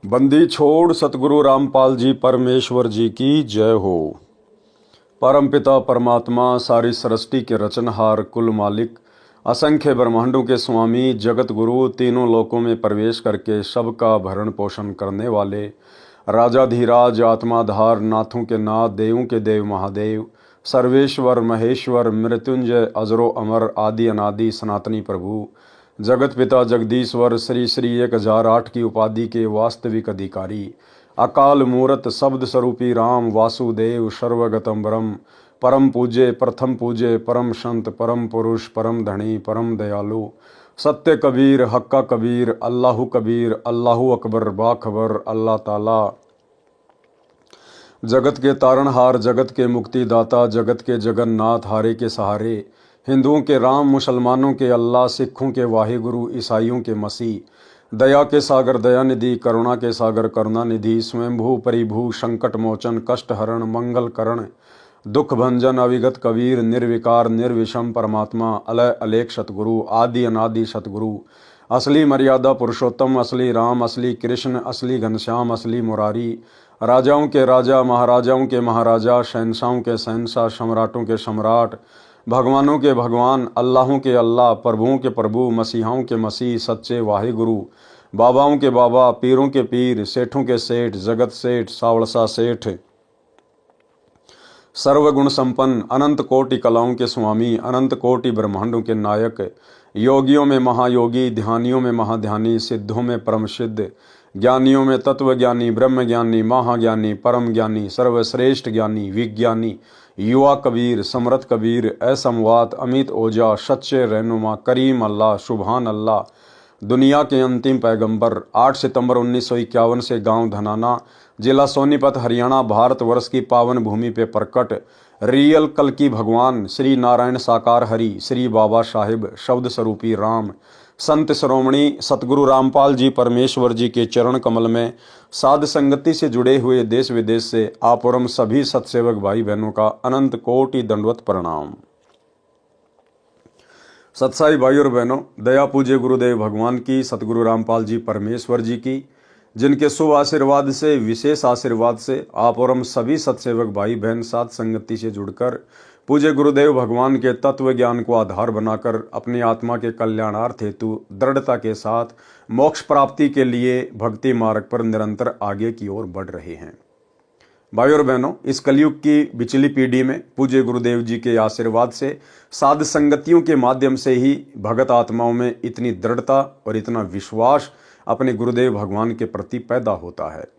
बंदी छोड़ सतगुरु रामपाल जी परमेश्वर जी की जय हो। परमपिता परमात्मा सारी सृष्टि के रचनहार कुल मालिक असंख्य ब्रह्मांडों के स्वामी जगत गुरु तीनों लोकों में प्रवेश करके सबका भरण पोषण करने वाले राजाधिराज आत्माधार नाथों के नाथ देवों के देव महादेव सर्वेश्वर महेश्वर मृत्युंजय अजरो अमर आदि अनादि सनातनी प्रभु जगत पिता जगदीश्वर श्री श्री 1008 की उपाधि के वास्तविक अधिकारी अकाल मूरत शब्द स्वरूपी राम वासुदेव सर्वगतम ब्रह्म परम पूज्य प्रथम पूज्य परम संत परम पुरुष परम धनी परम दयालु सत्य कबीर हक्का कबीर अल्लाहु अकबर बाखबर अल्लाह ताला जगत के तारणहार जगत के मुक्तिदाता जगत के जगन्नाथ हारे के सहारे हिंदुओं के राम मुसलमानों के अल्लाह सिखों के वाहिगुरु ईसाइयों के मसीह दया के सागर दयानिधि करुणा के सागर करुणानिधि स्वयंभू परिभू संकट मोचन कष्ट हरण मंगल करण दुख भंजन अविगत कबीर निर्विकार निर्विषम परमात्मा अलय अलेख सतगुरु आदि अनादि सतगुरु असली मर्यादा पुरुषोत्तम असली राम असली कृष्ण असली घनश्याम असली मुरारी राजाओं के राजा महाराजाओं के महाराजा शहनशाहों के शहनशाह सम्राटों के सम्राट भगवानों के भगवान अल्लाहों के अल्लाह प्रभुओं के प्रभु मसीहाओं के मसीह सच्चे वाहिगुरु बाबाओं के बाबा पीरों के पीर सेठों के सेठ जगत सेठ सावड़सा सेठ सर्वगुण संपन्न अनंत कोटि कलाओं के स्वामी अनंत कोटि ब्रह्मांडों के नायक योगियों में महायोगी ध्यानियों में महाध्यानी सिद्धों में परम सिद्ध ज्ञानियों में तत्वज्ञानी ब्रह्मज्ञानी महाज्ञानी परम ज्ञानी सर्वश्रेष्ठ ज्ञानी विज्ञानी युवा कबीर समरथ कबीर असमवात अमित ओजा सच्चे रहनुमा करीम अल्लाह सुभान अल्लाह दुनिया के अंतिम पैगंबर 8 सितंबर 1951 से गांव धनाना जिला सोनीपत हरियाणा भारतवर्ष की पावन भूमि पे प्रकट रियल कल की भगवान श्री नारायण साकार हरि श्री बाबा साहिब शब्द स्वरूपी राम संत श्रोमणी सतगुरु रामपाल जी परमेश्वर जी के चरण कमल में साध संगति से जुड़े हुए देश विदेश से आप और हम सभी सत्सेवक भाई बहनों का अनंत कोटि दंडवत प्रणाम। सत्साई भाई और बहनों, दया पूज्य गुरुदेव भगवान की सतगुरु रामपाल जी परमेश्वर जी की जिनके शुभ आशीर्वाद से विशेष आशीर्वाद से आप और हम सभी सत्सेवक भाई बहन साध संगति से जुड़कर पूज्य गुरुदेव भगवान के तत्व ज्ञान को आधार बनाकर अपनी आत्मा के कल्याणार्थ हेतु दृढ़ता के साथ मोक्ष प्राप्ति के लिए भक्ति मार्ग पर निरंतर आगे की ओर बढ़ रहे हैं। भाई और बहनों, इस कलयुग की बिचली पीढ़ी में पूज्य गुरुदेव जी के आशीर्वाद से साध संगतियों के माध्यम से ही भगत आत्माओं में इतनी दृढ़ता और इतना विश्वास अपने गुरुदेव भगवान के प्रति पैदा होता है।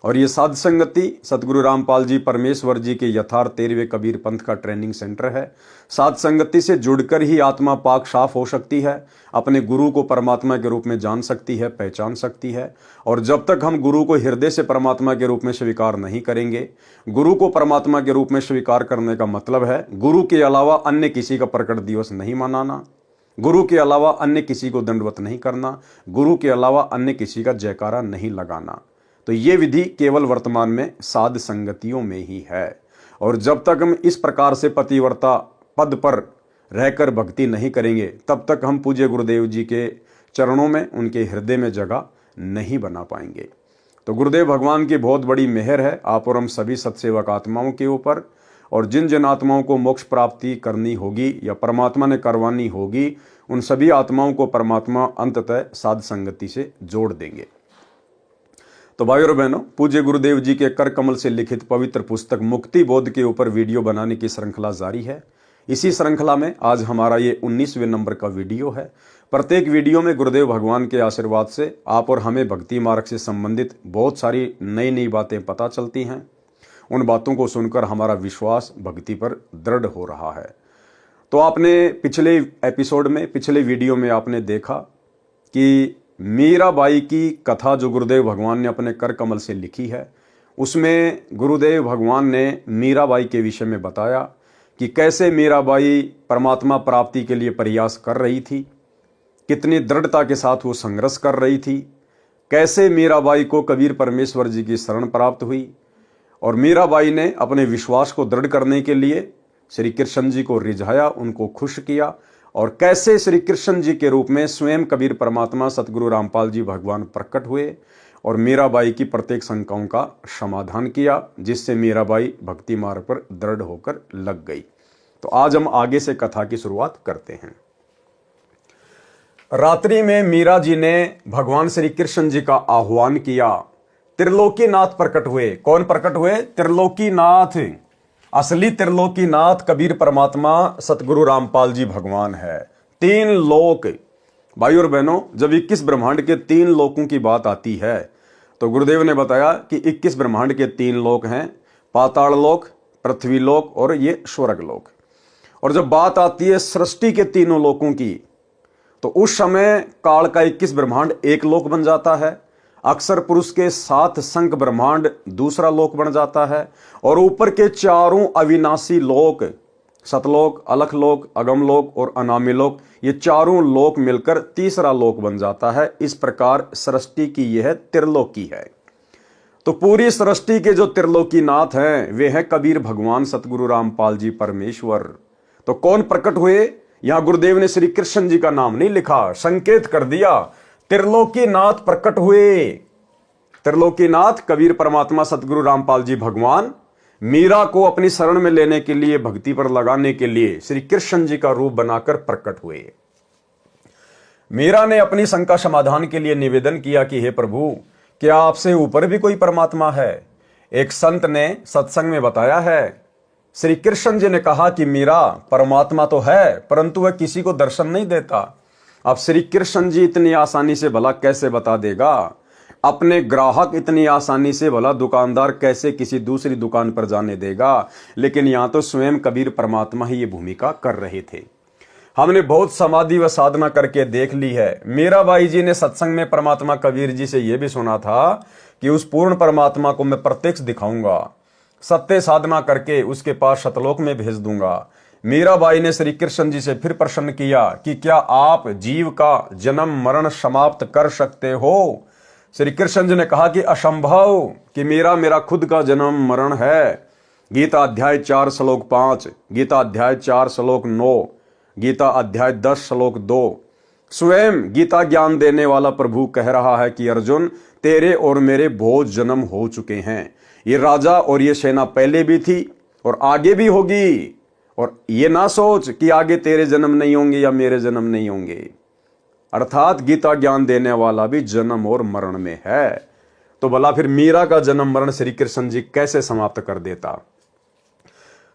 और ये साध संगति सतगुरु रामपाल जी परमेश्वर जी के यथार्थ 13वें कबीर पंथ का ट्रेनिंग सेंटर है। साध संगति से जुड़कर ही आत्मा पाक साफ हो सकती है, अपने गुरु को परमात्मा के रूप में जान सकती है, पहचान सकती है। और जब तक हम गुरु को हृदय से परमात्मा के रूप में स्वीकार नहीं करेंगे, गुरु को परमात्मा के रूप में स्वीकार करने का मतलब है गुरु के अलावा अन्य किसी का प्रकट दिवस नहीं मनाना, गुरु के अलावा अन्य किसी को दंडवत नहीं करना, गुरु के अलावा अन्य किसी का जयकारा नहीं लगाना। तो ये विधि केवल वर्तमान में साध संगतियों में ही है। और जब तक हम इस प्रकार से पतिव्रता पद पर रहकर भक्ति नहीं करेंगे, तब तक हम पूज्य गुरुदेव जी के चरणों में उनके हृदय में जगह नहीं बना पाएंगे। तो गुरुदेव भगवान की बहुत बड़ी मेहर है आप और हम सभी सत्सेवक आत्माओं के ऊपर। और जिन जिन आत्माओं को मोक्ष प्राप्ति करनी होगी या परमात्मा ने करवानी होगी, उन सभी आत्माओं को परमात्मा अंततः साध संगति से जोड़ देंगे। तो भाई और बहनों, पूज्य गुरुदेव जी के कर कमल से लिखित पवित्र पुस्तक मुक्ति बोध के ऊपर वीडियो बनाने की श्रृंखला जारी है। इसी श्रृंखला में आज हमारा ये 19वें नंबर का वीडियो है। प्रत्येक वीडियो में गुरुदेव भगवान के आशीर्वाद से आप और हमें भक्ति मार्ग से संबंधित बहुत सारी नई नई बातें पता चलती हैं। उन बातों को सुनकर हमारा विश्वास भक्ति पर दृढ़ हो रहा है। तो आपने पिछले एपिसोड में पिछले वीडियो में आपने देखा कि मीराबाई की कथा जो गुरुदेव भगवान ने अपने कर कमल से लिखी है, उसमें गुरुदेव भगवान ने मीराबाई के विषय में बताया कि कैसे मीराबाई परमात्मा प्राप्ति के लिए प्रयास कर रही थी, कितनी दृढ़ता के साथ वो संघर्ष कर रही थी, कैसे मीराबाई को कबीर परमेश्वर जी की शरण प्राप्त हुई और मीराबाई ने अपने विश्वास को दृढ़ करने के लिए श्री कृष्ण जी को रिझाया, उनको खुश किया और कैसे श्री कृष्ण जी के रूप में स्वयं कबीर परमात्मा सतगुरु रामपाल जी भगवान प्रकट हुए और मीराबाई की प्रत्येक शंकाओं का समाधान किया, जिससे मीराबाई भक्ति मार्ग पर दृढ़ होकर लग गई। तो आज हम आगे से कथा की शुरुआत करते हैं। रात्रि में मीरा जी ने भगवान श्री कृष्ण जी का आह्वान किया। त्रिलोकीनाथ प्रकट हुए। कौन प्रकट हुए? त्रिलोकीनाथ। असली त्रिलोकीनाथ कबीर परमात्मा सतगुरु रामपाल जी भगवान है। 3 लोक। भाई और बहनों, जब 21 ब्रह्मांड के 3 लोकों की बात आती है तो गुरुदेव ने बताया कि 21 ब्रह्मांड के 3 लोक हैं, पाताल लोक, पृथ्वी लोक और ये स्वर्ग लोक। और जब बात आती है सृष्टि के तीनों लोकों की, तो उस समय काल का 21 ब्रह्मांड एक लोक बन जाता है। अक्षर पुरुष के 7 शंख ब्रह्मांड दूसरा लोक बन जाता है। और ऊपर के 4 अविनाशी लोक, सतलोक, अलखलोक, अगमलोक और अनामी लोक, ये 4 लोक मिलकर तीसरा लोक बन जाता है। इस प्रकार सृष्टि की यह त्रिलोकी है। तो पूरी सृष्टि के जो त्रिलोकीनाथ हैं वे हैं कबीर भगवान सतगुरु रामपाल जी परमेश्वर। तो कौन प्रकट हुए? यहां गुरुदेव ने श्री कृष्ण जी का नाम नहीं लिखा, संकेत कर दिया त्रिलोकीनाथ प्रकट हुए। त्रिलोकीनाथ कबीर परमात्मा सतगुरु रामपाल जी भगवान मीरा को अपनी शरण में लेने के लिए, भक्ति पर लगाने के लिए श्री कृष्ण जी का रूप बनाकर प्रकट हुए। मीरा ने अपनी शंका समाधान के लिए निवेदन किया कि हे प्रभु, क्या आपसे ऊपर भी कोई परमात्मा है? एक संत ने सत्संग में बताया है, श्री कृष्ण जी ने कहा कि मीरा, परमात्मा तो है परंतु वह किसी को दर्शन नहीं देता। अब श्री कृष्ण जी इतनी आसानी से भला कैसे बता देगा? अपने ग्राहक इतनी आसानी से भला दुकानदार कैसे किसी दूसरी दुकान पर जाने देगा? लेकिन यहां तो स्वयं कबीर परमात्मा ही ये भूमिका कर रहे थे। हमने बहुत समाधि व साधना करके देख ली है। मीराबाई जी ने सत्संग में परमात्मा कबीर जी से यह भी सुना था कि उस पूर्ण परमात्मा को मैं प्रत्यक्ष दिखाऊंगा, सत्य साधना करके उसके पास शतलोक में भेज दूंगा। मीराबाई ने श्री कृष्ण जी से फिर प्रश्न किया कि क्या आप जीव का जन्म मरण समाप्त कर सकते हो? श्री कृष्ण जी ने कहा कि असंभव, कि मेरा खुद का जन्म मरण है। गीता अध्याय 4 श्लोक 5, गीता अध्याय 4 श्लोक 9, गीता अध्याय 10 श्लोक 2। स्वयं गीता ज्ञान देने वाला प्रभु कह रहा है कि अर्जुन, तेरे और मेरे बहुत जन्म हो चुके हैं। ये राजा और ये सेना पहले भी थी और आगे भी होगी। और ये ना सोच कि आगे तेरे जन्म नहीं होंगे या मेरे जन्म नहीं होंगे। अर्थात गीता ज्ञान देने वाला भी जन्म और मरण में है। तो भला फिर मीरा का जन्म मरण श्री कृष्ण जी कैसे समाप्त कर देता?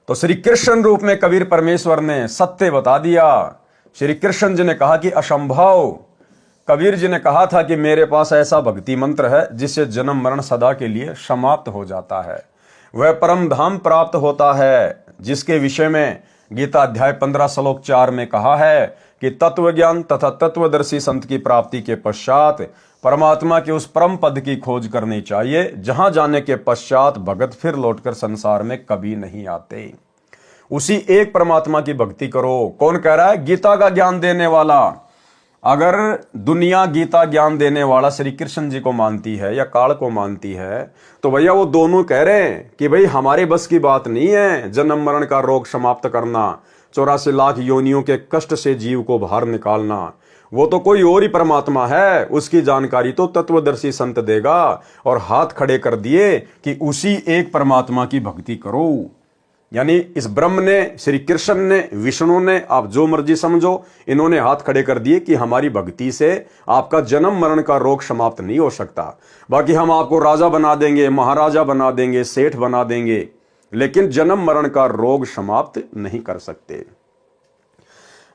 तो श्री कृष्ण रूप में कबीर परमेश्वर ने सत्य बता दिया। श्री कृष्ण जी ने कहा कि असंभव। कबीर जी ने कहा था कि मेरे पास ऐसा भक्ति मंत्र है जिससे जन्म मरण सदा के लिए समाप्त हो जाता है। वह परम धाम प्राप्त होता है, जिसके विषय में गीता अध्याय 15 श्लोक 4 में कहा है कि तत्व ज्ञान तथा तत्वदर्शी संत की प्राप्ति के पश्चात परमात्मा के उस परम पद की खोज करनी चाहिए, जहां जाने के पश्चात भगत फिर लौटकर संसार में कभी नहीं आते। उसी एक परमात्मा की भक्ति करो। कौन कह रहा है? गीता का ज्ञान देने वाला। अगर दुनिया गीता ज्ञान देने वाला श्री कृष्ण जी को मानती है या काल को मानती है, तो भैया वो दोनों कह रहे हैं कि भाई हमारे बस की बात नहीं है जन्म मरण का रोग समाप्त करना, 84 लाख योनियों के कष्ट से जीव को बाहर निकालना। वो तो कोई और ही परमात्मा है, उसकी जानकारी तो तत्वदर्शी संत देगा। और हाथ खड़े कर दिए कि उसी एक परमात्मा की भक्ति करो। यानी इस ब्रह्म ने, श्री कृष्ण ने, विष्णु ने, आप जो मर्जी समझो, इन्होंने हाथ खड़े कर दिए कि हमारी भक्ति से आपका जन्म मरण का रोग समाप्त नहीं हो सकता। बाकी हम आपको राजा बना देंगे, महाराजा बना देंगे, सेठ बना देंगे, लेकिन जन्म मरण का रोग समाप्त नहीं कर सकते।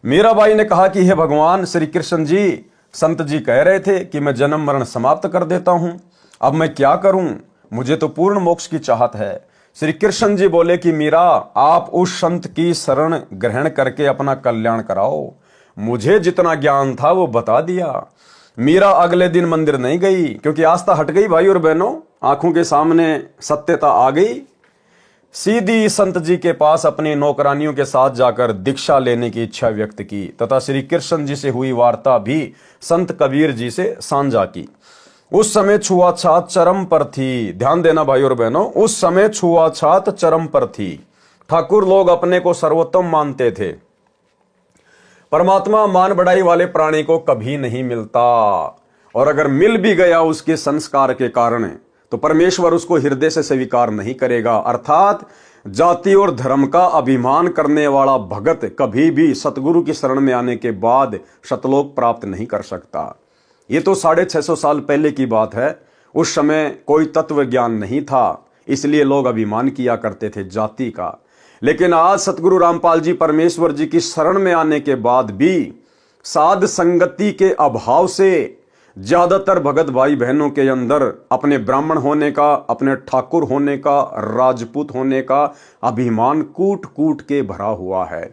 मीराबाई ने कहा कि हे भगवान श्री कृष्ण जी, संत जी कह रहे थे कि मैं जन्म मरण समाप्त कर देता हूं, अब मैं क्या करूं? मुझे तो पूर्ण मोक्ष की चाहत है। श्री कृष्ण जी बोले कि मीरा, आप उस संत की शरण ग्रहण करके अपना कल्याण कराओ। मुझे जितना ज्ञान था वो बता दिया। मीरा अगले दिन मंदिर नहीं गई, क्योंकि आस्था हट गई भाई और बहनों, आंखों के सामने सत्यता आ गई। सीधी संत जी के पास अपनी नौकरानियों के साथ जाकर दीक्षा लेने की इच्छा व्यक्त की तथा श्री कृष्ण जी से हुई वार्ता भी संत कबीर जी से साझा की। उस समय छुआछात चरम पर थी। ध्यान देना भाई और बहनों, उस समय छुआछात चरम पर थी। ठाकुर लोग अपने को सर्वोत्तम मानते थे। परमात्मा मान बढ़ाई वाले प्राणी को कभी नहीं मिलता। और अगर मिल भी गया उसके संस्कार के कारण तो परमेश्वर उसको हृदय से स्वीकार नहीं करेगा। अर्थात जाति और धर्म का अभिमान करने वाला भगत कभी भी सतगुरु की शरण में आने के बाद सतलोक प्राप्त नहीं कर सकता। ये तो 650 साल पहले की बात है। उस समय कोई तत्व ज्ञान नहीं था, इसलिए लोग अभिमान किया करते थे जाति का। लेकिन आज सतगुरु रामपाल जी परमेश्वर जी की शरण में आने के बाद भी साध संगति के अभाव से ज्यादातर भगत भाई बहनों के अंदर अपने ब्राह्मण होने का, अपने ठाकुर होने का, राजपूत होने का अभिमान कूट कूट के भरा हुआ है।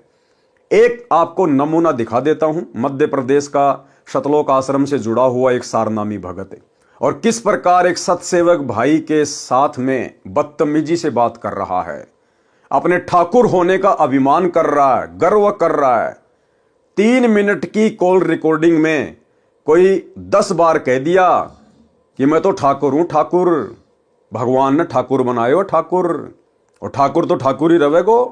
एक आपको नमूना दिखा देता हूं। मध्य प्रदेश का सतलोक आश्रम से जुड़ा हुआ एक सारनामी भगत है और किस प्रकार एक सतसेवक भाई के साथ में बदतमीजी से बात कर रहा है, अपने ठाकुर होने का अभिमान कर रहा है, गर्व कर रहा है। 3 मिनट की कॉल रिकॉर्डिंग में कोई 10 बार कह दिया कि मैं तो ठाकुर हूं, ठाकुर भगवान ने ठाकुर बनायो ठाकुर, और ठाकुर तो ठाकुर ही रहेगो,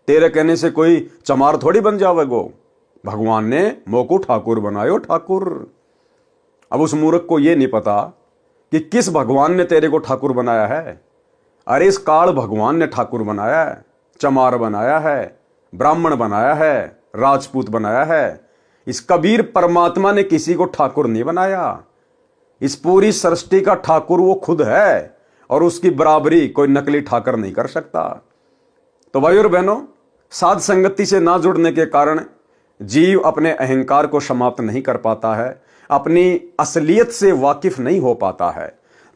तेरे कहने से कोई चमार थोड़ी बन जावेगो, भगवान ने मोको ठाकुर बनायो ठाकुर। अब उस मूर्ख को यह नहीं पता कि किस भगवान ने तेरे को ठाकुर बनाया है। अरे इस काल भगवान ने ठाकुर बनाया है, चमार बनाया है, ब्राह्मण बनाया है, राजपूत बनाया है। इस कबीर परमात्मा ने किसी को ठाकुर नहीं बनाया। इस पूरी सृष्टि का ठाकुर वो खुद है और उसकी बराबरी कोई नकली ठाकर नहीं कर सकता। तो भाई और बहनों, साध संगति से ना जुड़ने के कारण जीव अपने अहंकार को समाप्त नहीं कर पाता है, अपनी असलियत से वाकिफ नहीं हो पाता है।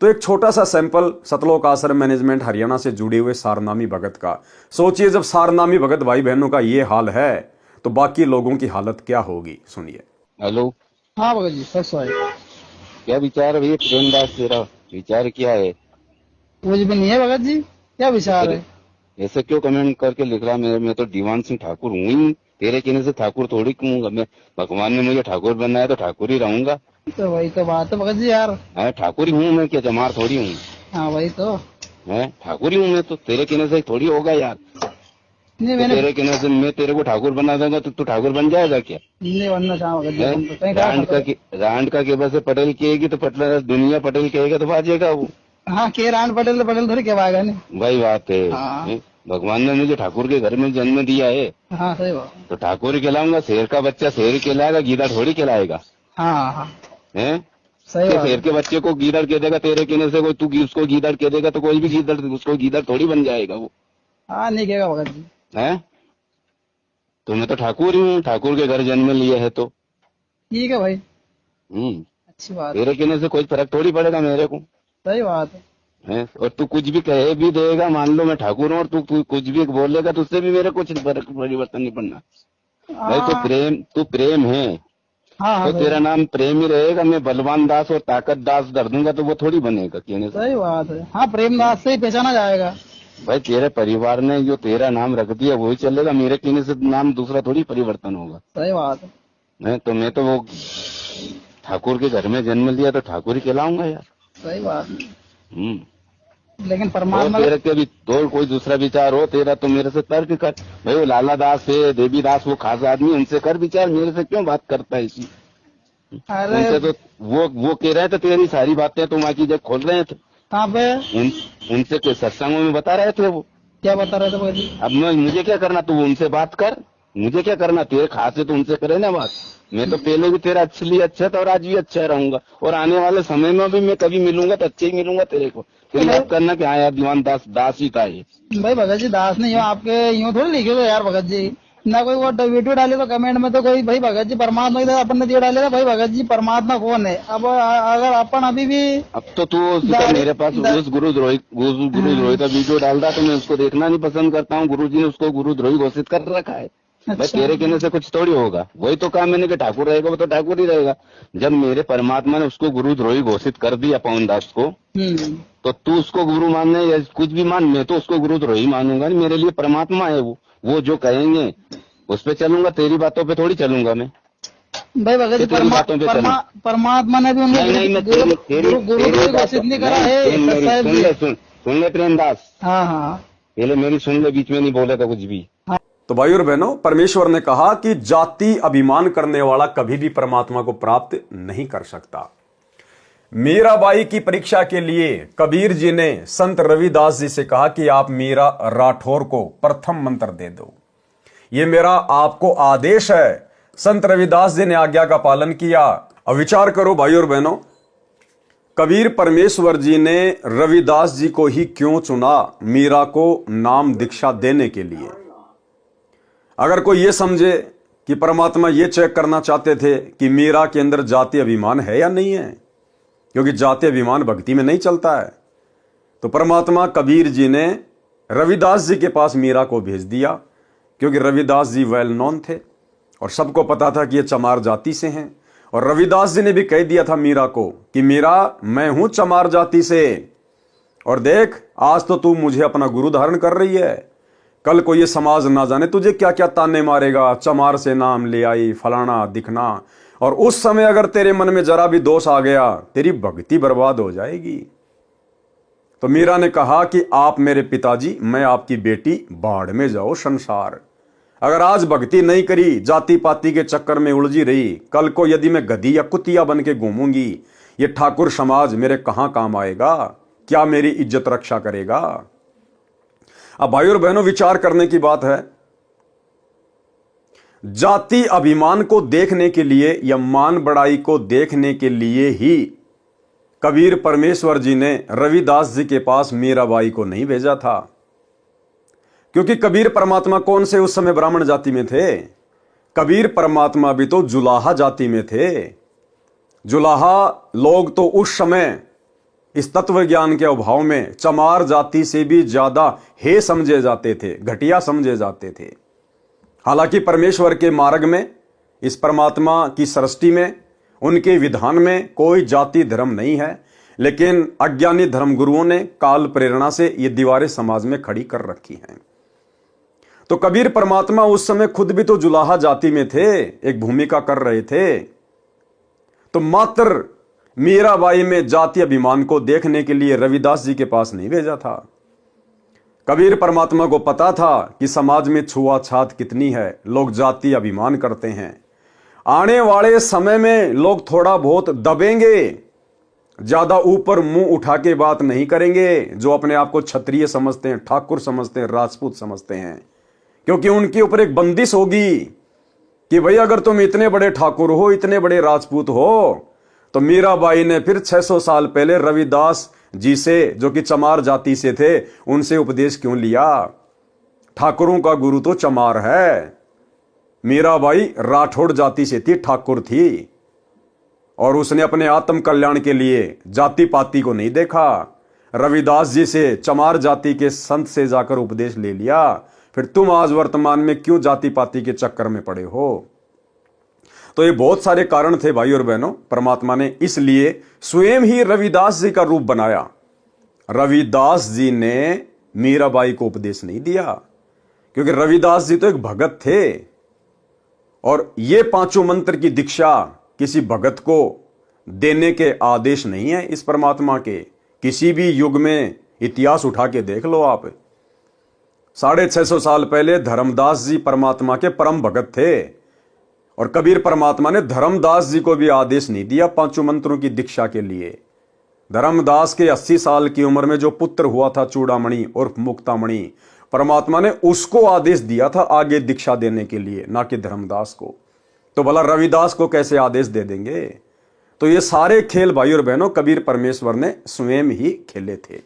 तो एक छोटा सा सैंपल सतलोक आश्रम मैनेजमेंट हरियाणा से जुड़े हुए सारनामी भगत का। सोचिए जब सारनामी भगत भाई बहनों का ये हाल है तो बाकी लोगों की हालत क्या होगी, सुनिए। हेलो। हाँ भगत जी, सच है। क्या विचार है भैया प्रेमदास, तेरा विचार क्या है? कुछ भी नहीं है भगत जी, क्या विचार है? ऐसे क्यों कमेंट करके लिख रहा? मैं तो दीवान सिंह ठाकुर हूँ ही, तेरे कहने से ठाकुर थोड़ी कहूंगा मैं। भगवान ने मुझे ठाकुर बनाया तो ठाकुर ही रहूंगा। तो वही तो बात है भगत जी यार। ठाकुर ही हूँ मैं, क्या चमार थोड़ी हूँ। हाँ वही तो है, ठाकुर ही हूँ मैं, तो तेरे कहने से थोड़ी होगा यार। नहीं, तो तेरे कहने से मैं तेरे को ठाकुर बना दूंगा तो तू ठाकुर बन जाएगा क्या? नहीं बनना चाहूँ भगत जी। रांड का केबल से पटेल कहेगी तो पटेल, दुनिया पटेल कहेगा तो बाजेगा वो। हाँ के रान पटेल पटेल थोड़ी कहवाएगा नहीं। वही बात है। हाँ। भगवान ने मुझे ठाकुर के घर में जन्म दिया है। हाँ सही बात। तो ठाकुर ही कहलाऊंगा। शेर का बच्चा शेर ही कहलाएगा, गीदड़ थोड़ी कहलाएगा। हाँ हाँ है, सही बात। शेर के बच्चे को गीदड़ कह देगा तेरे कहने से, कोई तू उसको गीदड़ कह देगा तो कोई भी गीदड़ उसको गीदड़ थोड़ी बन जाएगा वो। हाँ नहीं कहेगा भगत जी। है, तो मैं तो ठाकुर ही हूँ, ठाकुर के घर जन्म लिया है तो ठीक है भाई। अच्छी बात। तेरे कहने से कोई फर्क थोड़ी पड़ेगा मेरे को। सही बात है, और तू कुछ भी कहे भी देगा, मान लो मैं ठाकुर हूँ और तू कुछ भी बोलेगा तो उससे भी मेरे कुछ परिवर्तन नहीं पड़ना। भाई तू प्रेम है। हाँ तो तेरा नाम प्रेम ही रहेगा। मैं बलवान दास और ताकत दास कर दूंगा तो वो थोड़ी बनेगा कहने से। सही बात है। हाँ प्रेमदास से ही पहचाना जाएगा। भाई तेरे परिवार ने जो तेरा नाम रख दिया वही चलेगा, मेरे कहने से नाम दूसरा थोड़ी परिवर्तन होगा। सही बात है। तो मैं तो वो ठाकुर के घर में जन्म लिया तो ठाकुर ही कहलाऊंगा यार। सही बात है। लेकिन परमात्मा तेरे के भी तो कोई दूसरा विचार हो तेरा तो मेरे से तर्क कर। भाई वो लाला दास है, देवी दास, वो खास आदमी, उनसे कर विचार, मेरे से क्यों बात करता है इसी। उनसे तो वो कह रहे थे तेरी सारी बातें तो बाकी जब खोल रहे थे कहाँ पे उनसे कोई सत्संगों में बता रहे थे। वो क्या बता रहे थे भाई? अब मुझे क्या करना, तू उनसे बात कर, मुझे क्या करना, तेरे खास है तो उनसे करे ना बात। मैं तो पहले भी तेरा असली अच्छा था और आज भी अच्छा रहूंगा और आने वाले समय में भी मैं कभी मिलूंगा तो अच्छे ही मिलूंगा तेरे को। तेरी बात करना कि हाँ यार दीवान दास ही था ये। भाई भगत जी दास नहीं हो, आपके यूँ थोड़ी लिखे हो यार भगत जी। ना कोई वो वीडियो डाले तो कमेंट में तो कोई भाई भगत जी परमात्मा की अपन ने दिया डाले था। भाई भगत जी परमात्मा कौन है? अब अगर अपन अभी भी अब तो तू मेरे पास उस गुरुद्रोही का वीडियो डाल रहा तो मैं उसको देखना नहीं पसंद करता हूँ। गुरु जी ने उसको गुरुद्रोही घोषित कर रखा है। भाई तेरे कहने से कुछ थोड़ी होगा। वही तो काम मैंने कि ठाकुर रहेगा वो तो ठाकुर ही रहेगा। जब मेरे परमात्मा ने उसको गुरुद्रोही घोषित कर दिया पवन दास को, तो तू उसको गुरु मानने या कुछ भी मान, मैं तो उसको गुरुद्रोही मानूंगा नहीं। मेरे लिए परमात्मा है वो जो कहेंगे उस पे चलूंगा, तेरी बातों पे थोड़ी चलूंगा मैं। भाई भगत जी परमात्मा ने भी गुरु घोषित नहीं करा है। सुन ले प्रेमदास। हाँ हाँ पहले मेरी सुन ले, बीच में नहीं बोला था कुछ भी। तो भाई और बहनों, परमेश्वर ने कहा कि जाति अभिमान करने वाला कभी भी परमात्मा को प्राप्त नहीं कर सकता। मीराबाई की परीक्षा के लिए कबीर जी ने संत रविदास जी से कहा कि आप मीरा राठौर को प्रथम मंत्र दे दो, ये मेरा आपको आदेश है। संत रविदास जी ने आज्ञा का पालन किया। अब विचार करो भाई और बहनों, कबीर परमेश्वर जी ने रविदास जी को ही क्यों चुना मीरा को नाम दीक्षा देने के लिए? अगर कोई ये समझे कि परमात्मा ये चेक करना चाहते थे कि मीरा के अंदर जाति अभिमान है या नहीं है, क्योंकि जाति अभिमान भक्ति में नहीं चलता है, तो परमात्मा कबीर जी ने रविदास जी के पास मीरा को भेज दिया, क्योंकि रविदास जी वेल नोन थे और सबको पता था कि ये चमार जाति से हैं। और रविदास जी ने भी कह दिया था मीरा को कि मीरा, मैं हूं चमार जाति से, और देख आज तो तू मुझे अपना गुरु धारण कर रही है, कल को ये समाज ना जाने तुझे क्या क्या ताने मारेगा, चमार से नाम ले आई, फलाना दिखना, और उस समय अगर तेरे मन में जरा भी दोष आ गया तेरी भक्ति बर्बाद हो जाएगी। तो मीरा ने कहा कि आप मेरे पिताजी, मैं आपकी बेटी, बाढ़ में जाओ संसार। अगर आज भक्ति नहीं करी, जाति पाति के चक्कर में उलझी रही, कल को यदि मैं गधी या कुतिया बन के घूमूंगी, ये ठाकुर समाज मेरे कहां काम आएगा, क्या मेरी इज्जत रक्षा करेगा? अब भाई और बहनों, विचार करने की बात है। जाति अभिमान को देखने के लिए या मान बढ़ाई को देखने के लिए ही कबीर परमेश्वर जी ने रविदास जी के पास मीराबाई को नहीं भेजा था, क्योंकि कबीर परमात्मा कौन से उस समय ब्राह्मण जाति में थे? कबीर परमात्मा भी तो जुलाहा जाति में थे। जुलाहा लोग तो उस समय इस तत्व ज्ञान के अभाव में चमार जाति से भी ज्यादा हे समझे जाते थे, घटिया समझे जाते थे। हालांकि परमेश्वर के मार्ग में, इस परमात्मा की सृष्टि में, उनके विधान में कोई जाति धर्म नहीं है, लेकिन अज्ञानी धर्मगुरुओं ने काल प्रेरणा से ये दीवारें समाज में खड़ी कर रखी हैं। तो कबीर परमात्मा उस समय खुद भी तो जुलाहा जाति में थे, एक भूमिका कर रहे थे। तो मात्र मीराबाई में जाति अभिमान को देखने के लिए रविदास जी के पास नहीं भेजा था। कबीर परमात्मा को पता था कि समाज में छुआछात कितनी है, लोग जाति अभिमान करते हैं। आने वाले समय में लोग थोड़ा बहुत दबेंगे, ज्यादा ऊपर मुंह उठा के बात नहीं करेंगे, जो अपने आप को क्षत्रिय समझते हैं, ठाकुर समझते हैं, राजपूत समझते हैं, क्योंकि उनके ऊपर एक बंदिश होगी कि भाई अगर तुम इतने बड़े ठाकुर हो, इतने बड़े राजपूत हो, तो मीराबाई ने फिर 600 साल पहले रविदास जी से, जो कि चमार जाति से थे, उनसे उपदेश क्यों लिया? ठाकुरों का गुरु तो चमार है। मीराबाई राठौड़ जाति से थी, ठाकुर थी, और उसने अपने आत्म कल्याण के लिए जाति पाति को नहीं देखा। रविदास जी से, चमार जाति के संत से जाकर उपदेश ले लिया। फिर तुम आज वर्तमान में क्यों जाति पाति के चक्कर में पड़े हो? तो ये बहुत सारे कारण थे भाई और बहनों। परमात्मा ने इसलिए स्वयं ही रविदास जी का रूप बनाया। रविदास जी ने मीराबाई को उपदेश नहीं दिया, क्योंकि रविदास जी तो एक भगत थे, और ये पांचों मंत्र की दीक्षा किसी भगत को देने के आदेश नहीं है इस परमात्मा के। किसी भी युग में इतिहास उठा के देख लो आप, 650 साल पहले धर्मदास जी परमात्मा के परम भगत थे, और कबीर परमात्मा ने धर्मदास जी को भी आदेश नहीं दिया पांचों मंत्रों की दीक्षा के लिए। धर्मदास के 80 साल की उम्र में जो पुत्र हुआ था चूड़ामणि और मुक्तामणि, परमात्मा ने उसको आदेश दिया था आगे दीक्षा देने के लिए, ना कि धर्मदास को। तो भला रविदास को कैसे आदेश दे देंगे? तो ये सारे खेल भाई और बहनों कबीर परमेश्वर ने स्वयं ही खेले थे।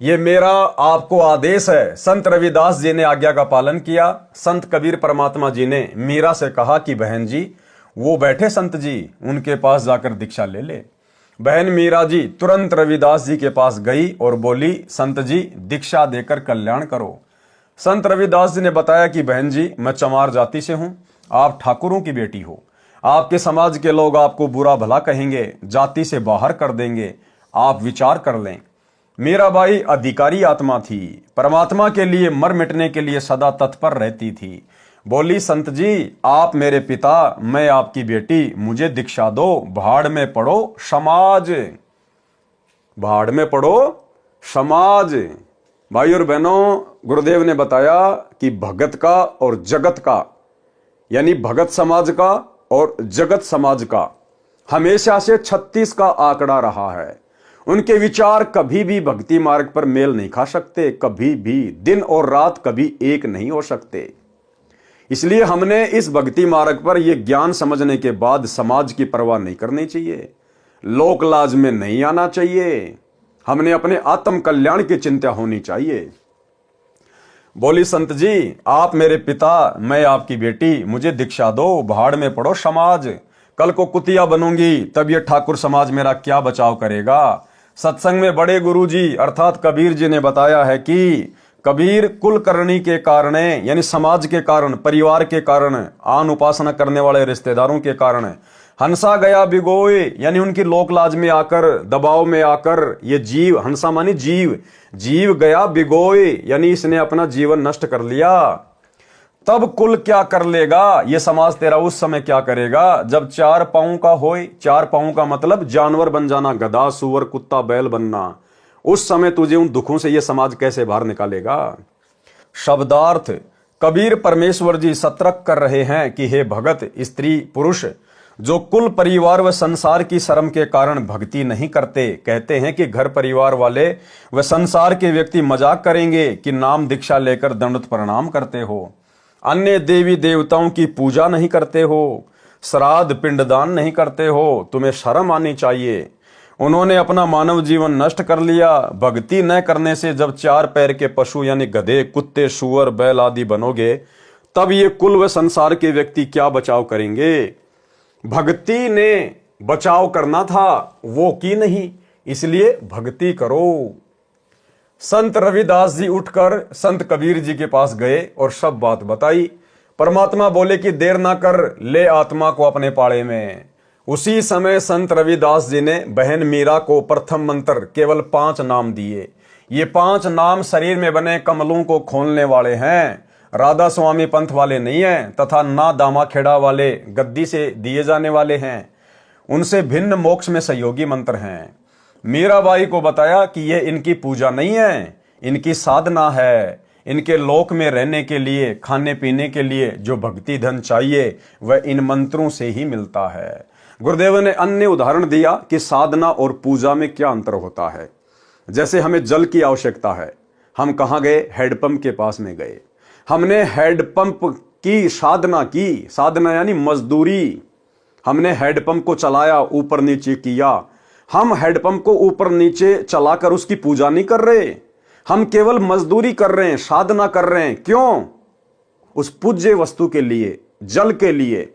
ये मेरा आपको आदेश है। संत रविदास जी ने आज्ञा का पालन किया। संत कबीर परमात्मा जी ने मीरा से कहा कि बहन जी, वो बैठे संत जी, उनके पास जाकर दीक्षा ले ले। बहन मीरा जी तुरंत रविदास जी के पास गई और बोली, संत जी दीक्षा देकर कल्याण करो। संत रविदास जी ने बताया कि बहन जी, मैं चमार जाति से हूं, आप ठाकुरों की बेटी हो, आपके समाज के लोग आपको बुरा भला कहेंगे, जाति से बाहर कर देंगे, आप विचार कर लें। मीराबाई अधिकारी आत्मा थी, परमात्मा के लिए मर मिटने के लिए सदा तत्पर रहती थी। बोली, संत जी आप मेरे पिता, मैं आपकी बेटी, मुझे दीक्षा दो, भाड़ में पड़ो समाज, भाड़ में पड़ो समाज। भाई और बहनों, गुरुदेव ने बताया कि भगत का और जगत का, यानी भगत समाज का और जगत समाज का हमेशा से 36 का आंकड़ा रहा है। उनके विचार कभी भी भक्ति मार्ग पर मेल नहीं खा सकते, कभी भी दिन और रात कभी एक नहीं हो सकते। इसलिए हमने इस भक्ति मार्ग पर यह ज्ञान समझने के बाद समाज की परवाह नहीं करनी चाहिए, लोक लाज में नहीं आना चाहिए। हमने अपने आत्म कल्याण की चिंता होनी चाहिए। बोली संत जी, आप मेरे पिता, मैं आपकी बेटी, मुझे दीक्षा दो, भाड़ में पड़ो समाज। कल को कुतिया बनूंगी तब ये ठाकुर समाज मेरा क्या बचाव करेगा। सत्संग में बड़े गुरुजी अर्थात कबीर जी ने बताया है कि कबीर कुल करनी के कारण, यानी समाज के कारण, परिवार के कारण, आन उपासना करने वाले रिश्तेदारों के कारण हंसा गया बिगोए, यानी उनकी लोक लाज में आकर, दबाव में आकर ये जीव, हंसा मानी जीव, जीव गया बिगोए, यानी इसने अपना जीवन नष्ट कर लिया। तब कुल क्या कर लेगा, ये समाज तेरा उस समय क्या करेगा जब 4 पांव का होए। 4 पांव का मतलब जानवर बन जाना, गधा, सुअर, कुत्ता, बैल बनना। उस समय तुझे उन दुखों से ये समाज कैसे बाहर निकालेगा। शब्दार्थ, कबीर परमेश्वर जी सतर्क कर रहे हैं कि हे भगत, स्त्री, पुरुष जो कुल परिवार व संसार की शर्म के कारण भक्ति नहीं करते, कहते हैं कि घर परिवार वाले व संसार के व्यक्ति मजाक करेंगे कि नाम दीक्षा लेकर दंडवत प्रणाम करते हो, अन्य देवी देवताओं की पूजा नहीं करते हो, श्राद्ध पिंडदान नहीं करते हो, तुम्हें शर्म आनी चाहिए। उन्होंने अपना मानव जीवन नष्ट कर लिया। भक्ति न करने से जब 4 पैर के पशु यानी गधे, कुत्ते, सुअर, बैल आदि बनोगे, तब ये कुल व संसार के व्यक्ति क्या बचाव करेंगे। भक्ति ने बचाव करना था, वो की नहीं, इसलिए भक्ति करो। संत रविदास जी उठकर संत कबीर जी के पास गए और सब बात बताई। परमात्मा बोले कि देर ना कर, ले आत्मा को अपने पाड़े में। उसी समय संत रविदास जी ने बहन मीरा को प्रथम मंत्र केवल 5 नाम दिए। ये 5 नाम शरीर में बने कमलों को खोलने वाले हैं, राधा स्वामी पंथ वाले नहीं हैं, तथा ना दामा खेड़ा वाले गद्दी से दिए जाने वाले हैं। उनसे भिन्न मोक्ष में सहयोगी मंत्र हैं। मीराबाई को बताया कि ये इनकी पूजा नहीं है, इनकी साधना है। इनके लोक में रहने के लिए, खाने पीने के लिए जो भक्ति धन चाहिए वह इन मंत्रों से ही मिलता है। गुरुदेव ने अन्य उदाहरण दिया कि साधना और पूजा में क्या अंतर होता है। जैसे हमें जल की आवश्यकता है, हम कहाँ गए, हैंडपंप के पास में गए, हमने हैंडपंप की साधना की। साधना यानी मजदूरी। हमने हैंडपंप को चलाया, ऊपर नीचे किया। हम हैंडपंप को ऊपर नीचे चलाकर उसकी पूजा नहीं कर रहे, हम केवल मजदूरी कर रहे हैं, साधना कर रहे हैं। क्यों? उस पूज्य वस्तु के लिए, जल के लिए।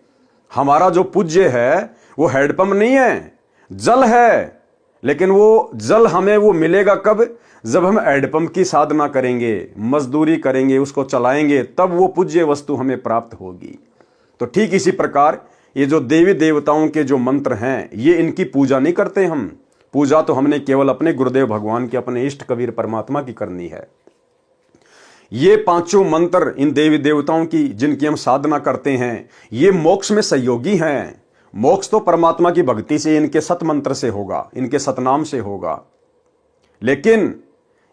हमारा जो पूज्य है वो हैंडपंप नहीं है, जल है। लेकिन वो जल हमें वो मिलेगा कब? जब हम हैंडपंप की साधना करेंगे, मजदूरी करेंगे, उसको चलाएंगे, तब वो पूज्य वस्तु हमें प्राप्त होगी। तो ठीक इसी प्रकार ये जो देवी देवताओं के जो मंत्र हैं, ये इनकी पूजा नहीं करते हम। पूजा तो हमने केवल अपने गुरुदेव भगवान के, अपने इष्ट कबीर परमात्मा की करनी है। ये 5 मंत्र इन देवी देवताओं की जिनकी हम साधना करते हैं, ये मोक्ष में सहयोगी हैं। मोक्ष तो परमात्मा की भक्ति से, इनके सत मंत्र से होगा, इनके सतनाम से होगा। लेकिन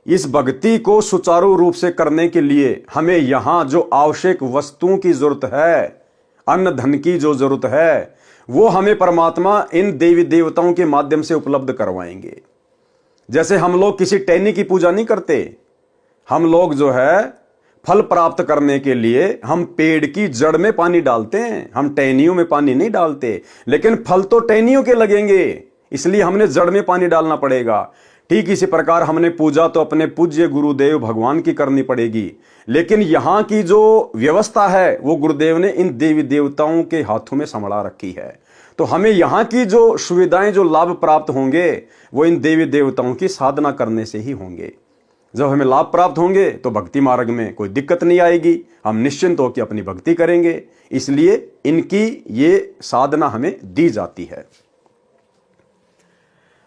इस भक्ति को सुचारू रूप से करने के लिए हमें यहां जो आवश्यक वस्तुओं की जरूरत है, अन्न धन की जो जरूरत है, वो हमें परमात्मा इन देवी देवताओं के माध्यम से उपलब्ध करवाएंगे। जैसे हम लोग किसी टहनी की पूजा नहीं करते, हम लोग जो है फल प्राप्त करने के लिए हम पेड़ की जड़ में पानी डालते हैं, हम टहनियों में पानी नहीं डालते। लेकिन फल तो टहनियों के लगेंगे, इसलिए हमने जड़ में पानी डालना पड़ेगा। ठीक इसी प्रकार हमने पूजा तो अपने पूज्य गुरुदेव भगवान की करनी पड़ेगी। लेकिन यहां की जो व्यवस्था है वो गुरुदेव ने इन देवी देवताओं के हाथों में संभाला रखी है। तो हमें यहाँ की जो सुविधाएं, जो लाभ प्राप्त होंगे, वो इन देवी देवताओं की साधना करने से ही होंगे। जब हमें लाभ प्राप्त होंगे तो भक्ति मार्ग में कोई दिक्कत नहीं आएगी, हम निश्चिंत होकर अपनी भक्ति करेंगे। इसलिए इनकी ये साधना हमें दी जाती है।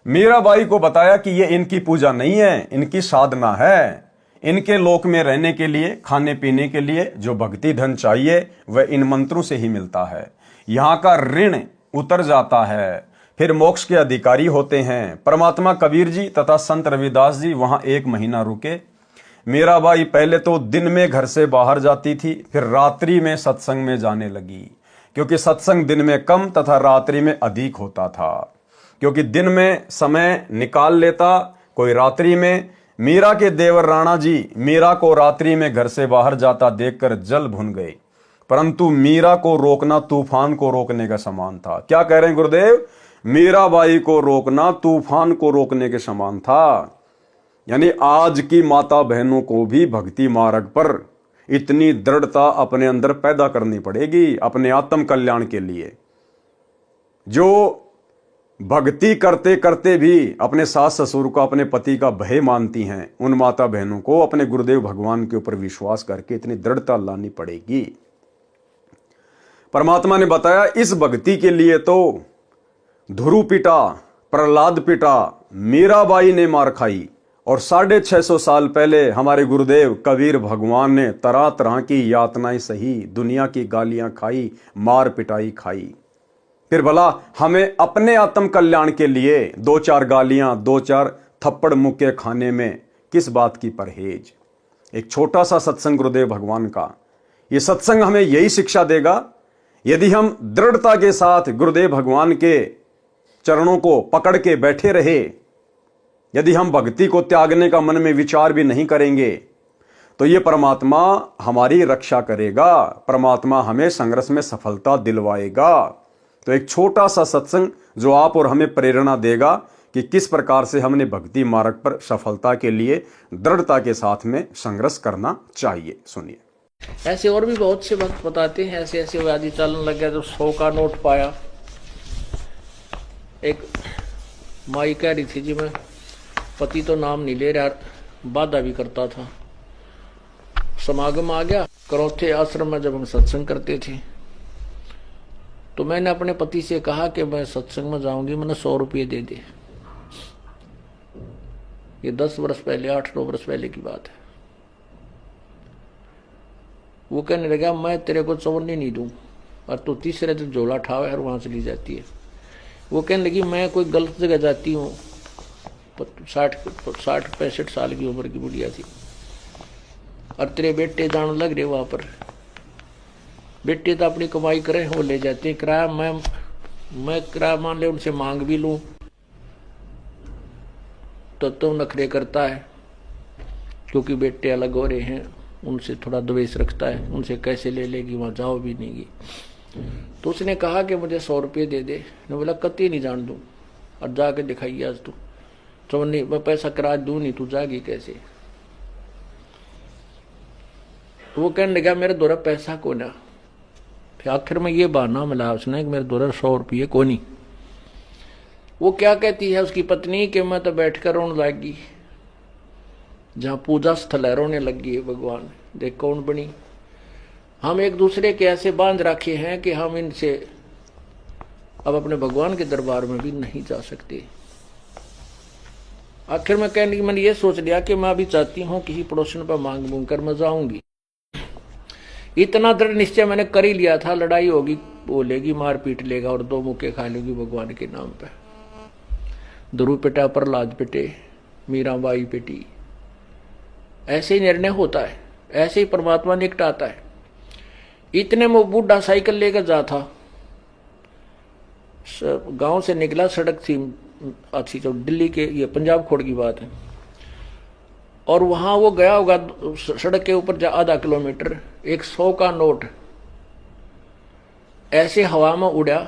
मीराबाई को बताया कि ये इनकी पूजा नहीं है, इनकी साधना है। इनके लोक में रहने के लिए, खाने पीने के लिए जो भक्ति धन चाहिए वह इन मंत्रों से ही मिलता है। यहाँ का ऋण उतर जाता है, फिर मोक्ष के अधिकारी होते हैं। परमात्मा कबीर जी तथा संत रविदास जी वहां 1 महीना रुके। मीराबाई पहले तो दिन में घर से बाहर जाती थी, फिर रात्रि में सत्संग में जाने लगी। क्योंकि सत्संग दिन में कम तथा रात्रि में अधिक होता था। क्योंकि दिन में समय निकाल लेता, कोई रात्रि में। मीरा के देवर राणा जी मीरा को रात्रि में घर से बाहर जाता देखकर जल भुन गए, परंतु मीरा को रोकना तूफान को रोकने का समान था। क्या कह रहे हैं गुरुदेव? मीराबाई को रोकना तूफान को रोकने के समान था। यानी आज की माता बहनों को भी भक्ति मार्ग पर इतनी दृढ़ता अपने अंदर पैदा करनी पड़ेगी अपने आत्म कल्याण के लिए। जो भक्ति करते करते भी अपने सास ससुर को, अपने पति का भय मानती हैं, उन माता बहनों को अपने गुरुदेव भगवान के ऊपर विश्वास करके इतनी दृढ़ता लानी पड़ेगी। परमात्मा ने बताया इस भक्ति के लिए तो ध्रुव पिटा, प्रहलाद पिटा, मीराबाई ने मार खाई, और 650 साल पहले हमारे गुरुदेव कबीर भगवान ने तरह तरह की यातनाएं सही, दुनिया की गालियां खाई, मार पिटाई खाई। फिर भला हमें अपने आत्म कल्याण के लिए 2-4 गालियां, 2-4 थप्पड़ मुक्के खाने में किस बात की परहेज? एक छोटा सा सत्संग गुरुदेव भगवान का, ये सत्संग हमें यही शिक्षा देगा। यदि हम दृढ़ता के साथ गुरुदेव भगवान के चरणों को पकड़ के बैठे रहे, यदि हम भक्ति को त्यागने का मन में विचार भी नहीं करेंगे, तो ये परमात्मा हमारी रक्षा करेगा, परमात्मा हमें संघर्ष में सफलता दिलवाएगा। तो एक छोटा सा सत्संग जो आप और हमें प्रेरणा देगा कि किस प्रकार से हमने भक्ति मार्ग पर सफलता के लिए दृढ़ता के साथ में संघर्ष करना चाहिए। सुनिए। ऐसे और भी बहुत से भक्त बताते हैं, ऐसे ऐसे व्याधि चलन लग गया तो 100 का नोट पाया। एक माई कह रही थी जी मैं पति तो नाम नहीं ले रहा, बाधा भी करता था। समागम आ गया, करौथे आश्रम में जब हम सत्संग करते थे तो मैंने अपने पति से कहा कि मैं सत्संग में जाऊंगी, मैंने 100 रुपये दे दे। ये 10 वर्ष पहले, 8-9 वर्ष पहले की बात है। वो कहने लगा मैं तेरे को 54 नहीं दूं, और तू तीसरे दिन झोला ठावे और वहां चली जाती है। वो कहने लगी मैं कोई गलत जगह जाती हूँ, 60-65 साल की उम्र की बुढ़िया थी, और तेरे बेटे जाने लग रहे वहां पर। बेटे तो अपनी कमाई करें, वो ले जाते हैं किराया। मैं किराया मान ले उनसे मांग भी लूं तो नखरे करता है, क्योंकि बेटे अलग हो रहे हैं, उनसे थोड़ा द्वेष रखता है, उनसे कैसे ले लेगी, वहां जाओ भी नहीं। तो उसने कहा कि मुझे 100 रुपये दे दे। मैं बोला कत्ती नहीं जान दूं, और जाके दिखाइए आज तू। तो नहीं, मैं पैसा किराया दूं नहीं, तू जागी कैसे? तो वो कहने लगा मेरे द्वारा पैसा को ना। फिर आखिर में ये बहाना मिला उसने कि मेरे द्वारा 100 रुपये को नहीं। वो क्या कहती है उसकी पत्नी कि मैं तो बैठकर रोने लगी, जहां पूजा स्थल है रोने लगी है भगवान, देख कौन बनी। हम एक दूसरे के ऐसे बांध रखे हैं कि हम इनसे अब अपने भगवान के दरबार में भी नहीं जा सकते। आखिर में कहने की मैंने ये सोच लिया कि मैं अभी चाहती हूं किसी पड़ोसन पर मांग मूंग कर मैं जाऊंगी। इतना दृढ़ निश्चय मैंने कर ही लिया था, लड़ाई होगी, बोलेगी, मार पीट लेगा और 2 मुक्के खा लेगी भगवान के नाम पे। ध्रुव पिटा, प्रहलाद पिटे, मीराबाई पिटी। ऐसे ही निर्णय होता है, ऐसे ही परमात्मा निकटाता है। इतने में बूढ़ा साइकिल लेकर जा था, गांव से निकला, सड़क थी अच्छी, तो दिल्ली के, ये पंजाब खोड़ की बात है, और वहां वो गया होगा सड़क के ऊपर आधा किलोमीटर, एक 100 का नोट ऐसे हवा में उड़ा,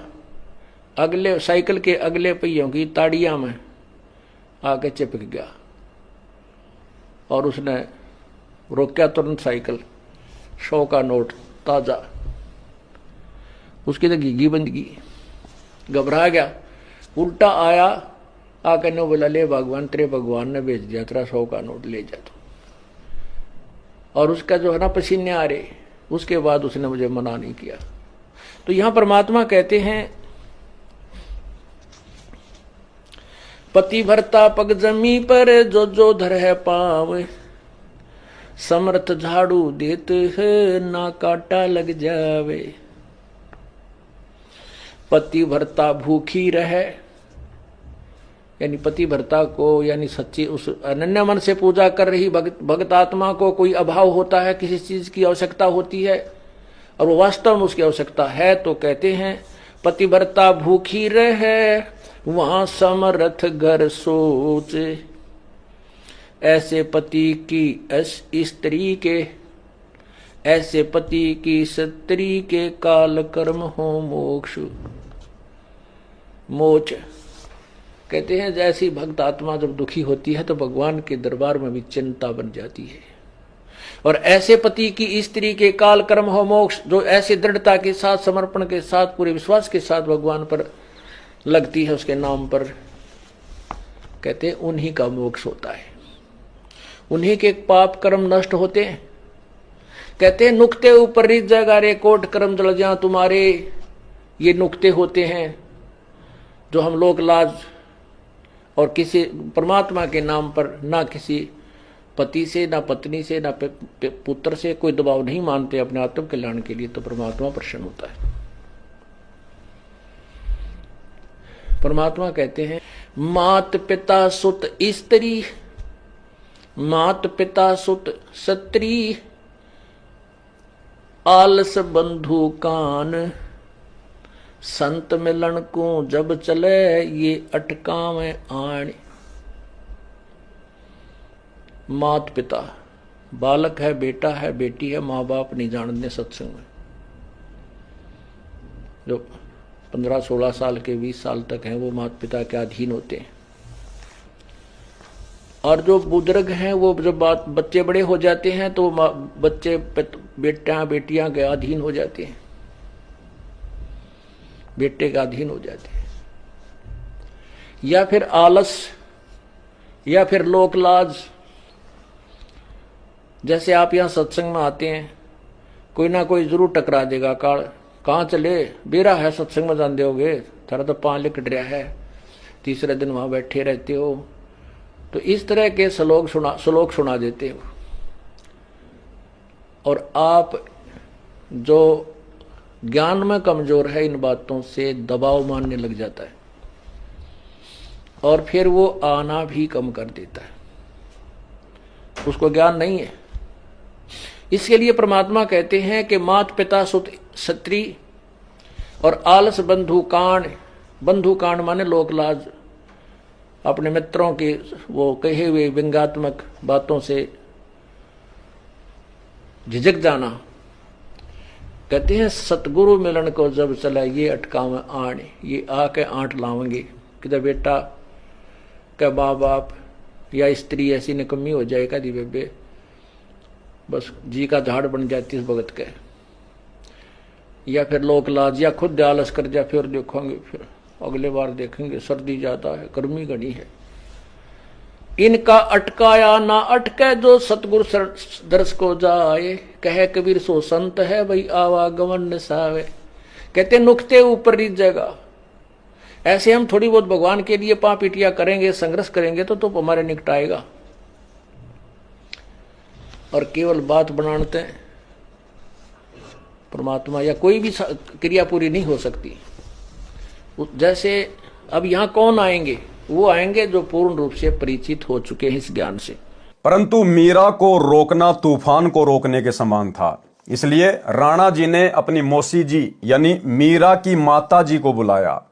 अगले साइकिल के अगले पहियों की ताड़ियां में आके चिपक गया, और उसने रोका तुरंत साइकिल। 100 का नोट ताजा, उसकी तो घीघी बंद की, घबरा गया, उल्टा आया, आकर ने बोला ले भगवान, तेरे भगवान ने भेज दिया, तेरा 100 का नोट ले जा। तो और उसका जो है ना पसीने आ रहे, उसके बाद उसने मुझे मना नहीं किया। तो यहां परमात्मा कहते हैं पति भरता पग जमी पर जो जो धर है पाव, समर्थ झाड़ू देत है ना काटा लग जावे। पति भरता भूखी रहे, यानी पति भरता को, यानी सच्ची उस अनन्य मन से पूजा कर रही भक्त आत्मा को कोई अभाव होता है, किसी चीज की आवश्यकता होती है, और वो वास्तव में उसकी आवश्यकता है, तो कहते हैं पतिव्रता भूखी रहे वहां समर्थ घर सोच, ऐसे पति की स्त्री के, ऐसे पति की स्त्री के काल कर्म हो मोक्ष मोच। कहते हैं जैसी भक्त आत्मा जब दुखी होती है तो भगवान के दरबार में भी चिंता बन जाती है, और ऐसे पति की स्त्री के काल कर्म हो मोक्ष, जो ऐसी दृढ़ता के साथ, समर्पण के साथ, पूरे विश्वास के साथ भगवान पर लगती है, उसके नाम पर, कहते हैं उन्हीं का मोक्ष होता है, उन्हीं के पाप कर्म नष्ट होते हैं। कहते हैं नुक्ते ऊपर रिच जगह रे कोट कर्म जल जा तुम्हारे, ये नुक्ते होते हैं जो हम लोग लाज और किसी परमात्मा के नाम पर ना किसी पति से, ना पत्नी से, ना पुत्र से कोई दबाव नहीं मानते अपने आत्म कल्याण के लिए, तो परमात्मा प्रसन्न होता है। परमात्मा कहते हैं मात पिता सुत स्त्री, मात पिता सुत स्त्री, आलस बंधु कान, संत मिलन को जब चले ये अटकावे आण। मात पिता, बालक है, बेटा है, बेटी है, माँ बाप नहीं जानते सत्संग में, जो 15-16 साल के 20 साल तक हैं वो माता पिता के अधीन होते हैं, और जो बुजुर्ग हैं वो जब बच्चे बड़े हो जाते हैं तो बच्चे बेटियां के अधीन हो जाते हैं, बेटे के अधीन हो जाते हैं, या फिर आलस, या फिर लोक लाज। जैसे आप यहाँ सत्संग में आते हैं, कोई ना कोई जरूर टकरा देगा, कहाँ चले, बेरा है सत्संग में जान दोगे, थारा तो पाँव लिकट रहा है, तीसरे दिन वहां बैठे रहते हो, तो इस तरह के श्लोक सुना देते हो, और आप जो ज्ञान में कमजोर है इन बातों से दबाव मानने लग जाता है, और फिर वो आना भी कम कर देता है, उसको ज्ञान नहीं है। इसके लिए परमात्मा कहते हैं कि मात पिता सुत स्त्री और आलस बंधु कांड। बंधु कांड माने लोक लाज, अपने मित्रों के वो कहे हुए व्यंग्यात्मक बातों से झिझक जाना। कहते हैं सतगुरु मिलन को जब चला ये अटकावे आण, ये आके आंट लावेंगे, किधर बेटा क्या माँ बाप या स्त्री ऐसी निकम्मी हो जाए कदी बेबे, बस जी का झाड़ बन जाती इस भगत के, या फिर लोक लाज, या खुद आलस कर जा, फिर देखोगे, फिर अगले बार देखेंगे, सर्दी ज्यादा है, गर्मी घनी है। इनका अटकाया ना अटके जो सतगुरु दर्श को जाए, कहे कबीर सो संत है भाई आवागमन निसावे। कहते नुक्ते ऊपर रीत जाएगा। ऐसे हम थोड़ी बहुत भगवान के लिए पापीटिया करेंगे, संघर्ष करेंगे तो हमारे निकट आएगा, और केवल बात बनाते हैं परमात्मा या कोई भी क्रिया पूरी नहीं हो सकती। जैसे अब यहाँ कौन आएंगे, वो आएंगे जो पूर्ण रूप से परिचित हो चुके हैं इस ज्ञान से। परंतु मीरा को रोकना तूफान को रोकने के समान था, इसलिए राणा जी ने अपनी मौसी जी यानी मीरा की माता जी को बुलाया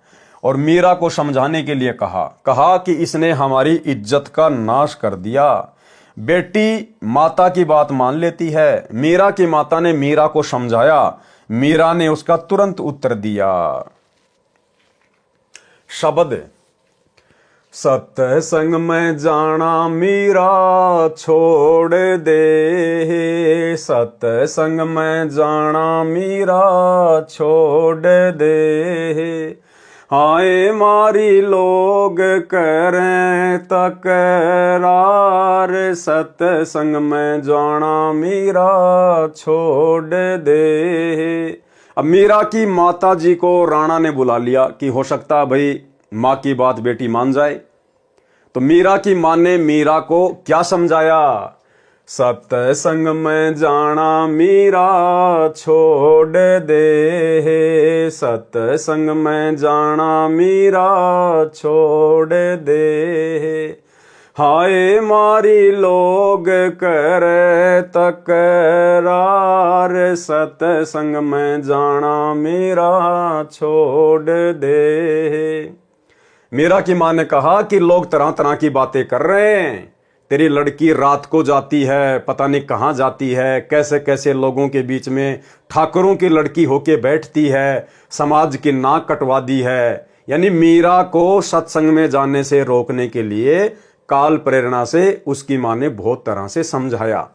और मीरा को समझाने के लिए कहा कि इसने हमारी इज्जत का नाश कर दिया। बेटी माता की बात मान लेती है। मीरा की माता ने मीरा को समझाया, मीरा ने उसका तुरंत उत्तर दिया। शब्द सत्संग में जाना मीरा छोड़ दे, सत्संग में जाना मीरा छोड़ दे। हाय मारी लोग करें तकरार, सत्संग में जाना मीरा छोड़ दे। अब मीरा की माता जी को राणा ने बुला लिया कि हो सकता है भाई माँ की बात बेटी मान जाए। तो मीरा की माँ ने मीरा को क्या समझाया? सत्संग में जाना मीरा छोड़ दे, सत्संग में जाना मीरा छोड़ दे। हाय मारी लोग करे तकरार, सतसंग में जाना मेरा छोड़ दे। मीरा की मां ने कहा कि लोग तरह तरह की बातें कर रहे हैं, तेरी लड़की रात को जाती है, पता नहीं कहाँ जाती है, कैसे कैसे लोगों के बीच में ठाकुरों की लड़की होके बैठती है, समाज की नाक कटवा दी है। यानी मीरा को सत्संग में जाने से रोकने के लिए काल प्रेरणा से उसकी मां ने बहुत तरह से समझाया।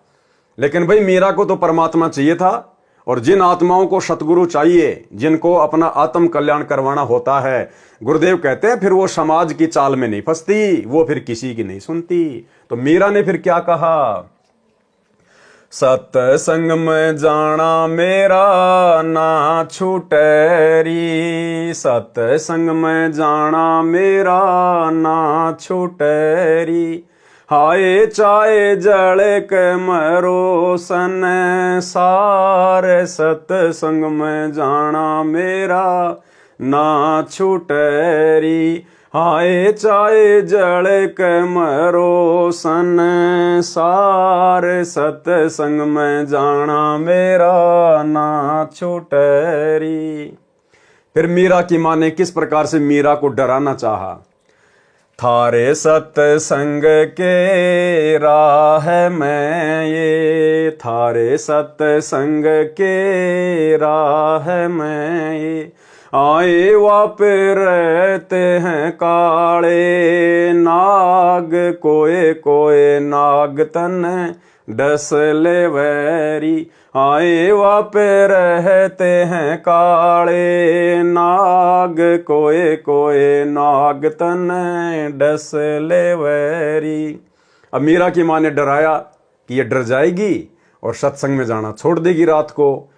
लेकिन भाई मीरा को तो परमात्मा चाहिए था, और जिन आत्माओं को सतगुरु चाहिए, जिनको अपना आत्म कल्याण करवाना होता है, गुरुदेव कहते हैं फिर वो समाज की चाल में नहीं फंसती, वो फिर किसी की नहीं सुनती। तो मीरा ने फिर क्या कहा, सत्संग में जाना मेरा ना छूटेरी, सत्संग में जाना मेरा ना छूटेरी। हाय चाहे जल के मरो सन सारे, सत्संग में जाना मेरा ना छूटेरी। हाय चाहे जल के मरो सन सारे, सत्संग में जाना मेरा ना छूटेरी। फिर मीरा की मां ने किस प्रकार से मीरा को डराना चाहा, थारे सत्संग के राह में ये, थारे सत्संग के राह में ये। आए वापे रहते हैं काले नाग, कोए कोए नाग तन डस ले वैरी। आए वापे रहते हैं काले नाग, कोए कोए नाग तन डस ले वैरी। अब मीरा की मां ने डराया कि ये डर जाएगी और सत्संग में जाना छोड़ देगी रात को,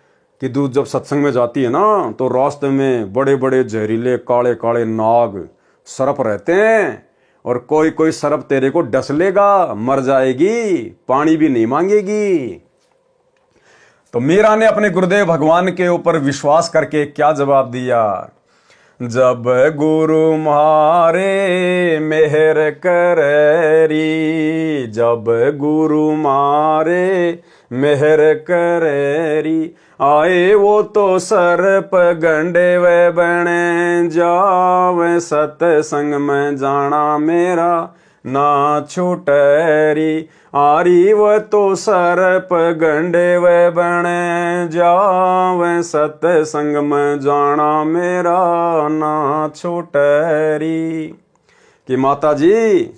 कि दूध जब सत्संग में जाती है ना तो रास्ते में बड़े बड़े जहरीले काले काले नाग सर्प रहते हैं, और कोई कोई सर्प तेरे को डस लेगा, मर जाएगी, पानी भी नहीं मांगेगी। तो मीरा ने अपने गुरुदेव भगवान के ऊपर विश्वास करके क्या जवाब दिया, जब गुरु मारे मेहर करेरी, जब गुरु मारे मेहर करेरी। आए वो तो सर्प गंडे वे बने जावे, सत्संग में जाना मेरा ना छूटेरी। आरी वो तो सर्प गंडे वे बने जावे, सत्संग में जाना मेरा ना छूटेरी। कि माता जी,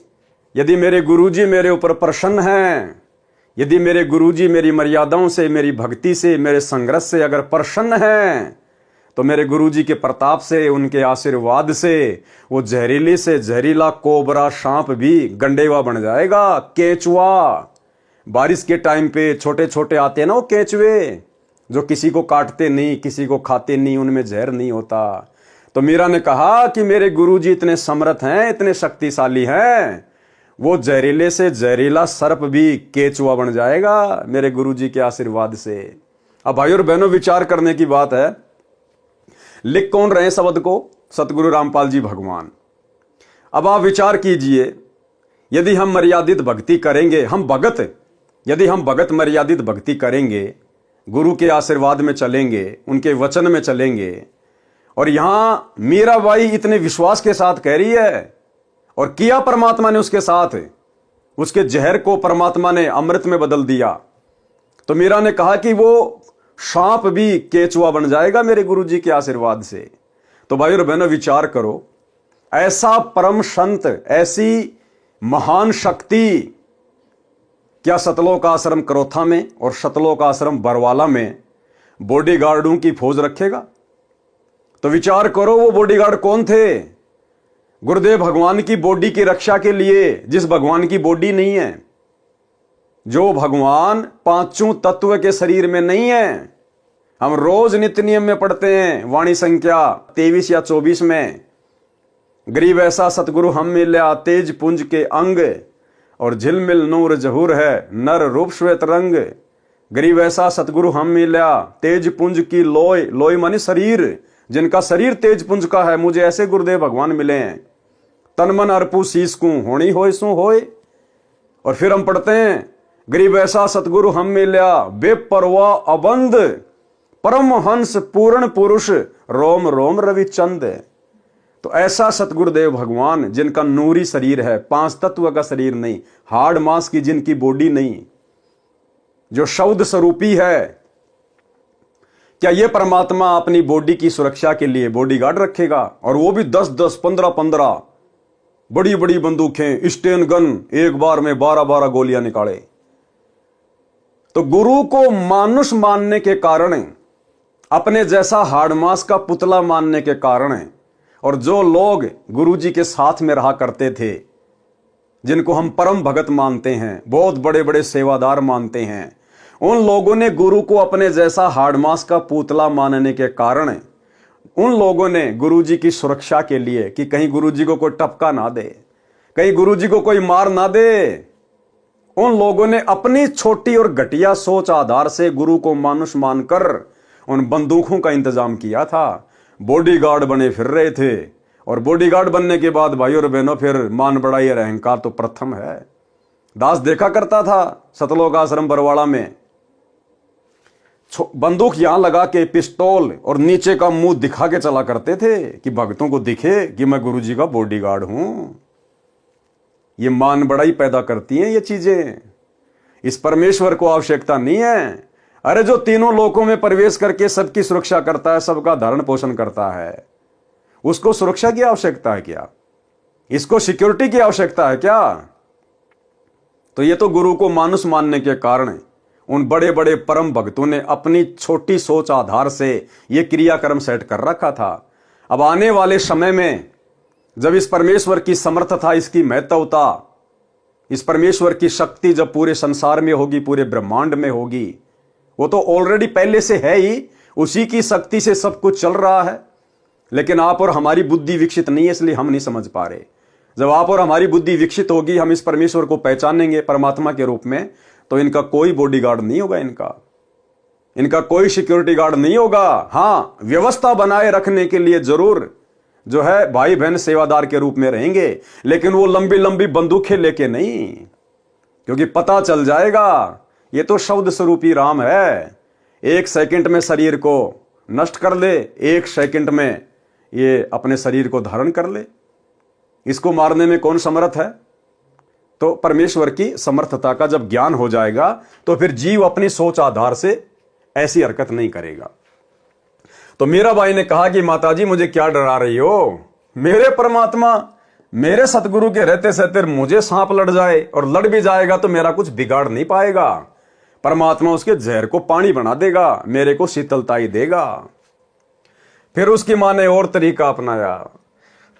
यदि मेरे गुरुजी मेरे ऊपर प्रसन्न हैं, यदि मेरे गुरुजी मेरी मर्यादाओं से, मेरी भक्ति से, मेरे संघर्ष से अगर प्रसन्न हैं, तो मेरे गुरुजी के प्रताप से, उनके आशीर्वाद से वो जहरीले से जहरीला कोबरा सांप भी गंडेवा बन जाएगा, केंचुआ। बारिश के टाइम पे छोटे छोटे आते हैं ना वो केंचुए, जो किसी को काटते नहीं, किसी को खाते नहीं, उनमें जहर नहीं होता। तो मीरा ने कहा कि मेरे गुरुजी इतने समर्थ हैं, इतने शक्तिशाली हैं, वो जहरीले से जहरीला सर्प भी केचुआ बन जाएगा मेरे गुरुजी के आशीर्वाद से। अब भाई और बहनों, विचार करने की बात है, लिख कौन रहे शब्द को? सतगुरु रामपाल जी भगवान। अब आप विचार कीजिए, यदि हम मर्यादित भक्ति करेंगे, हम भगत, यदि हम भगत मर्यादित भक्ति करेंगे, गुरु के आशीर्वाद में चलेंगे, उनके वचन में चलेंगे, और यहां मीराबाई इतने विश्वास के साथ कह रही है, और किया परमात्मा ने उसके साथ, उसके जहर को परमात्मा ने अमृत में बदल दिया। तो मीरा ने कहा कि वो सांप भी केचुआ बन जाएगा मेरे गुरुजी के आशीर्वाद से। तो भाई और बहनों, विचार करो, ऐसा परम संत, ऐसी महान शक्ति क्या सतलोक आश्रम करोथा में और सतलोक आश्रम बरवाला में बॉडीगार्डों की फौज रखेगा? तो विचार करो, वो बॉडीगार्ड कौन थे? गुरुदेव भगवान की बॉडी की रक्षा के लिए, जिस भगवान की बॉडी नहीं है, जो भगवान पांचों तत्व के शरीर में नहीं है। हम रोज नित्य नियम में पढ़ते हैं, वाणी संख्या 23 या 24 में, गरीब ऐसा सतगुरु हम मिल्या, तेज पुंज के अंग और झिलमिल नूर जहूर है, नर रूप श्वेत रंग। गरीब ऐसा सतगुरु हम मिल्या, तेज पुंज की लोय, लोय माने शरीर, जिनका शरीर तेज पुंज का है, मुझे ऐसे गुरुदेव भगवान मिले हैं। तन मन अर्पू शीस को होनी होय सो होय, और फिर हम पढ़ते हैं, गरीब ऐसा सतगुरु हम मिल्या, बेपरवाह अबंध, परमहंस पूर्ण पुरुष, रोम रोम रविचंद। तो ऐसा सतगुरुदेव भगवान जिनका नूरी शरीर है, 5 तत्व का शरीर नहीं, हाड़ मांस की जिनकी बॉडी नहीं, जो शब्द स्वरूपी है, क्या ये परमात्मा अपनी बॉडी की सुरक्षा के लिए बॉडीगार्ड रखेगा? और वो भी 10-10, 15-15 बड़ी बड़ी बंदूकें, स्टेन गन, एक बार में 12-12 गोलियां निकाले। तो गुरु को मानुष मानने के कारण, अपने जैसा हाड़मास का पुतला मानने के कारण, और जो लोग गुरु जी के साथ में रहा करते थे, जिनको हम परम भगत मानते हैं, बहुत बड़े बड़े सेवादार मानते हैं, उन लोगों ने गुरु को अपने जैसा हाड़मास का पुतला मानने के कारण उन लोगों ने गुरु जी की सुरक्षा के लिए, कि कहीं गुरु जी को कोई टपका ना दे, कहीं गुरु जी को कोई मार ना दे, उन लोगों ने अपनी छोटी और घटिया सोच आधार से गुरु को मानुष मानकर उन बंदूकों का इंतजाम किया था। बॉडीगार्ड बने फिर रहे थे, और बॉडीगार्ड बनने के बाद भाई और बहनों फिर मान बढ़ाई और अहंकार तो प्रथम है। दास देखा करता था सतलोक आश्रम बरवाड़ा में, बंदूक यहां लगा के पिस्तौल और नीचे का मुंह दिखा के चला करते थे कि भक्तों को दिखे कि मैं गुरु जी का बॉडीगार्ड हूं। ये मान बढ़ाई पैदा करती हैं ये चीजें। इस परमेश्वर को आवश्यकता नहीं है। अरे जो तीनों लोकों में प्रवेश करके सबकी सुरक्षा करता है, सबका धारण पोषण करता है, उसको सुरक्षा की आवश्यकता है क्या? इसको सिक्योरिटी की आवश्यकता है क्या? तो ये तो गुरु को मानुष मानने के कारण उन बड़े बड़े परम भक्तों ने अपनी छोटी सोच आधार से ये क्रियाक्रम सेट कर रखा था। अब आने वाले समय में जब इस परमेश्वर की समर्थता, इसकी महत्वता, इस परमेश्वर की शक्ति जब पूरे संसार में होगी, पूरे ब्रह्मांड में होगी, वो तो ऑलरेडी पहले से है ही, उसी की शक्ति से सब कुछ चल रहा है। लेकिन आप और हमारी बुद्धि विकसित नहीं है, इसलिए हम नहीं समझ पा रहे। जब आप और हमारी बुद्धि विकसित होगी, हम इस परमेश्वर को पहचानेंगे परमात्मा के रूप में, तो इनका कोई बॉडीगार्ड नहीं होगा, इनका कोई सिक्योरिटी गार्ड नहीं होगा। हां, व्यवस्था बनाए रखने के लिए जरूर जो है भाई बहन सेवादार के रूप में रहेंगे, लेकिन वो लंबी लंबी बंदूकें लेके नहीं, क्योंकि पता चल जाएगा ये तो शब्द स्वरूपी राम है। 1 सेकंड में शरीर को नष्ट कर ले, 1 सेकंड में ये अपने शरीर को धारण कर ले। इसको मारने में कौन समर्थ है? तो परमेश्वर की समर्थता का जब ज्ञान हो जाएगा, तो फिर जीव अपनी सोच आधार से ऐसी हरकत नहीं करेगा। तो मीरा बाई ने कहा कि माताजी मुझे क्या डरा रही हो? मेरे परमात्मा, मेरे सतगुरु के रहते सहते मुझे सांप लड़ जाए, और लड़ भी जाएगा तो मेरा कुछ बिगाड़ नहीं पाएगा। परमात्मा उसके जहर को पानी बना देगा, मेरे को शीतलता ही देगा। फिर उसकी मां ने और तरीका अपनाया,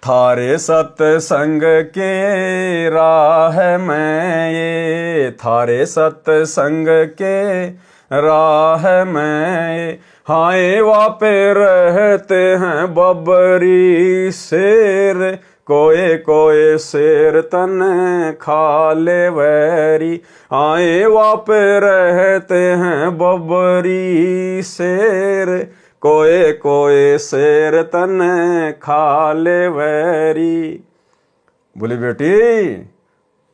थारे सत्संग के राह में ये, थारे सत्संग के राह में हाय वापे रहते हैं बबरी शेर, कोए कोए शेर तन खा ले वैरी, हाय वापे रहते हैं बबरी शेर, कोए कोए शेर तन खा ले वैरी। बोले बेटी,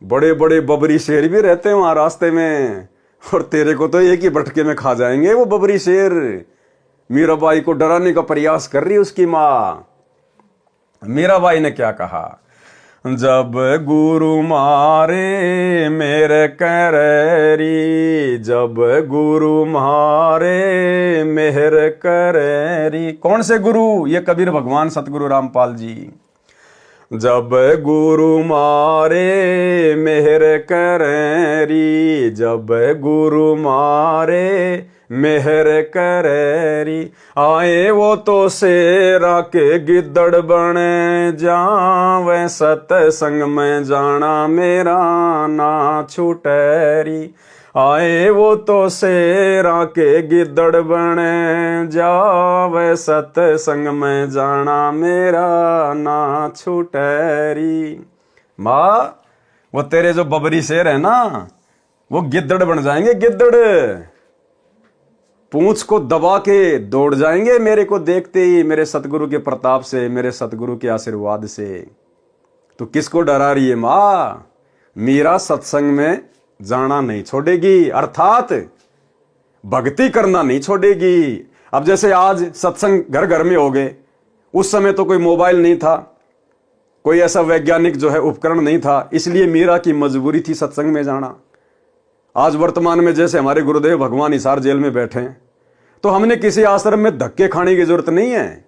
बड़े बड़े बबरी शेर भी रहते हैं वहां रास्ते में, और तेरे को तो एक ही बटके में खा जाएंगे वो बबरी शेर। मीराबाई को डराने का प्रयास कर रही उसकी मां। मीराबाई ने क्या कहा? जब गुरु मारे मेरे करेरी, जब गुरु मारे मेहर करेरी। कौन से गुरु? ये कबीर भगवान सतगुरु रामपाल जी। जब गुरु मारे मेहर करेरी, जब गुरु मारे मेहर करेरी, आए वो तो शेरा के गिद्दड़ बने जावे, सतसंग में जाना मेरा ना छूटेरी। आए वो तो शेरा के गिद्दड़ बने जावे, सतसंग में जाना मेरा ना छूटेरी। माँ, वो तेरे जो बबरी शेर है ना, वो गिद्दड़ बन जाएंगे, गिद्दड़। पूंछ को दबा के दौड़ जाएंगे मेरे को देखते ही, मेरे सतगुरु के प्रताप से, मेरे सतगुरु के आशीर्वाद से। तो किसको डरा रही है माँ? मीरा सत्संग में जाना नहीं छोड़ेगी, अर्थात भक्ति करना नहीं छोड़ेगी। अब जैसे आज सत्संग घर घर में हो गए, उस समय तो कोई मोबाइल नहीं था, कोई ऐसा वैज्ञानिक जो है उपकरण नहीं था, इसलिए मीरा की मजबूरी थी सत्संग में जाना। आज वर्तमान में जैसे हमारे गुरुदेव भगवान हिसार जेल में बैठे हैं, तो हमने किसी आश्रम में धक्के खाने की जरूरत नहीं है।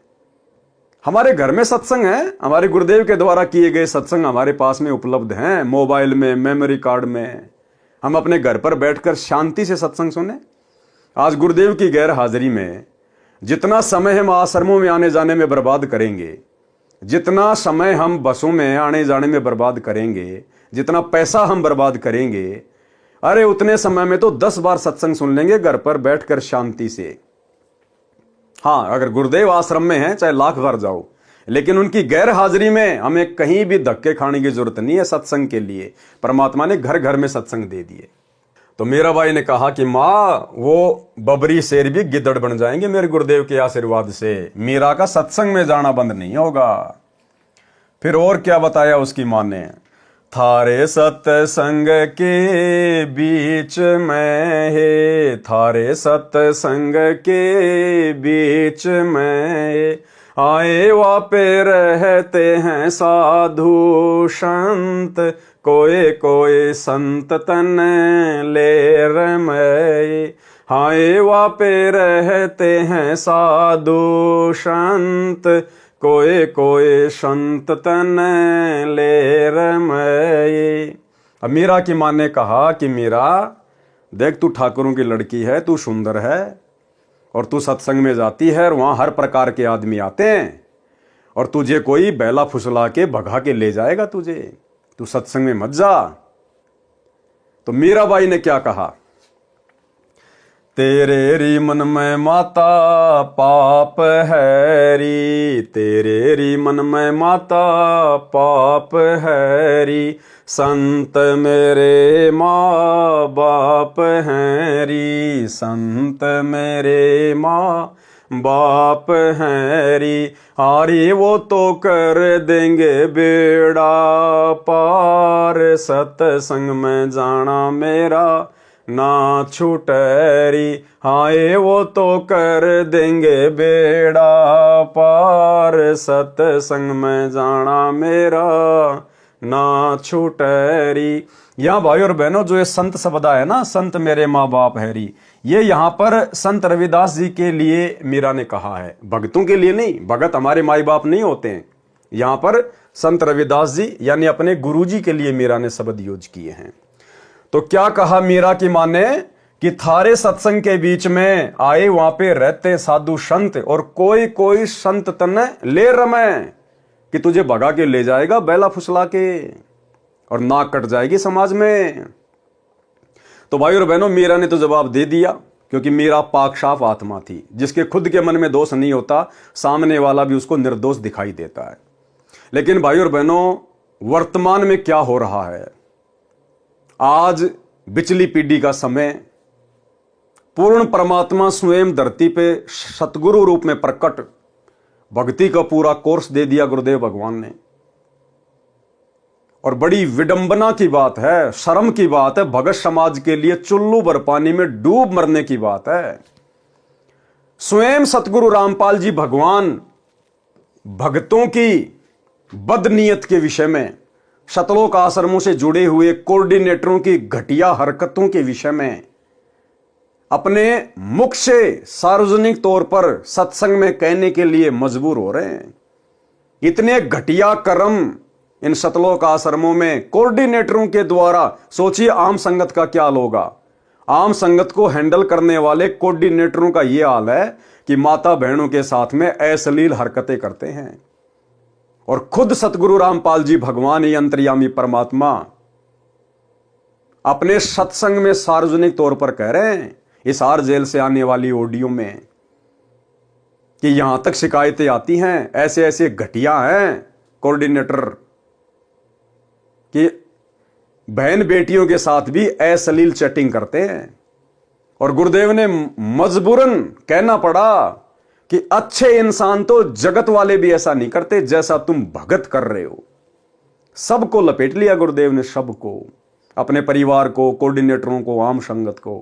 हमारे घर में सत्संग है, हमारे गुरुदेव के द्वारा किए गए सत्संग हमारे पास में उपलब्ध हैं, मोबाइल में, मेमोरी कार्ड में। हम अपने घर पर बैठकर शांति से सत्संग सुने। आज गुरुदेव की गैर हाजिरी में जितना समय हम आश्रमों में आने जाने में बर्बाद करेंगे, जितना समय हम बसों में आने जाने में बर्बाद करेंगे, जितना पैसा हम बर्बाद करेंगे, अरे उतने समय में तो 10 बार सत्संग सुन लेंगे घर पर बैठकर शांति से। हाँ, अगर गुरुदेव आश्रम में हैं, चाहे लाख बार जाओ, लेकिन उनकी गैर हाजिरी में हमें कहीं भी धक्के खाने की जरूरत नहीं है सत्संग के लिए। परमात्मा ने घर घर में सत्संग दे दिए। तो मीरा बाई ने कहा कि माँ, वो बबरी शेर भी गिद्दड़ बन जाएंगे मेरे गुरुदेव के आशीर्वाद से, मीरा का सत्संग में जाना बंद नहीं होगा। फिर और क्या बताया उसकी माँ ने, थारे सत्संग के बीच में है, थारे सत्संग के बीच में आए वापे रहते हैं साधु संत, कोई कोई संत तन ले रमय, हाय वापे रहते हैं साधु संत, कोई कोई संत तन ले रमय। अब मीरा की मां ने कहा कि मीरा देख, तू ठाकुरों की लड़की है, तू सुंदर है, और तू सत्संग में जाती है और वहां हर प्रकार के आदमी आते हैं, और तुझे कोई बैला फुसला के भगा के ले जाएगा तुझे, तू सत्संग में मत जा। तो मीराबाई ने क्या कहा, तेरे री मन में माता पाप है री, तेरे री मन में माता पाप है री, संत मेरे माँ बाप हैं री, संत मेरे माँ बाप हैं री, हारी वो तो कर देंगे बेड़ा पार, सत्संग में जाना मेरा ना छूटरी, हाय वो तो कर देंगे बेड़ा पार, सत्संग में जाना मेरा ना छूटरी। यहाँ भाई और बहनों, जो ये संत शब्द है ना, संत मेरे माँ बाप हैरी, ये यहाँ पर संत रविदास जी के लिए मीरा ने कहा है, भक्तों के लिए नहीं। भगत हमारे माई बाप नहीं होते हैं। यहाँ पर संत रविदास जी यानी अपने गुरु जी के लिए मीरा ने शब्द यूज किए हैं। तो क्या कहा मीरा की मां ने कि थारे सत्संग के बीच में आए वहां पे रहते साधु संत, और कोई कोई संत तने ले रमे, कि तुझे भगा के ले जाएगा बैला फुसला के, और नाक कट जाएगी समाज में। तो भाई और बहनों, मीरा ने तो जवाब दे दिया, क्योंकि मीरा पाक साफ आत्मा थी, जिसके खुद के मन में दोष नहीं होता, सामने वाला भी उसको निर्दोष दिखाई देता है। लेकिन भाई और बहनों, वर्तमान में क्या हो रहा है, आज बिचली पीढ़ी का समय, पूर्ण परमात्मा स्वयं धरती पे सतगुरु रूप में प्रकट, भक्ति का पूरा कोर्स दे दिया गुरुदेव भगवान ने। और बड़ी विडंबना की बात है, शर्म की बात है, भगत समाज के लिए चुल्लू भर पानी में डूब मरने की बात है। स्वयं सतगुरु रामपाल जी भगवान भक्तों की बदनीयत के विषय में, शतलोक आश्रमों से जुड़े हुए कोऑर्डिनेटरों की घटिया हरकतों के विषय में अपने मुख से सार्वजनिक तौर पर सत्संग में कहने के लिए मजबूर हो रहे हैं। इतने घटिया कर्म इन शतलोक आश्रमों में कोऑर्डिनेटरों के द्वारा, सोचिए आम संगत का क्या हाल होगा। आम संगत को हैंडल करने वाले कोऑर्डिनेटरों का यह हाल है कि माता बहनों के साथ में अश्लील हरकतें करते हैं। और खुद सतगुरु रामपाल जी भगवान ही अंतर्यामी परमात्मा अपने सत्संग में सार्वजनिक तौर पर कह रहे हैं, हिसार जेल से आने वाली ऑडियो में, कि यहां तक शिकायतें आती हैं, ऐसे ऐसे घटिया हैं कोऑर्डिनेटर कि बहन बेटियों के साथ भी अश्लील चैटिंग करते हैं। और गुरुदेव ने मजबूरन कहना पड़ा कि अच्छे इंसान तो जगत वाले भी ऐसा नहीं करते जैसा तुम भगत कर रहे हो। सबको लपेट लिया गुरुदेव ने, सबको। अपने परिवार को, कोऑर्डिनेटरों को, आम संगत को,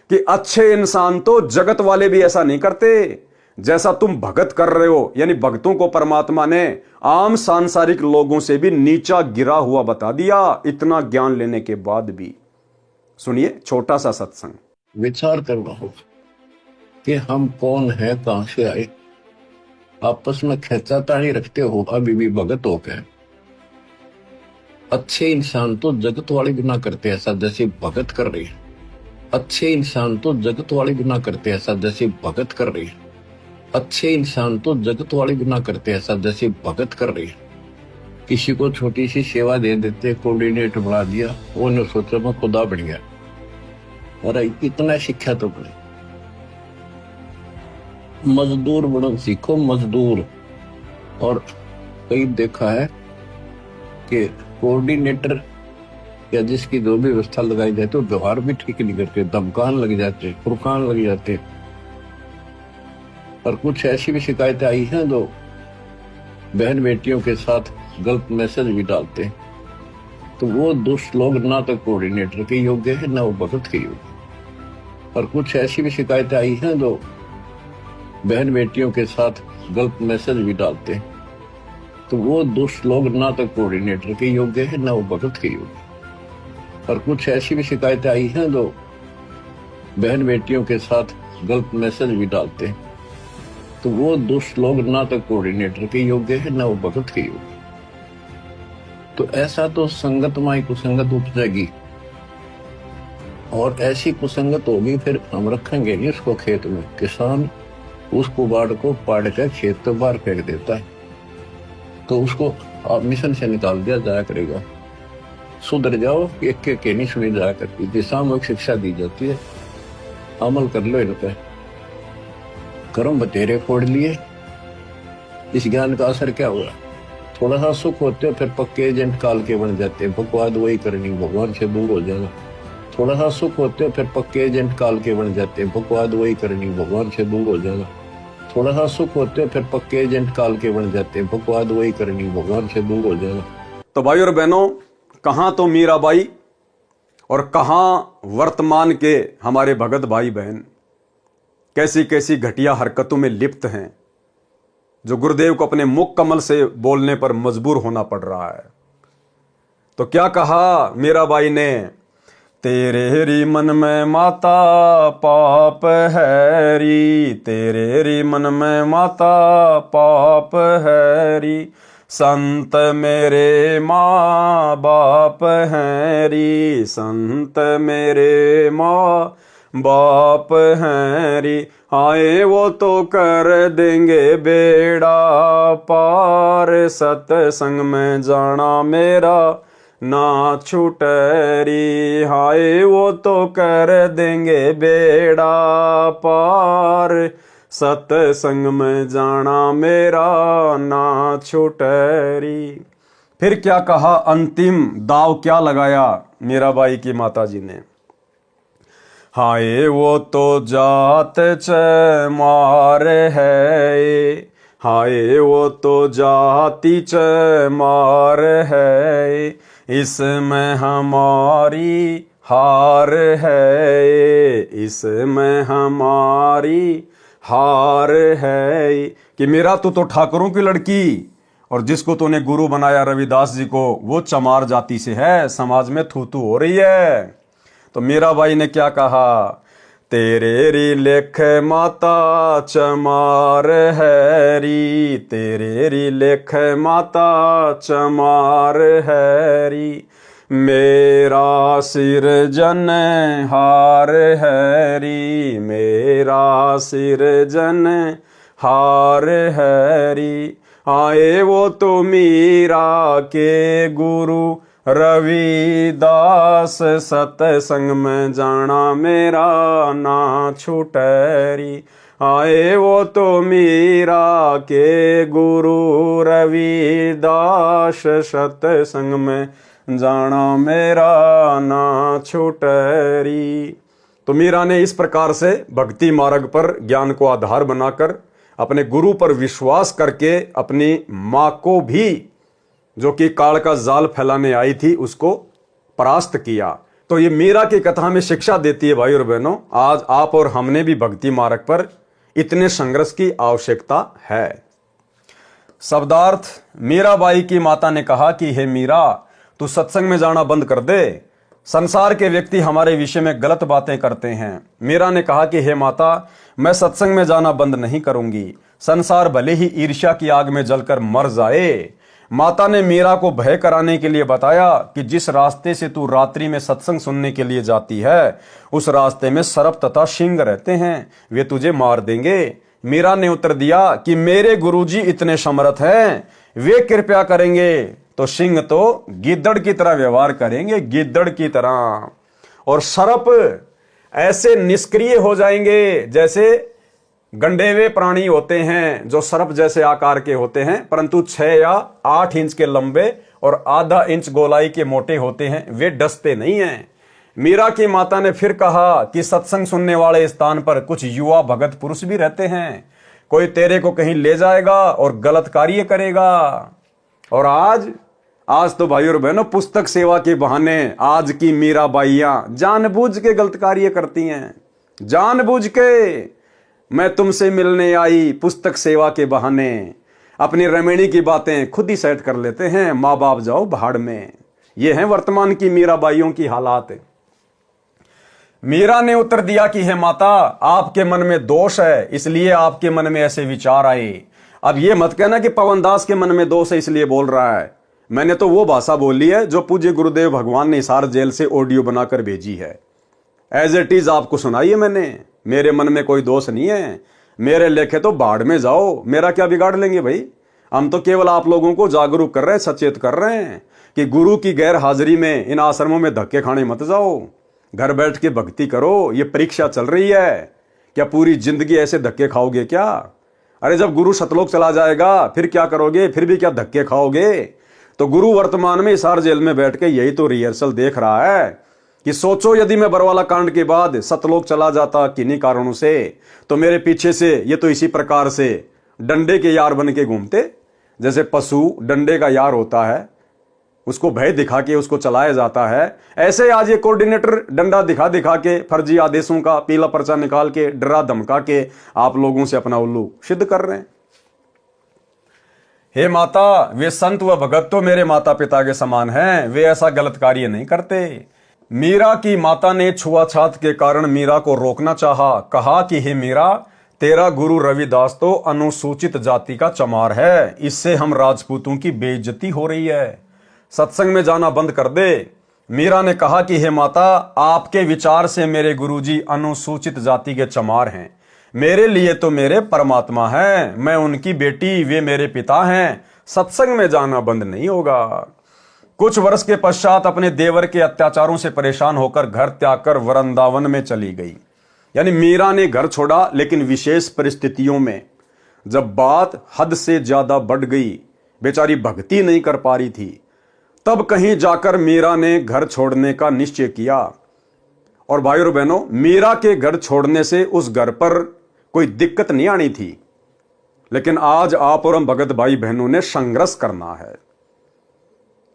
कि अच्छे इंसान तो जगत वाले भी ऐसा नहीं करते जैसा तुम भगत कर रहे हो। यानी भक्तों को परमात्मा ने आम सांसारिक लोगों से भी नीचा गिरा हुआ बता दिया, इतना ज्ञान लेने के बाद भी। सुनिए छोटा सा सत्संग। विचार करना होगा कि हम कौन है, कहां से आए। आपस में खेचातानी रखते हो अभी भी भगत हो गए। अच्छे इंसान तो जगत वाले भी ना करते ऐसा जैसे भगत कर रही है। अच्छे इंसान तो जगत वाले भी ना करते ऐसा जैसे भगत कर रही है। अच्छे इंसान तो जगत वाले भी ना करते ऐसा जैसे भगत कर रही है। किसी को छोटी सी सेवा दे देते, कोऑर्डिनेटर बना दिया, वो ने सोचा मैं खुदा बन गया। और इतना शिक्षा तो बने, मजदूर बनो सीखो, मजदूर। और कई देखा है कि कोऑर्डिनेटर या जिसकी जो भी व्यवस्था लगाई जाती है वो व्यवहार भी ठीक नहीं करते, धमकान लग जाते, फुरकान लग जाते। और कुछ ऐसी भी शिकायतें आई हैं जो बहन बेटियों के साथ गलत मैसेज भी डालते हैं। तो वो दुष्ट लोग ना तो कोऑर्डिनेटर के योग्य है ना वो भगत के योग्य। और कुछ ऐसी भी शिकायतें आई हैं जो बहन बेटियों के साथ गलत मैसेज भी डालते हैं। तो वो दुष्ट लोग ना तो कोऑर्डिनेटर के योग्य है ना वो भगत के योग्य। और कुछ ऐसी भी शिकायतें आई हैं जो बहन बेटियों के साथ गलत मैसेज भी डालते हैं। तो वो दुष्ट लोग ना तो कोऑर्डिनेटर के योग्य है ना वो भगत के योग्य। तो ऐसा तो संगत माई कुसंगत उपजेगी, और ऐसी कुसंगत होगी फिर हम रखेंगे नहीं उसको खेत में। किसान उस कुबाड़ को पाड़ कर खेत तो बाहर फेंक देता है, तो उसको आप मिशन से निकाल दिया जाया करेगा। सुधर जाओ, एक के नहीं सुनी जाया करती, दिशात्मक शिक्षा दी जाती है, अमल कर लो इन पे। कर्म बतेरे फोड़ लिए, इस ज्ञान का असर क्या हुआ? थोड़ा सा सुख होते हो फिर पक्के एजेंट काल के बन जाते हैं, बकवाद वही करनी, भगवान से दूर हो जाना। थोड़ा सा सुख होते हो फिर पक्के एजेंट काल के बन जाते हैं, बकवाद वही करनी, भगवान से दूर हो जाना। थोड़ा सा सुख होते हो फिर पक्के एजेंट काल के बन जाते हैं, बकवाद वही करनी, भगवान से दूर हो जाना। तो भाई और बहनों, कहां तो मीराबाई और कहां वर्तमान के हमारे भगत भाई बहन कैसी कैसी घटिया हरकतों में लिप्त हैं, जो गुरुदेव को अपने मुख कमल से बोलने पर मजबूर होना पड़ रहा है। तो क्या कहा मीराबाई ने? तेरे री मन में माता पाप है री, तेरे री मन में माता पाप है री, संत मेरे माँ बाप हैं री, संत मेरे माँ बाप हैं री, आए वो तो कर देंगे बेड़ा पार, सत्संग में जाना मेरा ना छूटरी, हाय वो तो कर देंगे बेड़ा पार, सत्संग में जाना मेरा ना छूटरी। फिर क्या कहा? अंतिम दाव क्या लगाया मीराबाई की माता जी ने? हाय वो तो जात चमार है, हाय वो तो जाति चमार है, इसमें हमारी हार है, इसमें हमारी हार है। कि मेरा तो ठाकुरों की लड़की और जिसको तूने गुरु बनाया रविदास जी को, वो चमार जाति से है, समाज में थू थू हो रही है। तो मीराबाई ने क्या कहा? तेरे री लेख माता चमार है री, तेरे री लेख माता चमार है री, मेरा सिर जन हार है री, मेरा सिर जन हार है री, आए वो तो मीरा के गुरु रविदास, सत्संग में जाना मेरा ना छूटरी, आए वो तो मीरा के गुरु रविदास, सत्संग में जाना मेरा ना छूटरी। तो मीरा ने इस प्रकार से भक्ति मार्ग पर ज्ञान को आधार बनाकर अपने गुरु पर विश्वास करके अपनी माँ को भी, जो कि काल का जाल फैलाने आई थी, उसको परास्त किया। तो ये मीरा की कथा में शिक्षा देती है भाई और बहनों, आज आप और हमने भी भक्ति मार्ग पर इतने संघर्ष की आवश्यकता है। शब्दार्थ, मीराबाई की माता ने कहा कि हे मीरा, तू सत्संग में जाना बंद कर दे, संसार के व्यक्ति हमारे विषय में गलत बातें करते हैं। मीरा ने कहा कि हे माता, मैं सत्संग में जाना बंद नहीं करूंगी, संसार भले ही ईर्ष्या की आग में जलकर मर जाए। माता ने मीरा को भय कराने के लिए बताया कि जिस रास्ते से तू रात्रि में सत्संग सुनने के लिए जाती है, उस रास्ते में सर्प तथा सिंह रहते हैं, वे तुझे मार देंगे। मीरा ने उत्तर दिया कि मेरे गुरुजी इतने समर्थ हैं, वे कृपया करेंगे तो सिंह तो गिद्दड़ की तरह व्यवहार करेंगे, गिद्दड़ की तरह, और सर्प ऐसे निष्क्रिय हो जाएंगे जैसे गंडे हुए प्राणी होते हैं जो सर्प जैसे आकार के होते हैं, परंतु 6 या 8 इंच के लंबे और आधा इंच गोलाई के मोटे होते हैं, वे डसते नहीं हैं। मीरा की माता ने फिर कहा कि सत्संग सुनने वाले स्थान पर कुछ युवा भगत पुरुष भी रहते हैं, कोई तेरे को कहीं ले जाएगा और गलत कार्य करेगा। और आज तो भाई और बहनों, पुस्तक सेवा के बहाने आज की मीराबाइयां जानबूझ के गलत कार्य करती हैं। जानबूझ के मैं तुमसे मिलने आई पुस्तक सेवा के बहाने अपनी रमणी की बातें खुद ही सेट कर लेते हैं, माँ बाप जाओ भाड़ में। ये है वर्तमान की मीराबाइयों की हालात। मीरा ने उत्तर दिया कि हे माता, आपके मन में दोष है, इसलिए आपके मन में ऐसे विचार आए। अब ये मत कहना कि पवनदास के मन में दोष है इसलिए बोल रहा है। मैंने तो वो भाषा बोली है जो पूज्य गुरुदेव भगवान ने हिसार जेल से ऑडियो बनाकर भेजी है, एज इट इज आपको सुनाई है मैंने। मेरे मन में कोई दोष नहीं है, मेरे लेखे तो बाढ़ में जाओ, मेरा क्या बिगाड़ लेंगे भाई। हम तो केवल आप लोगों को जागरूक कर रहे हैं, सचेत कर रहे हैं कि गुरु की गैर हाजिरी में इन आश्रमों में धक्के खाने मत जाओ, घर बैठ के भक्ति करो। ये परीक्षा चल रही है, क्या पूरी जिंदगी ऐसे धक्के खाओगे क्या? अरे जब गुरु सतलोक चला जाएगा फिर क्या करोगे, फिर भी क्या धक्के खाओगे? तो गुरु वर्तमान में हिसार जेल में बैठ के यही तो रिहर्सल देख रहा है कि सोचो यदि मैं बरवाला कांड के बाद सतलोक चला जाता किन्हीं कारणों से, तो मेरे पीछे से ये तो इसी प्रकार से डंडे के यार बन के घूमते। जैसे पशु डंडे का यार होता है, उसको भय दिखा के उसको चलाया जाता है, ऐसे आज ये कोऑर्डिनेटर डंडा दिखा दिखा के फर्जी आदेशों का पीला पर्चा निकाल के डरा धमका के आप लोगों से अपना उल्लू सिद्ध कर रहे हैं। हे माता, वे संत व भगत तो मेरे माता पिता के समान हैं, वे ऐसा गलत कार्य नहीं करते। मीरा की माता ने छुआछात के कारण मीरा को रोकना चाहा, कहा कि हे मीरा, तेरा गुरु रविदास तो अनुसूचित जाति का चमार है, इससे हम राजपूतों की बेइज्जती हो रही है, सत्संग में जाना बंद कर दे। मीरा ने कहा कि हे माता, आपके विचार से मेरे गुरुजी अनुसूचित जाति के चमार हैं, मेरे लिए तो मेरे परमात्मा हैं, मैं उनकी बेटी, वे मेरे पिता हैं, सत्संग में जाना बंद नहीं होगा। कुछ वर्ष के पश्चात अपने देवर के अत्याचारों से परेशान होकर घर त्याग कर वृंदावन में चली गई। यानी मीरा ने घर छोड़ा, लेकिन विशेष परिस्थितियों में जब बात हद से ज्यादा बढ़ गई, बेचारी भक्ति नहीं कर पा रही थी, तब कहीं जाकर मीरा ने घर छोड़ने का निश्चय किया। और भाई और बहनों, मीरा के घर छोड़ने से उस घर पर कोई दिक्कत नहीं आनी थी, लेकिन आज आप और हम भगत भाई बहनों ने संघर्ष करना है।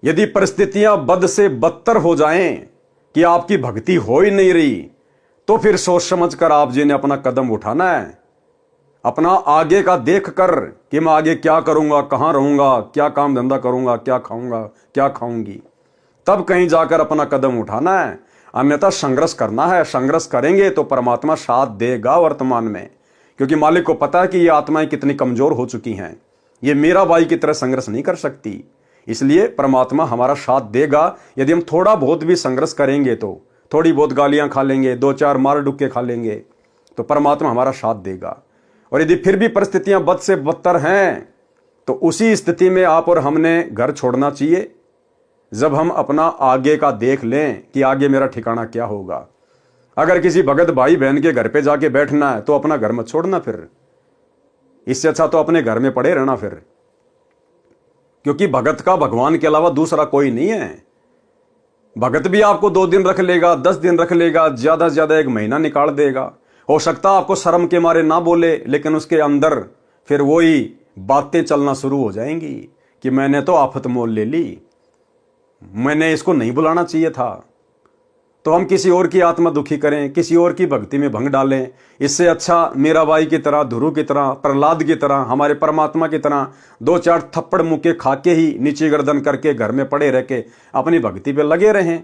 यदि परिस्थितियां बद से बदतर हो जाएं कि आपकी भक्ति हो ही नहीं रही, तो फिर सोच समझ कर आप जी ने अपना कदम उठाना है, अपना आगे का देख कर कि मैं आगे क्या करूंगा, कहां रहूंगा, क्या काम धंधा करूंगा, क्या खाऊंगा, क्या खाऊंगी, तब कहीं जाकर अपना कदम उठाना है। अन्यथा संघर्ष करना है। संघर्ष करेंगे तो परमात्मा साथ देगा वर्तमान में, क्योंकि मालिक को पता है कि ये आत्माएं कितनी कमजोर हो चुकी हैं, ये मीराबाई की तरह संघर्ष नहीं कर सकती, इसलिए परमात्मा हमारा साथ देगा। यदि हम थोड़ा बहुत भी संघर्ष करेंगे, तो थोड़ी बहुत गालियां खा लेंगे, 2-4 मार डुक्के खा लेंगे, तो परमात्मा हमारा साथ देगा। और यदि फिर भी परिस्थितियां बद से बदतर हैं, तो उसी स्थिति में आप और हमने घर छोड़ना चाहिए, जब हम अपना आगे का देख लें कि आगे मेरा ठिकाना क्या होगा। अगर किसी भगत भाई बहन के घर पे जाके बैठना है तो अपना घर मत छोड़ना, फिर इससे अच्छा तो अपने घर में पड़े रहना फिर, क्योंकि भगत का भगवान के अलावा दूसरा कोई नहीं है। भगत भी आपको 2 दिन रख लेगा, 10 दिन रख लेगा, ज्यादा से ज्यादा 1 महीना निकाल देगा। हो सकता आपको शर्म के मारे ना बोले, लेकिन उसके अंदर फिर वही बातें चलना शुरू हो जाएंगी कि मैंने तो आफत मोल ले ली। मैंने इसको नहीं बुलाना चाहिए था, तो हम किसी और की आत्मा दुखी करें, किसी और की भक्ति में भंग डालें। इससे अच्छा मीराबाई की तरह, ध्रुव की तरह, प्रहलाद की तरह, हमारे परमात्मा की तरह 2-4 थप्पड़ मुक्के खा के ही नीचे गर्दन करके घर में पड़े रह के अपनी भक्ति पे लगे रहें।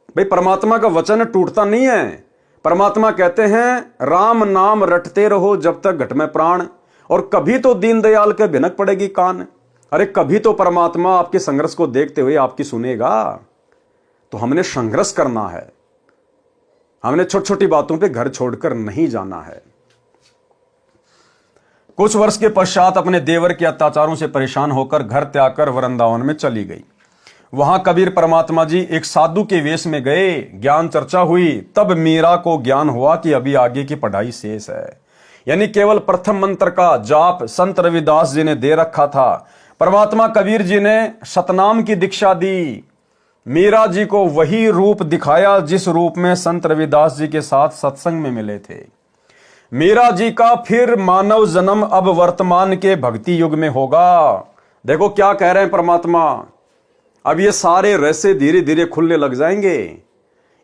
भाई परमात्मा का वचन टूटता नहीं है। परमात्मा कहते हैं राम नाम रटते रहो जब तक घट में प्राण, और कभी तो दीनदयाल के भिनक पड़ेगी कान। अरे कभी तो परमात्मा आपके संघर्ष को देखते हुए आपकी सुनेगा। तो हमने संघर्ष करना है, हमने छोटी छोटी बातों पे घर छोड़कर नहीं जाना है। कुछ वर्ष के पश्चात अपने देवर के अत्याचारों से परेशान होकर घर त्याग कर वृंदावन में चली गई। वहां कबीर परमात्मा जी एक साधु के वेश में गए, ज्ञान चर्चा हुई। तब मीरा को ज्ञान हुआ कि अभी आगे की पढ़ाई शेष है। यानी केवल प्रथम मंत्र का जाप संत रविदास जी ने दे रखा था। परमात्मा कबीर जी ने सतनाम की दीक्षा दी। मीरा जी को वही रूप दिखाया जिस रूप में संत रविदास जी के साथ सत्संग में मिले थे। मीरा जी का फिर मानव जन्म अब वर्तमान के भक्ति युग में होगा। देखो क्या कह रहे हैं परमात्मा। अब ये सारे रहस्य धीरे धीरे खुलने लग जाएंगे।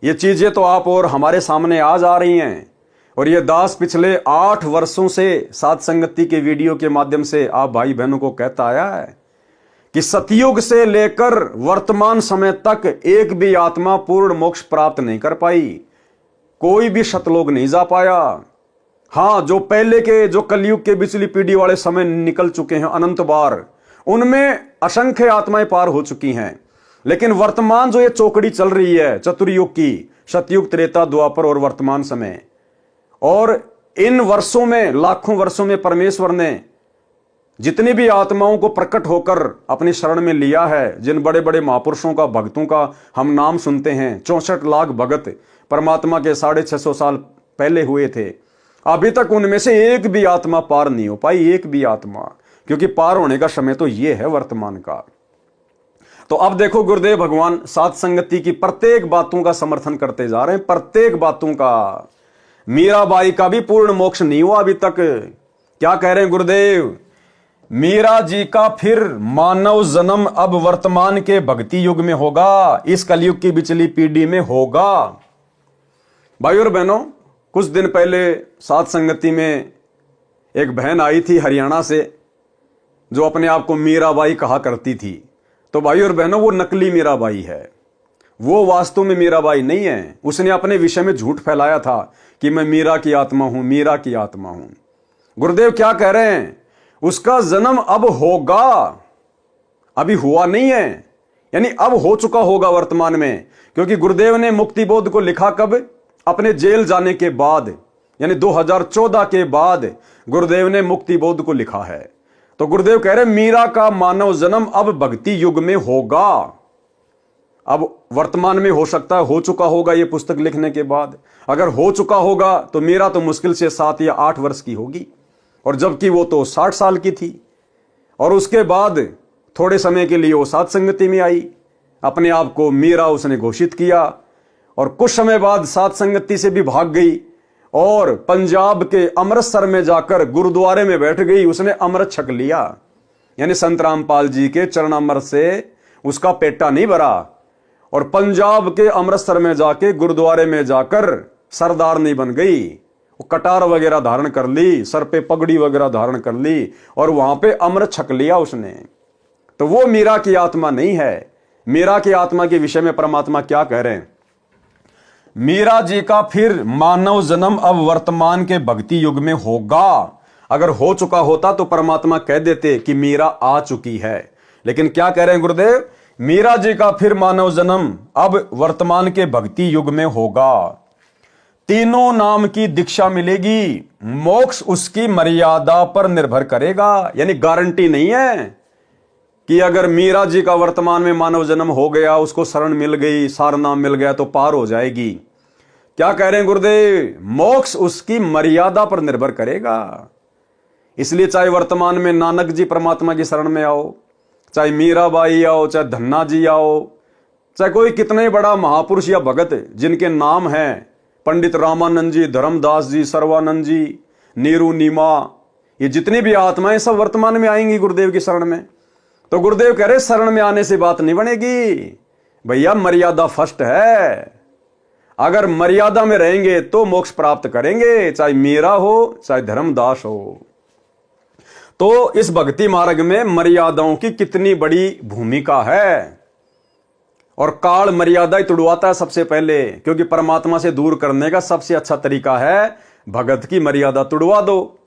ये चीजें तो आप और हमारे सामने आ जा रही हैं। और ये दास पिछले 8 वर्षों से साथ संगति के वीडियो के माध्यम से आप भाई बहनों को कहता आया है कि सतयुग से लेकर वर्तमान समय तक एक भी आत्मा पूर्ण मोक्ष प्राप्त नहीं कर पाई। कोई भी सतलोक नहीं जा पाया। हां, जो पहले के, जो कलयुग के बिचली पीढ़ी वाले समय निकल चुके हैं अनंत बार, उनमें असंख्य आत्माएं पार हो चुकी हैं। लेकिन वर्तमान जो ये चौकड़ी चल रही है चतुर्युग की, सतयुग, त्रेता, द्वापर और वर्तमान समय, और इन वर्षों में, लाखों वर्षों में परमेश्वर ने जितनी भी आत्माओं को प्रकट होकर अपनी शरण में लिया है, जिन बड़े बड़े महापुरुषों का, भक्तों का हम नाम सुनते हैं, 64 लाख भगत परमात्मा के 650 साल पहले हुए थे, अभी तक उनमें से एक भी आत्मा पार नहीं हो पाई, एक भी आत्मा। क्योंकि पार होने का समय तो ये है वर्तमान का। तो अब देखो गुरुदेव भगवान साथ संगति की प्रत्येक बातों का समर्थन करते जा रहे हैं, प्रत्येक बातों का। मीराबाई का भी पूर्ण मोक्ष नहीं हुआ अभी तक। क्या कह रहे हैं गुरुदेव? मीरा जी का फिर मानव जन्म अब वर्तमान के भक्ति युग में होगा, इस कलयुग की बिचली पीढ़ी में होगा। भाई और बहनों, कुछ दिन पहले साथ संगति में एक बहन आई थी हरियाणा से, जो अपने आप को मीराबाई कहा करती थी। तो भाई और बहनों, वो नकली मीराबाई है, वो वास्तव में मीराबाई नहीं है। उसने अपने विषय में झूठ फैलाया था कि मैं मीरा की आत्मा हूं, मीरा की आत्मा हूं। गुरुदेव क्या कह रहे हैं? उसका जन्म अब होगा, अभी हुआ नहीं है, यानी अब हो चुका होगा वर्तमान में। क्योंकि गुरुदेव ने मुक्ति बोध को लिखा कब? अपने जेल जाने के बाद, यानी 2014 के बाद गुरुदेव ने मुक्ति बोध को लिखा है। तो गुरुदेव कह रहे मीरा का मानव जन्म अब भक्ति युग में होगा। अब वर्तमान में हो सकता है हो चुका होगा ये पुस्तक लिखने के बाद। अगर हो चुका होगा तो मीरा तो मुश्किल से 7 या 8 वर्ष की होगी, और जबकि वो तो 60 साल की थी। और उसके बाद थोड़े समय के लिए वो साथ संगति में आई, अपने आप को मीरा उसने घोषित किया, और कुछ समय बाद साथ संगति से भी भाग गई और पंजाब के अमृतसर में जाकर गुरुद्वारे में बैठ गई। उसने अमृत छक लिया, यानी संत रामपाल जी के चरणामृत से उसका पेटा नहीं भरा। और पंजाब के अमृतसर में जाके गुरुद्वारे में जाकर सरदारनी बन गई, वो कटार वगैरह धारण कर ली, सर पे पगड़ी वगैरह धारण कर ली, और वहां पे अमृत छक लिया उसने। तो वो मीरा की आत्मा नहीं है। मीरा की आत्मा के विषय में परमात्मा क्या कह रहे हैं? मीरा जी का फिर मानव जन्म अब वर्तमान के भक्ति युग में होगा। अगर हो चुका होता तो परमात्मा कह देते कि मीरा आ चुकी है। लेकिन क्या कह रहे हैं गुरुदेव? मीरा जी का फिर मानव जन्म अब वर्तमान के भक्ति युग में होगा। तीनों नाम की दीक्षा मिलेगी, मोक्ष उसकी मर्यादा पर निर्भर करेगा। यानी गारंटी नहीं है कि अगर मीरा जी का वर्तमान में मानव जन्म हो गया, उसको शरण मिल गई, सार नाम मिल गया तो पार हो जाएगी। क्या कह रहे हैं गुरुदेव? मोक्ष उसकी मर्यादा पर निर्भर करेगा। इसलिए चाहे वर्तमान में नानक जी परमात्मा की शरण में आओ, चाहे मीराबाई आओ, चाहे धन्ना जी आओ, चाहे कोई कितने बड़ा महापुरुष या भगत जिनके नाम हैं, पंडित रामानंद जी, धर्मदास जी, सर्वानंद जी, नीरू, नीमा, ये जितनी भी आत्माएं सब वर्तमान में आएंगी गुरुदेव की शरण में। तो गुरुदेव कह रहे शरण में आने से बात नहीं बनेगी। भैया मर्यादा फर्स्ट है। अगर मर्यादा में रहेंगे तो मोक्ष प्राप्त करेंगे, चाहे मीरा हो चाहे धर्मदास हो। तो इस भक्ति मार्ग में मर्यादाओं की कितनी बड़ी भूमिका है। और काल मर्यादा ही तुड़वाता है सबसे पहले, क्योंकि परमात्मा से दूर करने का सबसे अच्छा तरीका है भगत की मर्यादा तुड़वा दो।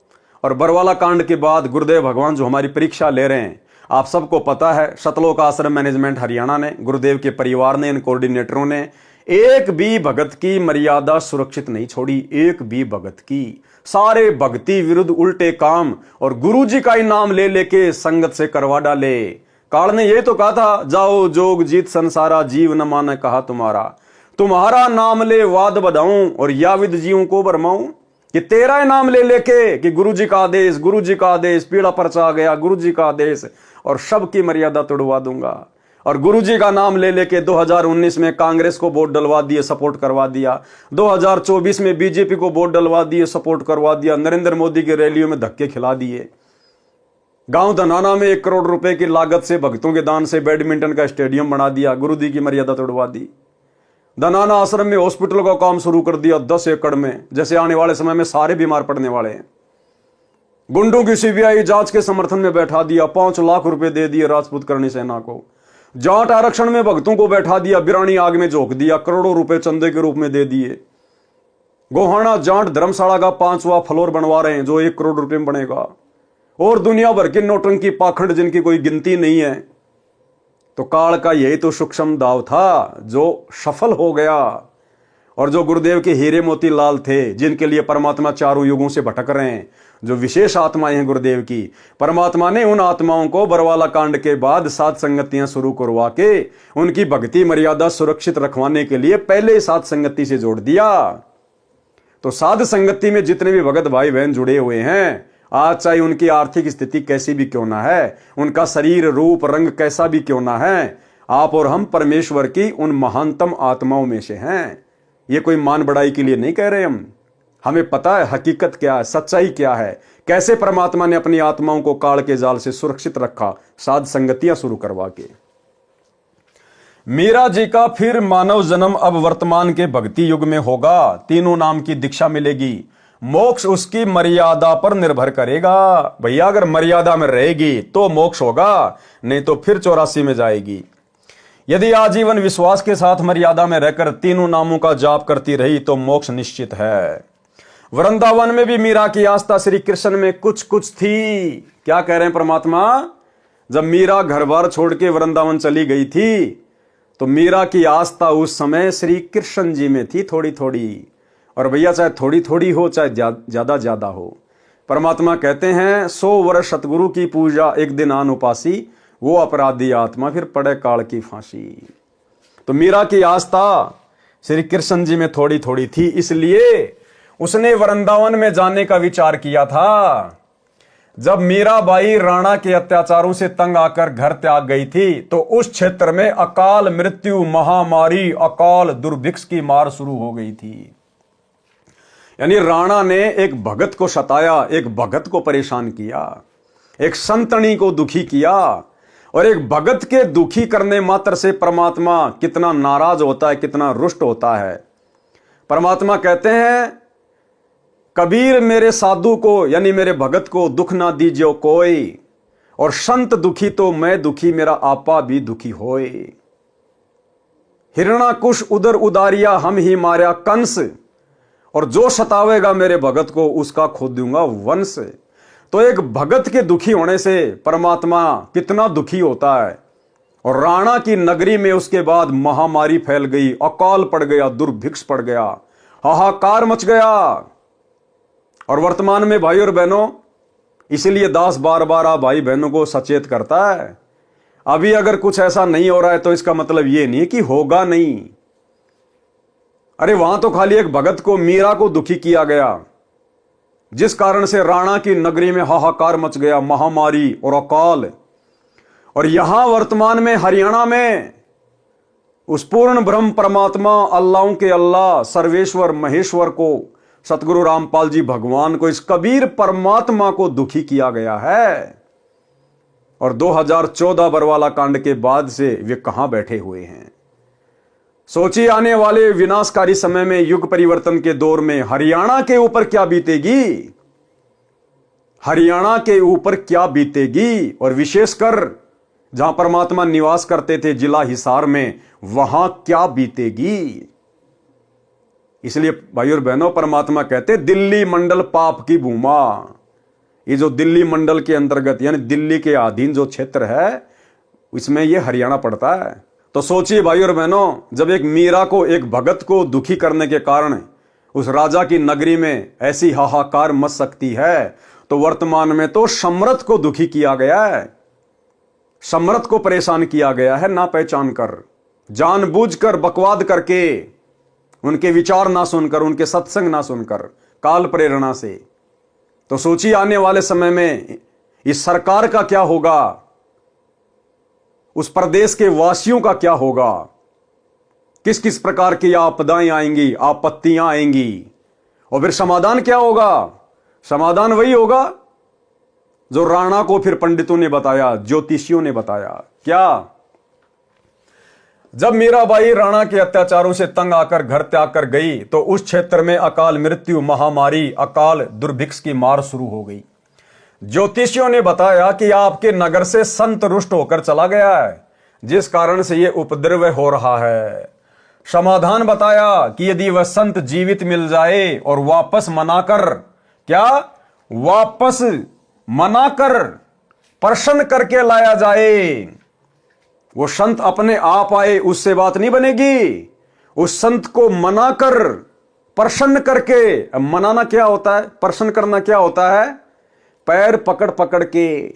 और बरवाला कांड के बाद गुरुदेव भगवान जो हमारी परीक्षा ले रहे हैं, आप सबको पता है, सतलोक आश्रम मैनेजमेंट हरियाणा ने, गुरुदेव के परिवार ने, इन कोऑर्डिनेटरों ने एक भी भगत की मर्यादा सुरक्षित नहीं छोड़ी, एक भी भगत की। सारे भक्ति विरुद्ध उल्टे काम और गुरुजी का ही नाम ले लेके संगत से करवा डाले। काल ने ये तो कहा था, जाओ जोग जीत संसारा, जीव न माने कहा तुम्हारा नाम ले वाद बधाऊं और याविद जीवों को बरमाऊं। कि तेरा ही नाम ले लेके कि गुरुजी का आदेश, गुरुजी का आदेश, पीड़ा परचा गया, गुरुजी का आदेश, और सबकी मर्यादा तोड़वा दूंगा। और गुरुजी का नाम ले लेके 2019 में कांग्रेस को वोट डलवा दिए, सपोर्ट करवा दिया। 2024 में बीजेपी को वोट डलवा दिए, सपोर्ट करवा दिया। नरेंद्र मोदी की रैलियों में धक्के खिला दिए। गांव धनाना में 1 करोड़ रुपए की लागत से, भक्तों के दान से बैडमिंटन का स्टेडियम बना दिया, गुरुजी की मर्यादा तोड़वा दी। धनाना आश्रम में हॉस्पिटल का काम शुरू कर दिया 10 एकड़ में, जैसे आने वाले समय में सारे बीमार पड़ने वाले हैं। गुंडों की सीबीआई जांच के समर्थन में बैठा दिया, 5 लाख रुपए दे दिए राजपूत करणी सेना को। जाट आरक्षण में भक्तों को बैठा दिया, बिरानी आग में झोंक दिया, करोड़ों रुपए चंदे के रूप में दे दिए। गोहाना जाट धर्मशाला का 5वां फ्लोर बनवा रहे हैं, जो 1 करोड़ रुपए में बनेगा। और दुनिया भर की नौटंकी पाखंड जिनकी कोई गिनती नहीं है। तो काल का यही तो सूक्ष्म दाव था जो सफल हो गया। और जो गुरुदेव के हीरे मोती लाल थे, जिनके लिए परमात्मा चारों युगों से भटक रहे हैं, जो विशेष आत्माएं हैं गुरुदेव की, परमात्मा ने उन आत्माओं को बरवाला कांड के बाद साध संगतियां शुरू करवा के उनकी भक्ति मर्यादा सुरक्षित रखवाने के लिए पहले साध संगति से जोड़ दिया। तो साध संगति में जितने भी भगत भाई बहन जुड़े हुए हैं, आज चाहे उनकी आर्थिक स्थिति कैसी भी क्यों ना है, उनका शरीर रूप रंग कैसा भी क्यों ना है, आप और हम परमेश्वर की उन महानतम आत्माओं में से हैं। ये कोई मान बढ़ाई के लिए नहीं कह रहे हम। हमें पता है हकीकत क्या है, सच्चाई क्या है, कैसे परमात्मा ने अपनी आत्माओं को काल के जाल से सुरक्षित रखा, साध संगतियां शुरू करवा के। मीरा जी का फिर मानव जन्म अब वर्तमान के भक्ति युग में होगा। तीनों नाम की दीक्षा मिलेगी। मोक्ष उसकी मर्यादा पर निर्भर करेगा। भैया अगर मर्यादा में रहेगी तो मोक्ष होगा, नहीं तो फिर 84 में जाएगी। यदि आजीवन विश्वास के साथ मर्यादा में रहकर तीनों नामों का जाप करती रही तो मोक्ष निश्चित है। वृंदावन में भी मीरा की आस्था श्री कृष्ण में कुछ कुछ थी। क्या कह रहे हैं परमात्मा? जब मीरा घर बार छोड़ के वृंदावन चली गई थी तो मीरा की आस्था उस समय श्री कृष्ण जी में थी, थोड़ी थोड़ी। और भैया चाहे थोड़ी थोड़ी हो चाहे ज्यादा ज्यादा हो, परमात्मा कहते हैं 100 वर्ष सतगुरु की पूजा एक दिन आन उपासी, वो अपराधी आत्मा फिर पड़े काल की फांसी। तो मीरा की आस्था श्री कृष्ण जी में थोड़ी थोड़ी थी, इसलिए उसने वृंदावन में जाने का विचार किया था। जब मीराबाई राणा के अत्याचारों से तंग आकर घर त्याग गई थी तो उस क्षेत्र में अकाल मृत्यु, महामारी, अकाल दुर्भिक्ष की मार शुरू हो गई थी। यानी राणा ने एक भगत को सताया, एक भगत को परेशान किया, एक संतनी को दुखी किया। और एक भगत के दुखी करने मात्र से परमात्मा कितना नाराज होता है, कितना रुष्ट होता है। परमात्मा कहते हैं, कबीर मेरे साधु को यानी मेरे भगत को दुख ना दीजियो कोई, और संत दुखी तो मैं दुखी, मेरा आपा भी दुखी होए। हिरणाकुश उदर उदारिया हम ही मार्या कंस, और जो सतावेगा मेरे भगत को उसका खो दूंगा वंश। तो एक भगत के दुखी होने से परमात्मा कितना दुखी होता है। और राणा की नगरी में उसके बाद महामारी फैल गई, अकाल पड़ गया, दुर्भिक्ष पड़ गया, हाहाकार मच गया। और वर्तमान में भाई और बहनों, इसीलिए दास बार बार आप भाई बहनों को सचेत करता है, अभी अगर कुछ ऐसा नहीं हो रहा है तो इसका मतलब ये नहीं कि होगा नहीं। अरे वहां तो खाली एक भगत को, मीरा को दुखी किया गया, जिस कारण से राणा की नगरी में हाहाकार मच गया, महामारी और अकाल। और यहां वर्तमान में हरियाणा में उस पूर्ण ब्रह्म परमात्मा, अल्लाहों के अल्लाह, सर्वेश्वर महेश्वर को, सतगुरु रामपाल जी भगवान को, इस कबीर परमात्मा को दुखी किया गया है। और 2014 बरवाला कांड के बाद से वे कहां बैठे हुए हैं? सोचिए आने वाले विनाशकारी समय में, युग परिवर्तन के दौर में हरियाणा के ऊपर क्या बीतेगी, हरियाणा के ऊपर क्या बीतेगी। और विशेषकर जहां परमात्मा निवास करते थे जिला हिसार में, वहां क्या बीतेगी। इसलिए भाई और बहनों, परमात्मा कहते दिल्ली मंडल पाप की भूमा। ये जो दिल्ली मंडल के अंतर्गत यानी दिल्ली के अधीन जो क्षेत्र है, इसमें ये हरियाणा पड़ता है। तो सोचिए भाई और बहनों, जब एक मीरा को, एक भगत को दुखी करने के कारण उस राजा की नगरी में ऐसी हाहाकार मच सकती है, तो वर्तमान में तो सम्राट को दुखी किया गया है, सम्राट को परेशान किया गया है, ना पहचान कर, जानबूझकर बकवाद करके, उनके विचार ना सुनकर, उनके सत्संग ना सुनकर, काल प्रेरणा से। तो सोचिए आने वाले समय में इस सरकार का क्या होगा, उस प्रदेश के वासियों का क्या होगा, किस किस प्रकार की आपदाएं आएंगी, आपत्तियां आएंगी। और फिर समाधान क्या होगा? समाधान वही होगा जो राणा को फिर पंडितों ने बताया, ज्योतिषियों ने बताया। क्या? जब मीराबाई राणा के अत्याचारों से तंग आकर घर त्याग कर गई, तो उस क्षेत्र में अकाल मृत्यु, महामारी, अकाल दुर्भिक्ष की मार शुरू हो गई। ज्योतिषियों ने बताया कि आपके नगर से संत रुष्ट होकर चला गया है, जिस कारण से यह उपद्रव हो रहा है। समाधान बताया कि यदि वह संत जीवित मिल जाए और वापस मनाकर, क्या वापस मनाकर प्रसन्न करके लाया जाए, वो संत अपने आप आए, उससे बात नहीं बनेगी। उस संत को मनाकर, प्रसन्न करके, मनाना क्या होता है, प्रसन्न करना क्या होता है, पैर पकड़ पकड़ के,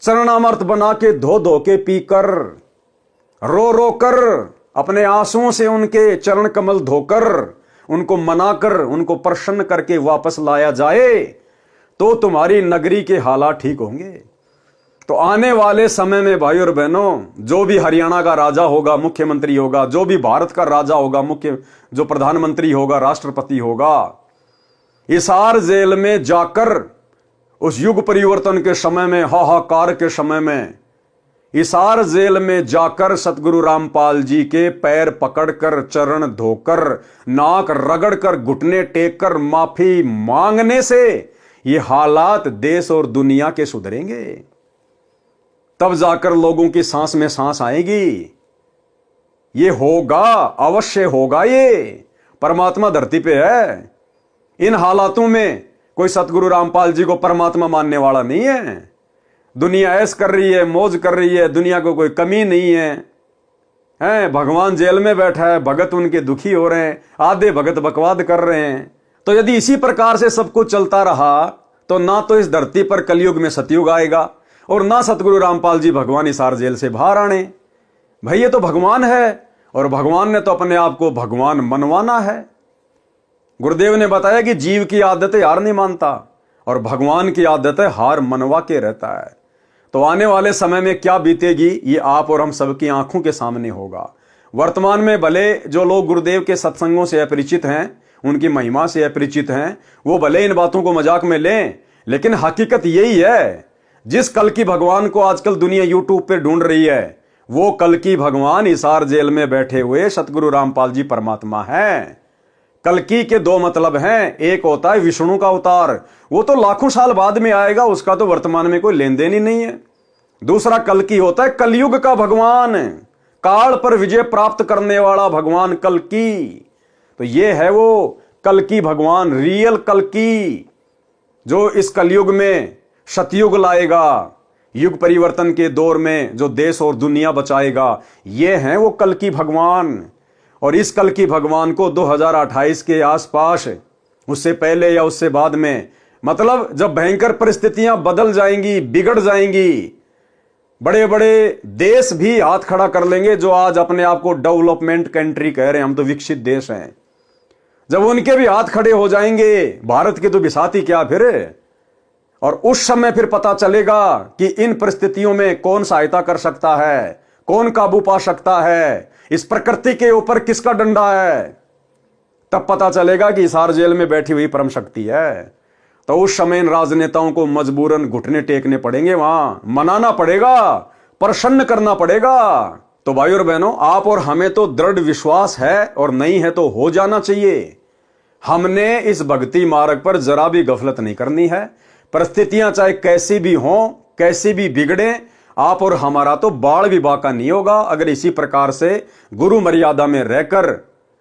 चरणामृत बना के, धो धो के पीकर, रो रो कर, अपने आंसुओं से उनके चरण कमल धोकर, उनको मनाकर, उनको प्रसन्न करके वापस लाया जाए, तो तुम्हारी नगरी के हालात ठीक होंगे। तो आने वाले समय में भाई और बहनों, जो भी हरियाणा का राजा होगा, मुख्यमंत्री होगा, जो भी भारत का राजा होगा, जो प्रधानमंत्री होगा, राष्ट्रपति होगा, हिसार जेल में जाकर उस युग परिवर्तन के समय में, हाहाकार के समय में, हिसार जेल में जाकर सतगुरु रामपाल जी के पैर पकड़कर, चरण धोकर, नाक रगड़कर, घुटने टेककर माफी मांगने से ये हालात देश और दुनिया के सुधरेंगे। तब जाकर लोगों की सांस में सांस आएगी। ये होगा, अवश्य होगा। ये परमात्मा धरती पे है। इन हालातों में कोई सतगुरु रामपाल जी को परमात्मा मानने वाला नहीं है। दुनिया ऐश कर रही है, मौज कर रही है, दुनिया को कोई कमी नहीं है। भगवान जेल में बैठा है, भगत उनके दुखी हो रहे हैं, आधे भगत बकवाद कर रहे हैं। तो यदि इसी प्रकार से सब कुछ चलता रहा, तो ना तो इस धरती पर कलयुग में सतयुग आएगा, और ना सतगुरु रामपाल जी भगवान हिसार जेल से बाहर आने। भाई ये तो भगवान है, और भगवान ने तो अपने आप को भगवान मनवाना है। गुरुदेव ने बताया कि जीव की आदत है हार नहीं मानता, और भगवान की आदत है हार मनवा के रहता है। तो आने वाले समय में क्या बीतेगी, ये आप और हम सबकी आंखों के सामने होगा। वर्तमान में भले जो लोग गुरुदेव के सत्संगों से अपरिचित हैं, उनकी महिमा से अपरिचित हैं, वो भले इन बातों को मजाक में लें, लेकिन हकीकत यही है। जिस कल की भगवान को आजकल दुनिया यूट्यूब पे ढूंढ रही है, वो कल की भगवान हिसार जेल में बैठे हुए सतगुरु रामपाल जी परमात्मा हैं। कल्कि के दो मतलब हैं, एक होता है विष्णु का अवतार, वो तो लाखों साल बाद में आएगा, उसका तो वर्तमान में कोई लेन देन ही नहीं है। दूसरा कल्कि होता है कलयुग का भगवान, काल पर विजय प्राप्त करने वाला भगवान कल्कि। तो ये है वो कल्कि भगवान, रियल कल्कि, जो इस कलयुग में सतयुग लाएगा, युग परिवर्तन के दौर में जो देश और दुनिया बचाएगा। ये हैं वो कल्कि भगवान। और इस कल्कि भगवान को 2028 के आसपास, उससे पहले या उससे बाद में, मतलब जब भयंकर परिस्थितियां बदल जाएंगी, बिगड़ जाएंगी, बड़े बड़े देश भी हाथ खड़ा कर लेंगे, जो आज अपने आप को डेवलपमेंट कंट्री कह रहे हैं, हम तो विकसित देश हैं। जब उनके भी हाथ खड़े हो जाएंगे, भारत के तो बिसाती क्या फिर। और उस समय फिर पता चलेगा कि इन परिस्थितियों में कौन सहायता कर सकता है, कौन काबू पा सकता है, इस प्रकृति के ऊपर किसका डंडा है। तब पता चलेगा कि हिसार जेल में बैठी हुई परम शक्ति है। तो उस समय इन राजनेताओं को मजबूरन घुटने टेकने पड़ेंगे, वहां मनाना पड़ेगा, प्रसन्न करना पड़ेगा तो भाई और बहनों, आप और हमें तो दृढ़ विश्वास है और नहीं है तो हो जाना चाहिए। हमने इस भक्ति मार्ग पर जरा भी गफलत नहीं करनी है। परिस्थितियां चाहे कैसी भी हों, कैसी भी बिगड़े, आप और हमारा तो बाल भी बाका नहीं होगा अगर इसी प्रकार से गुरु मर्यादा में रहकर,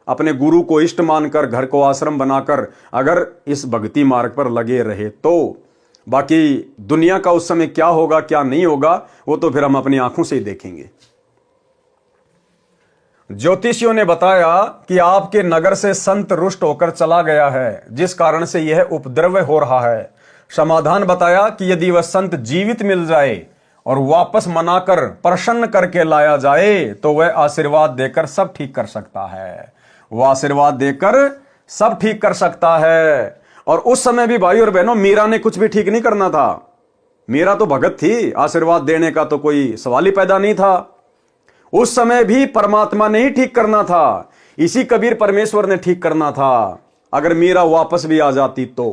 अपने गुरु को इष्ट मानकर, घर को आश्रम बनाकर अगर इस भक्ति मार्ग पर लगे रहे तो। बाकी दुनिया का उस समय क्या होगा क्या नहीं होगा वो तो फिर हम अपनी आंखों से ही देखेंगे। ज्योतिषियों ने बताया कि आपके नगर से संत रुष्ट होकर चला गया है, जिस कारण से यह उपद्रव हो रहा है। समाधान बताया कि यदि वह संत जीवित मिल जाए और वापस मनाकर प्रसन्न करके लाया जाए तो वह आशीर्वाद देकर सब ठीक कर सकता है। वह आशीर्वाद देकर सब ठीक कर सकता है। और उस समय भी भाई और बहनों, मीरा ने कुछ भी ठीक नहीं करना था। मीरा तो भगत थी, आशीर्वाद देने का तो कोई सवाल ही पैदा नहीं था। उस समय भी परमात्मा ने ही ठीक करना था, इसी कबीर परमेश्वर ने ठीक करना था। अगर मीरा वापस भी आ जाती तो।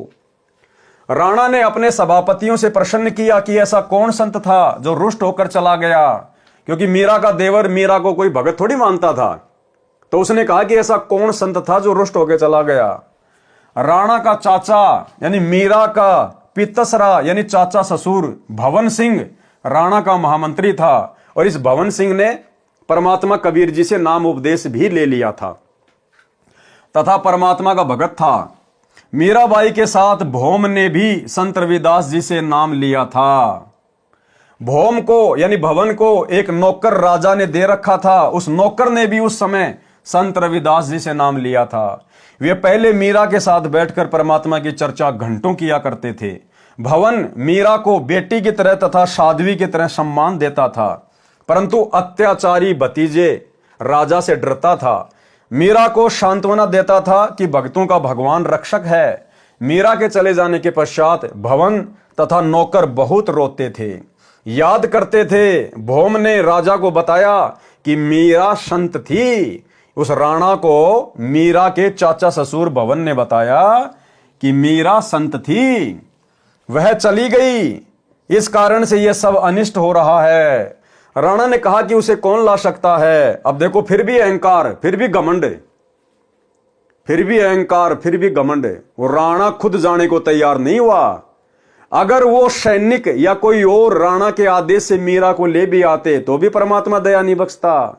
राणा ने अपने सभापतियों से प्रश्न किया कि ऐसा कौन संत था जो रुष्ट होकर चला गया, क्योंकि मीरा का देवर मीरा को कोई भगत थोड़ी मानता था। तो उसने कहा कि ऐसा कौन संत था जो रुष्ट होकर चला गया। राणा का चाचा यानी मीरा का पितसरा यानी चाचा ससुर भवन सिंह राणा का महामंत्री था, और इस भवन सिंह ने परमात्मा कबीर जी से नाम उपदेश भी ले लिया था तथा परमात्मा का भगत था। मीराबाई के साथ भौम ने भी संत रविदास जी से नाम लिया था। भौम को यानी भवन को एक नौकर राजा ने दे रखा था, उस नौकर ने भी उस समय संत रविदास जी से नाम लिया था। वे पहले मीरा के साथ बैठकर परमात्मा की चर्चा घंटों किया करते थे। भवन मीरा को बेटी की तरह तथा साध्वी की तरह सम्मान देता था, परंतु अत्याचारी भतीजे राजा से डरता था। मीरा को सांत्वना देता था कि भक्तों का भगवान रक्षक है। मीरा के चले जाने के पश्चात भवन तथा नौकर बहुत रोते थे, याद करते थे। भौम ने राजा को बताया कि मीरा संत थी। उस राणा को मीरा के चाचा ससुर भवन ने बताया कि मीरा संत थी, वह चली गई, इस कारण से यह सब अनिष्ट हो रहा है। राणा ने कहा कि उसे कौन ला सकता है। अब देखो, फिर भी अहंकार, फिर भी घमंड, फिर भी अहंकार, फिर भी घमंड। वो राणा खुद जाने को तैयार नहीं हुआ। अगर वो सैनिक या कोई और राणा के आदेश से मीरा को ले भी आते तो भी परमात्मा दया नहीं बख्शता,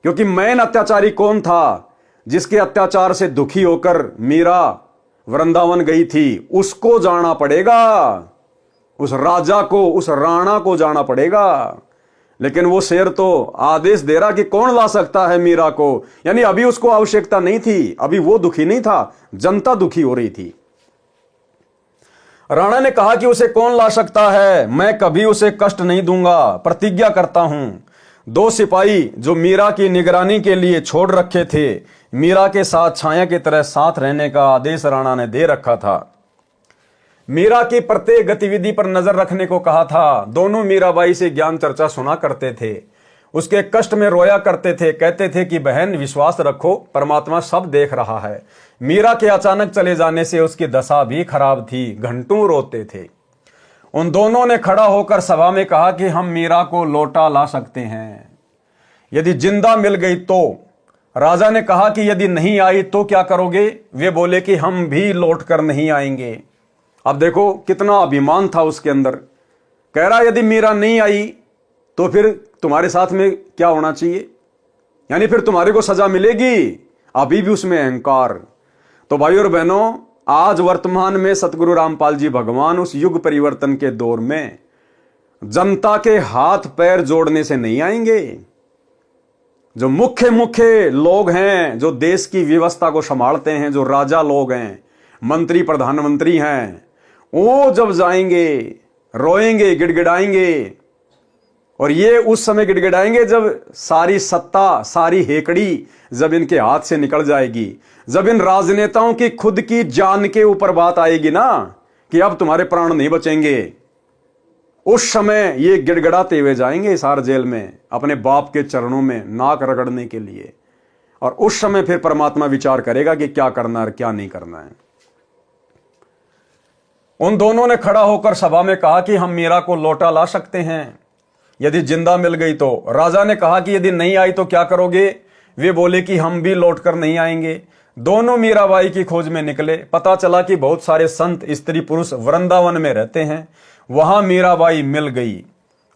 क्योंकि मैन अत्याचारी कौन था जिसके अत्याचार से दुखी होकर मीरा वृंदावन गई थी, उसको जाना पड़ेगा। उस राजा को, उस राणा को जाना पड़ेगा। लेकिन वो शेर तो आदेश दे रहा कि कौन ला सकता है मीरा को, यानी अभी उसको आवश्यकता नहीं थी, अभी वो दुखी नहीं था, जनता दुखी हो रही थी। राणा ने कहा कि उसे कौन ला सकता है, मैं कभी उसे कष्ट नहीं दूंगा, प्रतिज्ञा करता हूं। 2 सिपाही जो मीरा की निगरानी के लिए छोड़ रखे थे, मीरा के साथ छाया की तरह साथ रहने का आदेश राणा ने दे रखा था। मीरा की प्रत्येक गतिविधि पर नजर रखने को कहा था। दोनों मीराबाई से ज्ञान चर्चा सुना करते थे, उसके कष्ट में रोया करते थे, कहते थे कि बहन विश्वास रखो, परमात्मा सब देख रहा है। मीरा के अचानक चले जाने से उसकी दशा भी खराब थी, घंटों रोते थे। उन दोनों ने खड़ा होकर सभा में कहा कि हम मीरा को लौटा ला सकते हैं यदि जिंदा मिल गई तो। राजा ने कहा कि यदि नहीं आई तो क्या करोगे? वे बोले कि हम भी लौट कर नहीं आएंगे। अब देखो कितना अभिमान था उसके अंदर। कह रहा यदि मीरा नहीं आई तो फिर तुम्हारे साथ में क्या होना चाहिए, यानी फिर तुम्हारे को सजा मिलेगी। अभी भी उसमें अहंकार। तो भाइयों और बहनों, आज वर्तमान में सतगुरु रामपाल जी भगवान उस युग परिवर्तन के दौर में जनता के हाथ पैर जोड़ने से नहीं आएंगे। जो मुख्य लोग हैं, जो देश की व्यवस्था को संभालते हैं, जो राजा लोग हैं, मंत्री प्रधानमंत्री हैं, वो जब जाएंगे रोएंगे, गिड़गिड़ाएंगे। और ये उस समय गिड़गिड़ाएंगे जब सारी सत्ता, सारी हेकड़ी जब इनके हाथ से निकल जाएगी, जब इन राजनेताओं की खुद की जान के ऊपर बात आएगी ना कि अब तुम्हारे प्राण नहीं बचेंगे, उस समय ये गिड़गिड़ाते हुए जाएंगे हिसार जेल में अपने बाप के चरणों में नाक रगड़ने के लिए। और उस समय फिर परमात्मा विचार करेगा कि क्या करना है, क्या नहीं करना है। उन दोनों ने खड़ा होकर सभा में कहा कि हम मीरा को लौटा ला सकते हैं यदि जिंदा मिल गई तो। राजा ने कहा कि यदि नहीं आई तो क्या करोगे? वे बोले कि हम भी लौटकर नहीं आएंगे। दोनों मीराबाई की खोज में निकले। पता चला कि बहुत सारे संत स्त्री पुरुष वृंदावन में रहते हैं। वहां मीराबाई मिल गई।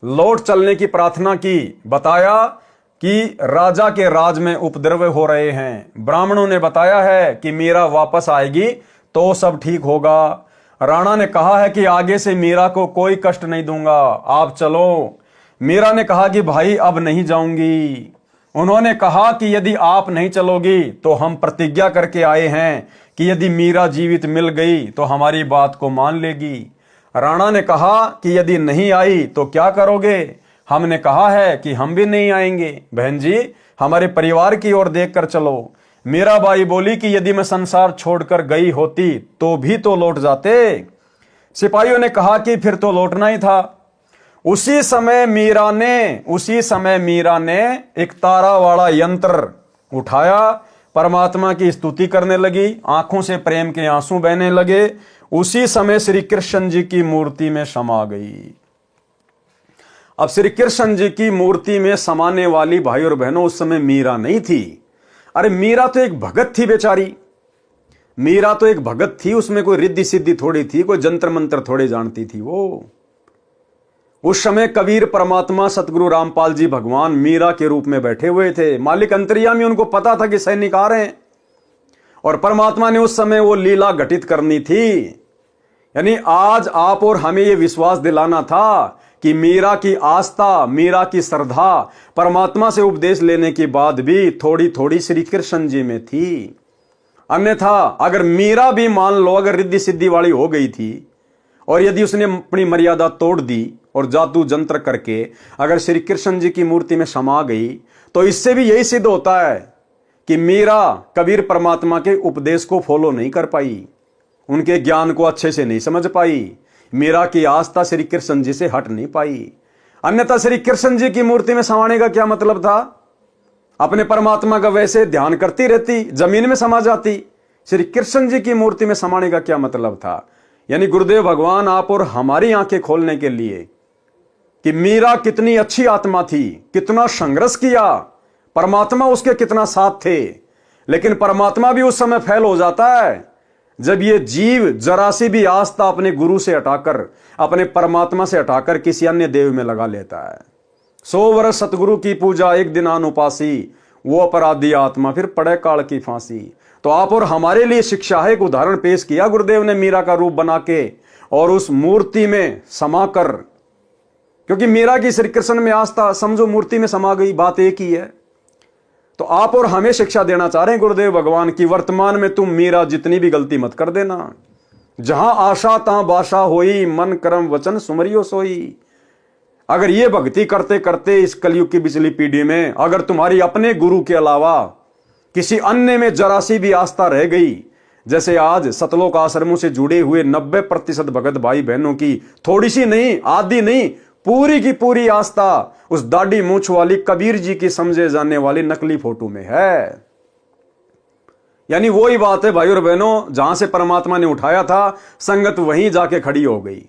लौट चलने की प्रार्थना की। बताया कि राजा के राज में उपद्रव हो रहे हैं। ब्राह्मणों ने बताया है कि मीरा वापस आएगी तो सब ठीक होगा। राणा ने कहा है कि आगे से मीरा को कोई कष्ट नहीं दूंगा, आप चलो। मीरा ने कहा कि भाई अब नहीं जाऊंगी। उन्होंने कहा कि यदि आप नहीं चलोगी तो हम प्रतिज्ञा करके आए हैं कि यदि मीरा जीवित मिल गई तो हमारी बात को मान लेगी। राणा ने कहा कि यदि नहीं आई तो क्या करोगे? हमने कहा है कि हम भी नहीं आएंगे। बहन जी, हमारे परिवार की ओर देखकर चलो। मीराबाई बोली कि यदि मैं संसार छोड़कर गई होती तो भी तो लौट जाते। सिपाहियों ने कहा कि फिर तो लौटना ही था। उसी समय मीरा ने एक तारा वाला यंत्र उठाया, परमात्मा की स्तुति करने लगी। आंखों से प्रेम के आंसू बहने लगे। उसी समय श्री कृष्ण जी की मूर्ति में समा गई। अब श्री कृष्ण जी की मूर्ति में समाने वाली भाई और बहनों उस समय मीरा नहीं थी। अरे मीरा तो एक भगत थी बेचारी। मीरा तो एक भगत थी, उसमें कोई रिद्धि सिद्धि थोड़ी थी, कोई जंत्र मंत्र थोड़े जानती थी वो। उस समय कबीर परमात्मा सतगुरु रामपाल जी भगवान मीरा के रूप में बैठे हुए थे। मालिक अंतर्यामी, उनको पता था कि सैनिक आ रहे हैं और परमात्मा ने उस समय वो लीला घटित करनी थी। यानी आज आप और हमें ये विश्वास दिलाना था कि मीरा की आस्था, मीरा की श्रद्धा परमात्मा से उपदेश लेने के बाद भी थोड़ी थोड़ी श्री कृष्ण जी में थी। अन्यथा अगर मीरा भी मान लो अगर रिद्धि सिद्धि वाली हो गई थी और यदि उसने अपनी मर्यादा तोड़ दी और जादू जंत्र करके अगर श्री कृष्ण जी की मूर्ति में समा गई तो इससे भी यही सिद्ध होता है कि मीरा कबीर परमात्मा के उपदेश को फॉलो नहीं कर पाई, उनके ज्ञान को अच्छे से नहीं समझ पाई। मीरा की आस्था श्री कृष्ण जी से हट नहीं पाई। अन्यथा श्री कृष्ण जी की मूर्ति में समाने का क्या मतलब था? अपने परमात्मा का वैसे ध्यान करती रहती, जमीन में समा जाती। श्री कृष्ण जी की मूर्ति में समाने का क्या मतलब था? यानी गुरुदेव भगवान आप और हमारी आंखें खोलने के लिए कि मीरा कितनी अच्छी आत्मा थी, कितना संघर्ष किया, परमात्मा उसके कितना साथ थे। लेकिन परमात्मा भी उस समय फेल हो जाता है जब ये जीव जरा सी भी आस्था अपने गुरु से हटाकर, अपने परमात्मा से हटाकर किसी अन्य देव में लगा लेता है। 100 वर्ष सतगुरु की पूजा एक दिन अनुपासी, वो अपराधी आत्मा फिर पड़े काल की फांसी। तो आप और हमारे लिए शिक्षा है, एक उदाहरण पेश किया गुरुदेव ने मीरा का रूप बना के और उस मूर्ति में समाकर। क्योंकि मीरा की श्री कृष्ण में आस्था समझो मूर्ति में समा गई, बात एक ही है। तो आप और हमें शिक्षा देना चाह रहे हैं गुरुदेव भगवान की, वर्तमान में तुम मीरा जितनी भी गलती मत कर देना। जहां आशा तहां बाशा होई, मन कर्म वचन सुमरियो सोई। अगर ये भक्ति करते करते इस कलयुग की पिछली पीढ़ी में अगर तुम्हारी अपने गुरु के अलावा किसी अन्य में जरा सी भी आस्था रह गई, जैसे आज सतलोक आश्रमों से जुड़े हुए 90% भगत भाई बहनों की थोड़ी सी नहीं, आधी नहीं, पूरी की पूरी आस्था उस दाढ़ी मूंछ वाली कबीर जी की समझे जाने वाली नकली फोटो में है। यानी वही बात है भाई और बहनों, जहां से परमात्मा ने उठाया था संगत वहीं जाके खड़ी हो गई।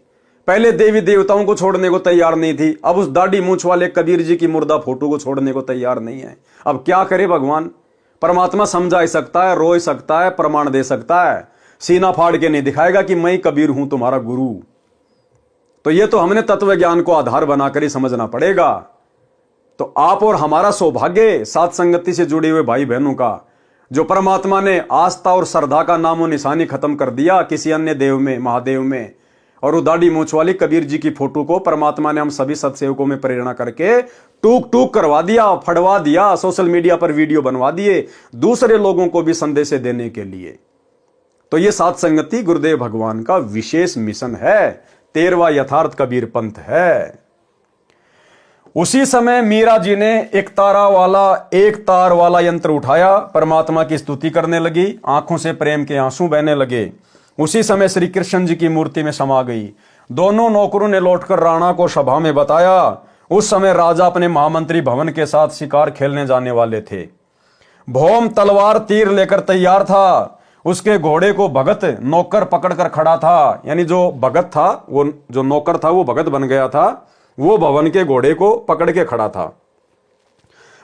पहले देवी देवताओं को छोड़ने को तैयार नहीं थी, अब उस दाढ़ी मूंछ वाले कबीर जी की मुर्दा फोटो को छोड़ने को तैयार नहीं है। अब क्या करे भगवान? परमात्मा समझा ही सकता है, रो ही सकता है, प्रमाण दे सकता है, सीना फाड़ के नहीं दिखाएगा कि मैं कबीर हूं तुम्हारा गुरु। तो ये तो हमने तत्व ज्ञान को आधार बनाकर ही समझना पड़ेगा। तो आप और हमारा सौभाग्य साथ संगति से जुड़े हुए भाई बहनों का, जो परमात्मा ने आस्था और श्रद्धा का नामो निशानी खत्म कर दिया किसी अन्य देव में, महादेव में, और वो दाढ़ी मूंछ वाली कबीर जी की फोटो को परमात्मा ने हम सभी सत्सेवकों में प्रेरणा करके टूक टूक करवा दिया, फड़वा दिया, सोशल मीडिया पर वीडियो बनवा दिए दूसरे लोगों को भी संदेश देने के लिए। तो ये साथ संगति गुरुदेव भगवान का विशेष मिशन है, 13वां यथार्थ कबीर पंथ है। उसी समय मीरा जी ने एक तार वाला यंत्र उठाया, परमात्मा की स्तुति करने लगी, आंखों से प्रेम के आंसू बहने लगे। उसी समय श्री कृष्ण जी की मूर्ति में समा गई। दोनों नौकरों ने लौटकर राणा को सभा में बताया। उस समय राजा अपने महामंत्री भवन के साथ शिकार खेलने जाने वाले थे। भौम तलवार तीर लेकर तैयार था। उसके घोड़े को भगत नौकर पकड़कर खड़ा था। यानी जो भगत था, वो जो नौकर था वो भगत बन गया था वो भवन के घोड़े को पकड़ के खड़ा था।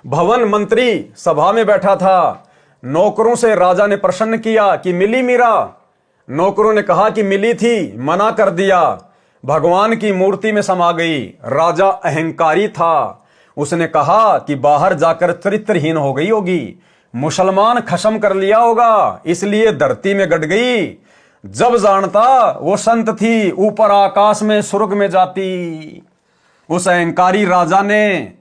भवन मंत्री सभा में बैठा था। नौकरों से राजा ने प्रश्न किया कि मिली मीरा? नौकरों ने कहा कि मिली थी, मना कर दिया। भगवान की मूर्ति में समा गई। राजा अहंकारी था, उसने कहा कि बाहर जाकर चरित्रहीन हो गई होगी, मुसलमान खत्म कर लिया होगा, इसलिए धरती में गड़ गई। जब जानता वो संत थी, ऊपर आकाश में स्वर्ग में जाती। उस अहंकारी राजा ने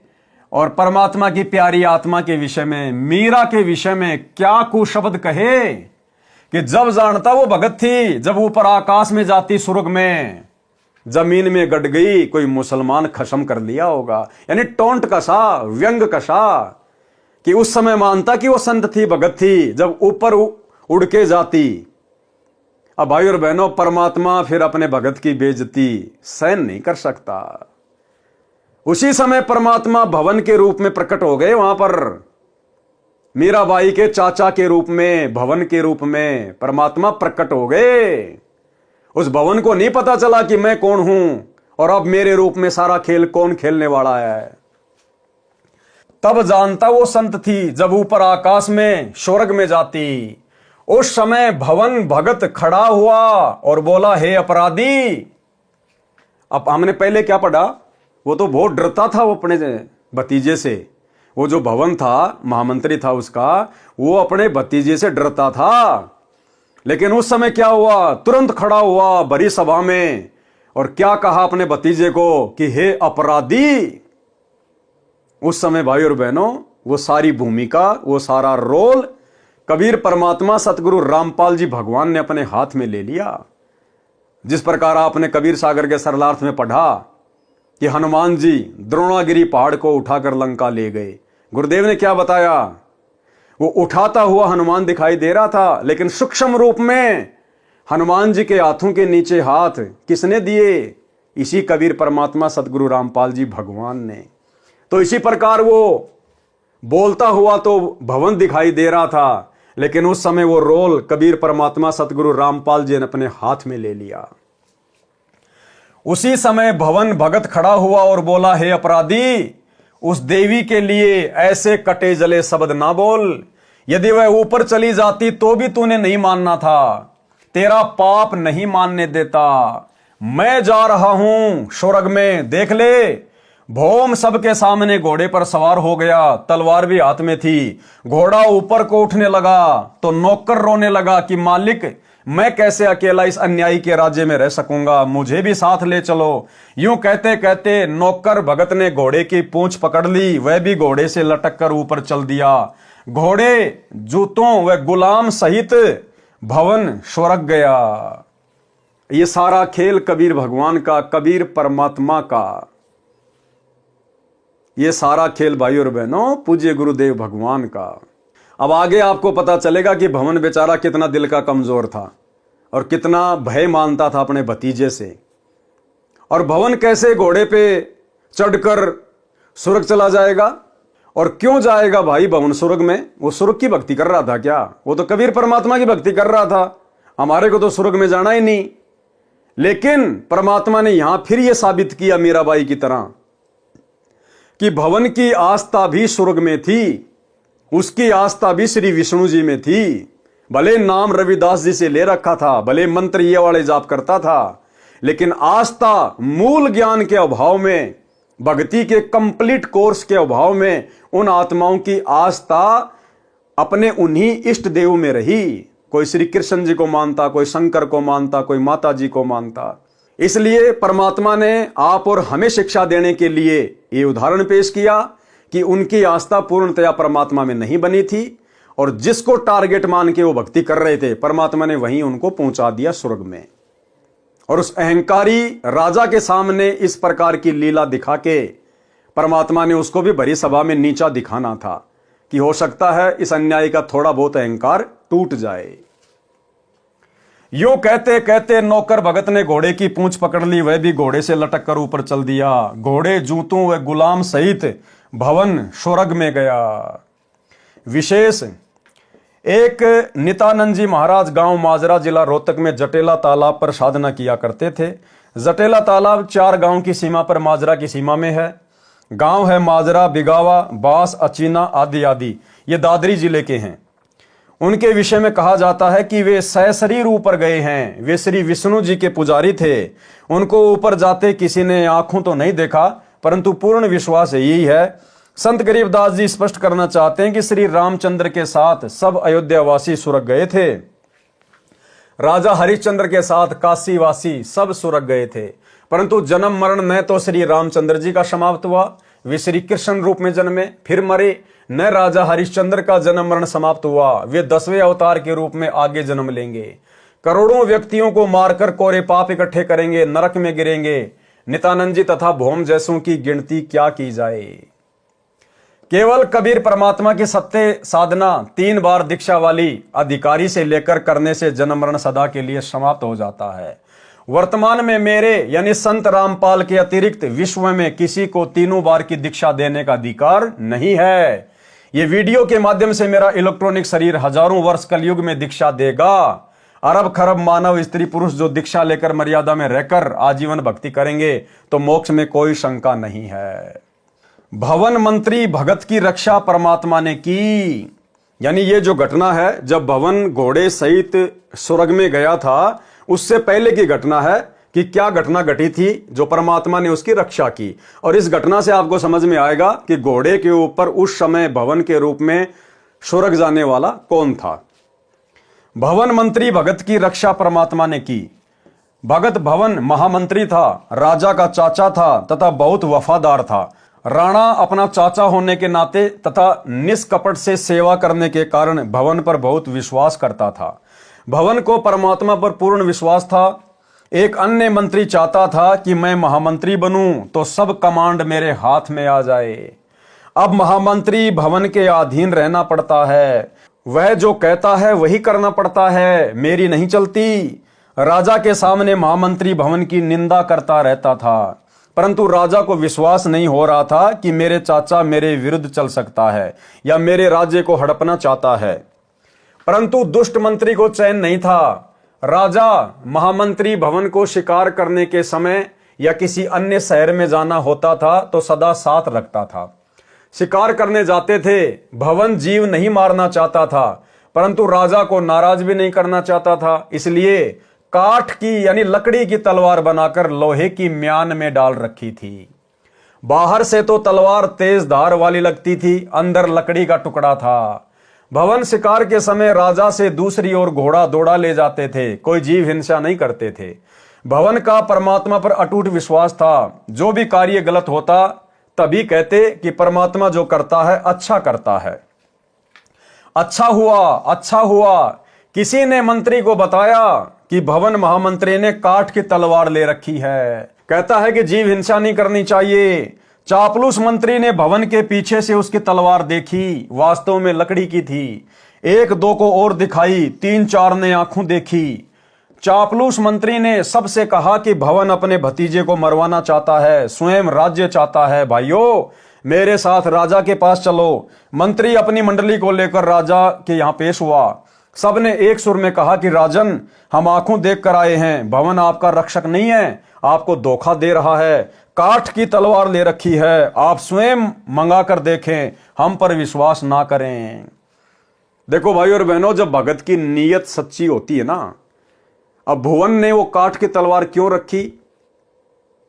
और परमात्मा की प्यारी आत्मा के विषय में, मीरा के विषय में क्या कुशब्द कहे कि जब जानता वो भगत थी, जब ऊपर आकाश में जाती स्वर्ग में, जमीन में गड़ गई, कोई मुसलमान खत्म कर लिया होगा। यानी टोंट कसा, व्यंग कसा कि उस समय मानता कि वो संत थी, भगत थी, जब ऊपर उड़ के जाती। अब भाई और बहनों, परमात्मा फिर अपने भगत की बेइज्जती सहन नहीं कर सकता। उसी समय परमात्मा भवन के रूप में प्रकट हो गए। वहां पर मीराबाई के चाचा के रूप में, भवन के रूप में परमात्मा प्रकट हो गए। उस भवन को नहीं पता चला कि मैं कौन हूं और अब मेरे रूप में सारा खेल कौन खेलने वाला है। तब जानता वो संत थी, जब ऊपर आकाश में स्वर्ग में जाती। उस समय भवन भगत खड़ा हुआ और बोला, हे अपराधी। अब हमने पहले क्या पढ़ा? वो तो बहुत डरता था वो अपने भतीजे से। वो जो भवन था, महामंत्री था उसका, वो अपने भतीजे से डरता था। लेकिन उस समय क्या हुआ? तुरंत खड़ा हुआ बड़ी सभा में और क्या कहा अपने भतीजे को कि हे अपराधी। उस समय भाई और बहनों, वो सारी भूमिका, वो सारा रोल कबीर परमात्मा सतगुरु रामपाल जी भगवान ने अपने हाथ में ले लिया। जिस प्रकार आपने कबीर सागर के सरलार्थ में पढ़ा कि हनुमान जी द्रोणागिरी पहाड़ को उठाकर लंका ले गए। गुरुदेव ने क्या बताया? वो उठाता हुआ हनुमान दिखाई दे रहा था, लेकिन सूक्ष्म रूप में हनुमान जी के हाथों के नीचे हाथ किसने दिए? इसी कबीर परमात्मा सतगुरु रामपाल जी भगवान ने। तो इसी प्रकार वो बोलता हुआ तो भवन दिखाई दे रहा था, लेकिन उस समय वो रोल कबीर परमात्मा सतगुरु रामपाल जी ने अपने हाथ में ले लिया। उसी समय भवन भगत खड़ा हुआ और बोला, हे अपराधी, उस देवी के लिए ऐसे कटे जले शब्द ना बोल। यदि वह ऊपर चली जाती तो भी तूने नहीं मानना था, तेरा पाप नहीं मानने देता। मैं जा रहा हूं स्वर्ग में, देख ले। भौम सबके सामने घोड़े पर सवार हो गया, तलवार भी हाथ में थी। घोड़ा ऊपर को उठने लगा तो नौकर रोने लगा कि मालिक, मैं कैसे अकेला इस अन्यायी के राज्य में रह सकूंगा, मुझे भी साथ ले चलो। यूं कहते कहते नौकर भगत ने घोड़े की पूंछ पकड़ ली, वह भी घोड़े से लटक कर ऊपर चल दिया। घोड़े, जूतों व गुलाम सहित भवन स्वर्ग गया। ये सारा खेल कबीर भगवान का, कबीर परमात्मा का। ये सारा खेल भाई और बहनों पूज्य गुरुदेव भगवान का। अब आगे आपको पता चलेगा कि भवन बेचारा कितना दिल का कमजोर था और कितना भय मानता था अपने भतीजे से। और भवन कैसे घोड़े पे चढ़कर स्वर्ग चला जाएगा? और क्यों जाएगा भाई भवन स्वर्ग में? वो स्वर्ग की भक्ति कर रहा था क्या? वो तो कबीर परमात्मा की भक्ति कर रहा था। हमारे को तो स्वर्ग में जाना ही नहीं। लेकिन परमात्मा ने यहां फिर यह साबित किया मीराबाई की तरह कि भवन की आस्था भी स्वर्ग में थी, उसकी आस्था भी श्री विष्णु जी में थी। भले नाम रविदास जी से ले रखा था, भले मंत्र ये वाले जाप करता था, लेकिन आस्था मूल ज्ञान के अभाव में, भक्ति के कंप्लीट कोर्स के अभाव में उन आत्माओं की आस्था अपने उन्हीं इष्ट देव में रही। कोई श्री कृष्ण जी को मानता, कोई शंकर को मानता, कोई माता जी को मानता। इसलिए परमात्मा ने आप और हमें शिक्षा देने के लिए ये उदाहरण पेश किया कि उनकी आस्था पूर्णतया परमात्मा में नहीं बनी थी, और जिसको टारगेट मान के वो भक्ति कर रहे थे, परमात्मा ने वहीं उनको पहुंचा दिया स्वर्ग में। और उस अहंकारी राजा के सामने इस प्रकार की लीला दिखा के परमात्मा ने उसको भी भरी सभा में नीचा दिखाना था कि हो सकता है इस अन्याय का थोड़ा बहुत अहंकार टूट जाए। यूं कहते कहते नौकर भगत ने घोड़े की पूंछ पकड़ ली, वह भी घोड़े से लटक कर ऊपर चल दिया। घोड़े, जूतों व गुलाम सहित भवन स्वर्ग में गया। विशेष एक नित्यानंद जी महाराज गांव माजरा जिला रोहतक में जटेला तालाब पर साधना किया करते थे। जटेला तालाब 4 गांव की सीमा पर माजरा की सीमा में है। गांव है माजरा, बिगावा, बास, अचीना आदि आदि। ये दादरी जिले के हैं। उनके विषय में कहा जाता है कि वे सशरीर ऊपर गए हैं। वे श्री विष्णु जी के पुजारी थे। उनको ऊपर जाते किसी ने आंखों तो नहीं देखा, परंतु पूर्ण विश्वास यही है। संत गरीबदास जी स्पष्ट करना चाहते हैं कि श्री रामचंद्र के साथ सब अयोध्यावासी सुरग गए थे। राजा हरिश्चंद्र के साथ काशीवासी सब सुरग गए थे, परंतु जन्म मरण न तो श्री रामचंद्र जी का समाप्त हुआ, वे श्री कृष्ण रूप में जन्मे फिर मरे, न राजा हरिश्चंद्र का जन्म मरण समाप्त हुआ, वे 10वें अवतार के रूप में आगे जन्म लेंगे। करोड़ों व्यक्तियों को मारकर कोरे पाप इकट्ठे करेंगे, नरक में गिरेंगे। नित्यानंद जी तथा भौम जैसों की गिनती क्या की जाए। केवल कबीर परमात्मा की सत्य साधना 3 बार दीक्षा वाली अधिकारी से लेकर करने से जन्म मरण सदा के लिए समाप्त हो जाता है। वर्तमान में मेरे यानी संत रामपाल के अतिरिक्त विश्व में किसी को 3 बार की दीक्षा देने का अधिकार नहीं है। ये वीडियो के माध्यम से मेरा इलेक्ट्रॉनिक शरीर हजारों वर्ष कलयुग में दीक्षा देगा। अरब खरब मानव स्त्री पुरुष जो दीक्षा लेकर मर्यादा में रहकर आजीवन भक्ति करेंगे तो मोक्ष में कोई शंका नहीं है। भवन मंत्री भगत की रक्षा परमात्मा ने की, यानी ये जो घटना है जब भवन घोड़े सहित स्वर्ग में गया था, उससे पहले की घटना है कि क्या घटना घटी थी जो परमात्मा ने उसकी रक्षा की। और इस घटना से आपको समझ में आएगा कि घोड़े के ऊपर उस समय भवन के रूप में स्वर्ग जाने वाला कौन था। भवन मंत्री भगत की रक्षा परमात्मा ने की। भगत भवन महामंत्री था, राजा का चाचा था तथा बहुत वफादार था। राणा अपना चाचा होने के नाते तथा निष्कपट से सेवा करने के कारण भवन पर बहुत विश्वास करता था। भवन को परमात्मा पर पूर्ण विश्वास था। एक अन्य मंत्री चाहता था कि मैं महामंत्री बनूं तो सब कमांड मेरे हाथ में आ जाए। अब महामंत्री भवन के अधीन रहना पड़ता है, वह जो कहता है वही करना पड़ता है, मेरी नहीं चलती। राजा के सामने महामंत्री भवन की निंदा करता रहता था, परंतु राजा को विश्वास नहीं हो रहा था कि मेरे चाचा मेरे विरुद्ध चल सकता है या मेरे राज्य को हड़पना चाहता है। परंतु दुष्ट मंत्री को चैन नहीं था। राजा महामंत्री भवन को शिकार करने के समय या किसी अन्य शहर में जाना होता था तो सदा साथ रखता था। शिकार करने जाते थे, भवन जीव नहीं मारना चाहता था, परंतु राजा को नाराज भी नहीं करना चाहता था, इसलिए काठ की यानी लकड़ी की तलवार बनाकर लोहे की म्यान में डाल रखी थी। बाहर से तो तलवार तेज धार वाली लगती थी, अंदर लकड़ी का टुकड़ा था। भवन शिकार के समय राजा से दूसरी ओर घोड़ा दौड़ा ले जाते थे, कोई जीव हिंसा नहीं करते थे। भवन का परमात्मा पर अटूट विश्वास था। जो भी कार्य गलत होता तभी कहते कि परमात्मा जो करता है अच्छा करता है। अच्छा हुआ, अच्छा हुआ। किसी ने मंत्री को बताया कि भवन महामंत्री ने काठ की तलवार ले रखी है, कहता है कि जीव हिंसा नहीं करनी चाहिए। चापलूस मंत्री ने भवन के पीछे से उसकी तलवार देखी, वास्तव में लकड़ी की थी। 1-2 को और दिखाई, 3-4 ने आंखों देखी। चापलूस मंत्री ने सबसे कहा कि भवन अपने भतीजे को मरवाना चाहता है, स्वयं राज्य चाहता है। भाइयों, मेरे साथ राजा के पास चलो। मंत्री अपनी मंडली को लेकर राजा के यहां पेश हुआ। सबने एक सुर में कहा कि राजन, हम आंखों देख कर आए हैं, भवन आपका रक्षक नहीं है, आपको धोखा दे रहा है, काठ की तलवार ले रखी है, आप स्वयं मंगा कर देखें, हम पर विश्वास ना करें। देखो भाई और बहनों, जब भगत की नीयत सच्ची होती है ना, अब भुवन ने वो काठ की तलवार क्यों रखी?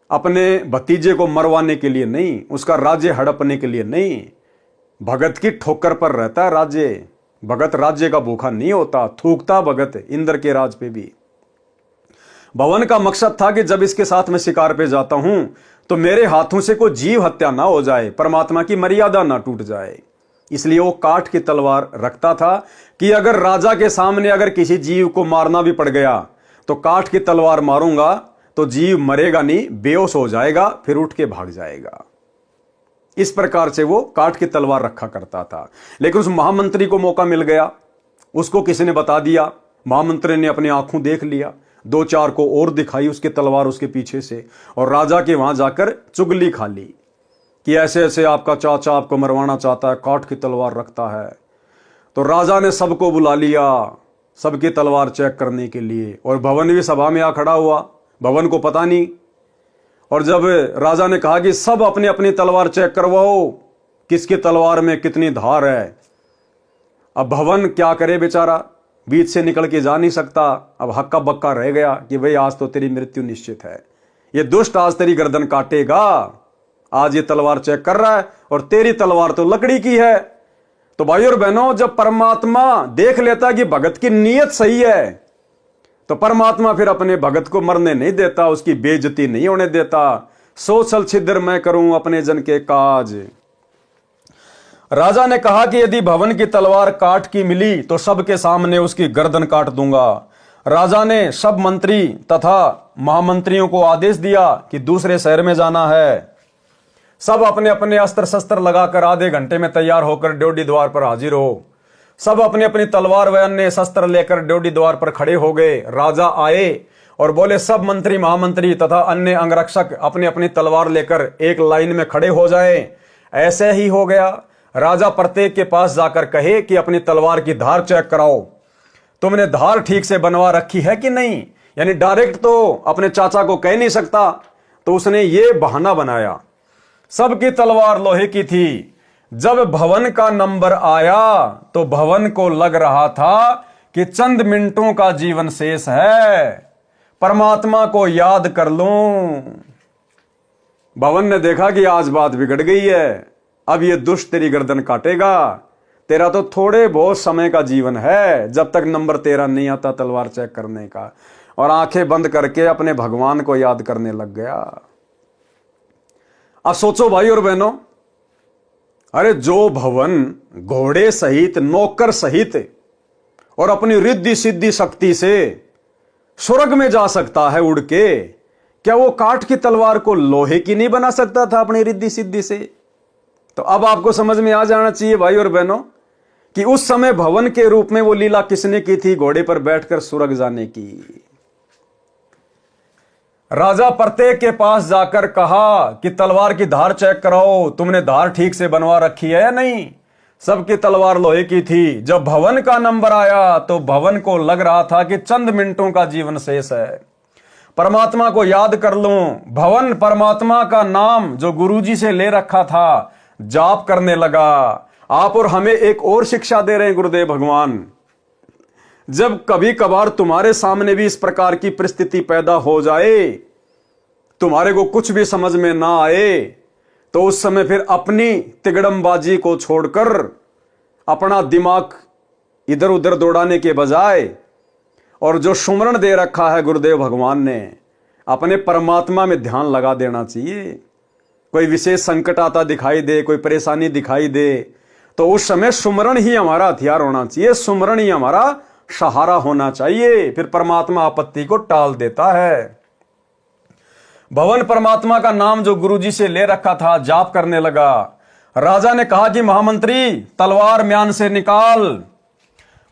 अपने भतीजे को मरवाने के लिए नहीं, उसका राज्य हड़पने के लिए नहीं। भगत की ठोकर पर रहता है राज्य। भगत राज्य का भूखा नहीं होता, थूकता भगत इंद्र के राज पे भी। भवन का मकसद था कि जब इसके साथ मैं शिकार पे जाता हूं तो मेरे हाथों से कोई जीव हत्या ना हो जाए, परमात्मा की मर्यादा ना टूट जाए। इसलिए वो काठ की तलवार रखता था कि अगर राजा के सामने अगर किसी जीव को मारना भी पड़ गया तो काठ की तलवार मारूंगा तो जीव मरेगा नहीं, बेहोश हो जाएगा, फिर उठ के भाग जाएगा। इस प्रकार से वो काठ की तलवार रखा करता था। लेकिन उस महामंत्री को मौका मिल गया, उसको किसी ने बता दिया, महामंत्री ने अपनी आंखों देख लिया, 2-4 को और दिखाई उसकी तलवार उसके पीछे से, और राजा के वहां जाकर चुगली खा ली कि ऐसे ऐसे आपका चाचा आपको मरवाना चाहता है, काठ की तलवार रखता है। तो राजा ने सबको बुला लिया, सबकी तलवार चेक करने के लिए, और भवन भी सभा में आ खड़ा हुआ। भवन को पता नहीं। और जब राजा ने कहा कि सब अपनी अपनी तलवार चेक करवाओ, किसकी तलवार में कितनी धार है। अब भवन क्या करे बेचारा, बीच से निकल के जा नहीं सकता। अब हक्का बक्का रह गया कि भाई आज तो तेरी मृत्यु निश्चित है, ये दुष्ट आज तेरी गर्दन काटेगा। आज ये तलवार चेक कर रहा है और तेरी तलवार तो लकड़ी की है। तो भाई और बहनों, जब परमात्मा देख लेता कि भगत की नीयत सही है, तो परमात्मा फिर अपने भगत को मरने नहीं देता, उसकी बेइज्जती नहीं होने देता। सो छल छिद्र मैं करूं अपने जन के काज। राजा ने कहा कि यदि भवन की तलवार काट की मिली तो सबके सामने उसकी गर्दन काट दूंगा। राजा ने सब मंत्री तथा महामंत्रियों को आदेश दिया कि दूसरे शहर में जाना है। सब अपने अपने अस्त्र शस्त्र लगाकर आधे घंटे में तैयार होकर ड्योढ़ी द्वार पर हाजिर हो। सब अपनी अपनी तलवार व अन्य शस्त्र लेकर ड्योढ़ी द्वार पर खड़े हो गए। राजा आए और बोले सब मंत्री महामंत्री तथा अन्य अंगरक्षक अपनी अपनी तलवार लेकर एक लाइन में खड़े हो जाए। ऐसे ही हो गया। राजा प्रत्येक के पास जाकर कहे कि अपनी तलवार की धार चेक कराओ, तुमने धार ठीक से बनवा रखी है कि नहीं। यानी डायरेक्ट तो अपने चाचा को कह नहीं सकता, तो उसने ये बहाना बनाया। सबकी तलवार लोहे की थी। जब भवन का नंबर आया तो भवन को लग रहा था कि चंद मिनटों का जीवन शेष है, परमात्मा को याद कर लूं। भवन ने देखा कि आज बात बिगड़ गई है, अब ये दुष्ट तेरी गर्दन काटेगा। तेरा तो थोड़े बहुत समय का जीवन है, जब तक नंबर तेरा नहीं आता तलवार चेक करने का। और आंखें बंद करके अपने भगवान को याद करने लग गया। अब सोचो भाई और बहनों, अरे जो भवन घोड़े सहित नौकर सहित और अपनी रिद्धि सिद्धि शक्ति से स्वर्ग में जा सकता है उड़ के, क्या वो काठ की तलवार को लोहे की नहीं बना सकता था अपनी रिद्धि सिद्धि से? तो अब आपको समझ में आ जाना चाहिए भाई और बहनों कि उस समय भवन के रूप में वो लीला किसने की थी, घोड़े पर बैठकर स्वर्ग जाने की। राजा प्रत्येक के पास जाकर कहा कि तलवार की धार चेक कराओ, तुमने धार ठीक से बनवा रखी है या नहीं। सबकी तलवार लोहे की थी। जब भवन का नंबर आया तो भवन को लग रहा था कि चंद मिनटों का जीवन शेष है, परमात्मा को याद कर लूं। भवन परमात्मा का नाम जो गुरुजी से ले रखा था जाप करने लगा। आप और हमें एक और शिक्षा दे रहे हैं गुरुदेव भगवान, जब कभी कभार तुम्हारे सामने भी इस प्रकार की परिस्थिति पैदा हो जाए, तुम्हारे को कुछ भी समझ में ना आए, तो उस समय फिर अपनी तिगड़मबाजी को छोड़कर अपना दिमाग इधर उधर दौड़ाने के बजाय और जो सुमरण दे रखा है गुरुदेव भगवान ने, अपने परमात्मा में ध्यान लगा देना चाहिए। कोई विशेष संकट आता दिखाई दे, कोई परेशानी दिखाई दे, तो उस समय सुमरण ही हमारा हथियार होना चाहिए, सुमरण ही हमारा सहारा होना चाहिए। फिर परमात्मा आपत्ति को टाल देता है। भवन परमात्मा का नाम जो गुरुजी से ले रखा था जाप करने लगा। राजा ने कहा कि महामंत्री तलवार म्यान से निकाल।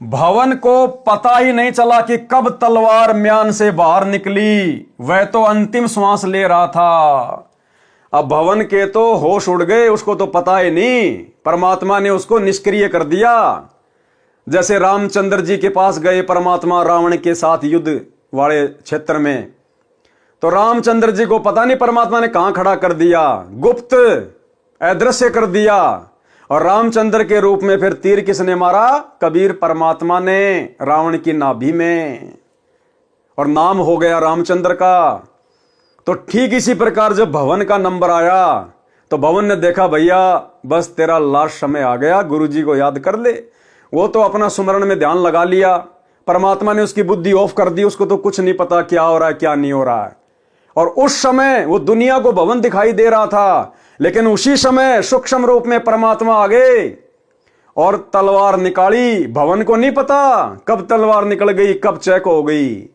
भवन को पता ही नहीं चला कि कब तलवार म्यान से बाहर निकली, वह तो अंतिम श्वास ले रहा था। अब भवन के तो होश उड़ गए, उसको तो पता ही नहीं, परमात्मा ने उसको निष्क्रिय कर दिया। जैसे रामचंद्र जी के पास गए परमात्मा रावण के साथ युद्ध वाले क्षेत्र में, तो रामचंद्र जी को पता नहीं परमात्मा ने कहां खड़ा कर दिया, गुप्त अदृश्य कर दिया। और रामचंद्र के रूप में फिर तीर किसने मारा? कबीर परमात्मा ने रावण की नाभि में, और नाम हो गया रामचंद्र का। तो ठीक इसी प्रकार जब भवन का नंबर आया तो भवन ने देखा भैया बस तेरा लास्ट समय आ गया, गुरुजी को याद कर ले। वो तो अपना सुमरण में ध्यान लगा लिया, परमात्मा ने उसकी बुद्धि ऑफ कर दी, उसको तो कुछ नहीं पता क्या हो रहा है क्या नहीं हो रहा है। और उस समय वो दुनिया को भवन दिखाई दे रहा था, लेकिन उसी समय सूक्ष्म रूप में परमात्मा आ गए और तलवार निकाली। भवन को नहीं पता कब तलवार निकल गई, कब चेक हो गई।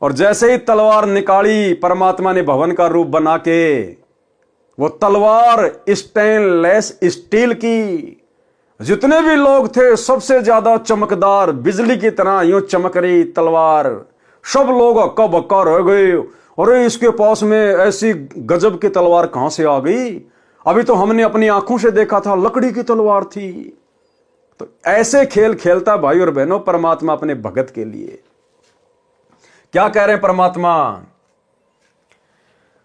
और जैसे ही तलवार निकाली, परमात्मा ने भवन का रूप बना के वो तलवार स्टेनलेस स्टील की, जितने भी लोग थे सबसे ज्यादा चमकदार बिजली की तरह यूं चमक रही तलवार, सब लोग हक्का बक्का रह गए। अरे इसके पास में ऐसी गजब की तलवार कहां से आ गई, अभी तो हमने अपनी आंखों से देखा था लकड़ी की तलवार थी। तो ऐसे खेल खेलता भाई और बहनों परमात्मा अपने भगत के लिए। क्या कह रहे हैं परमात्मा?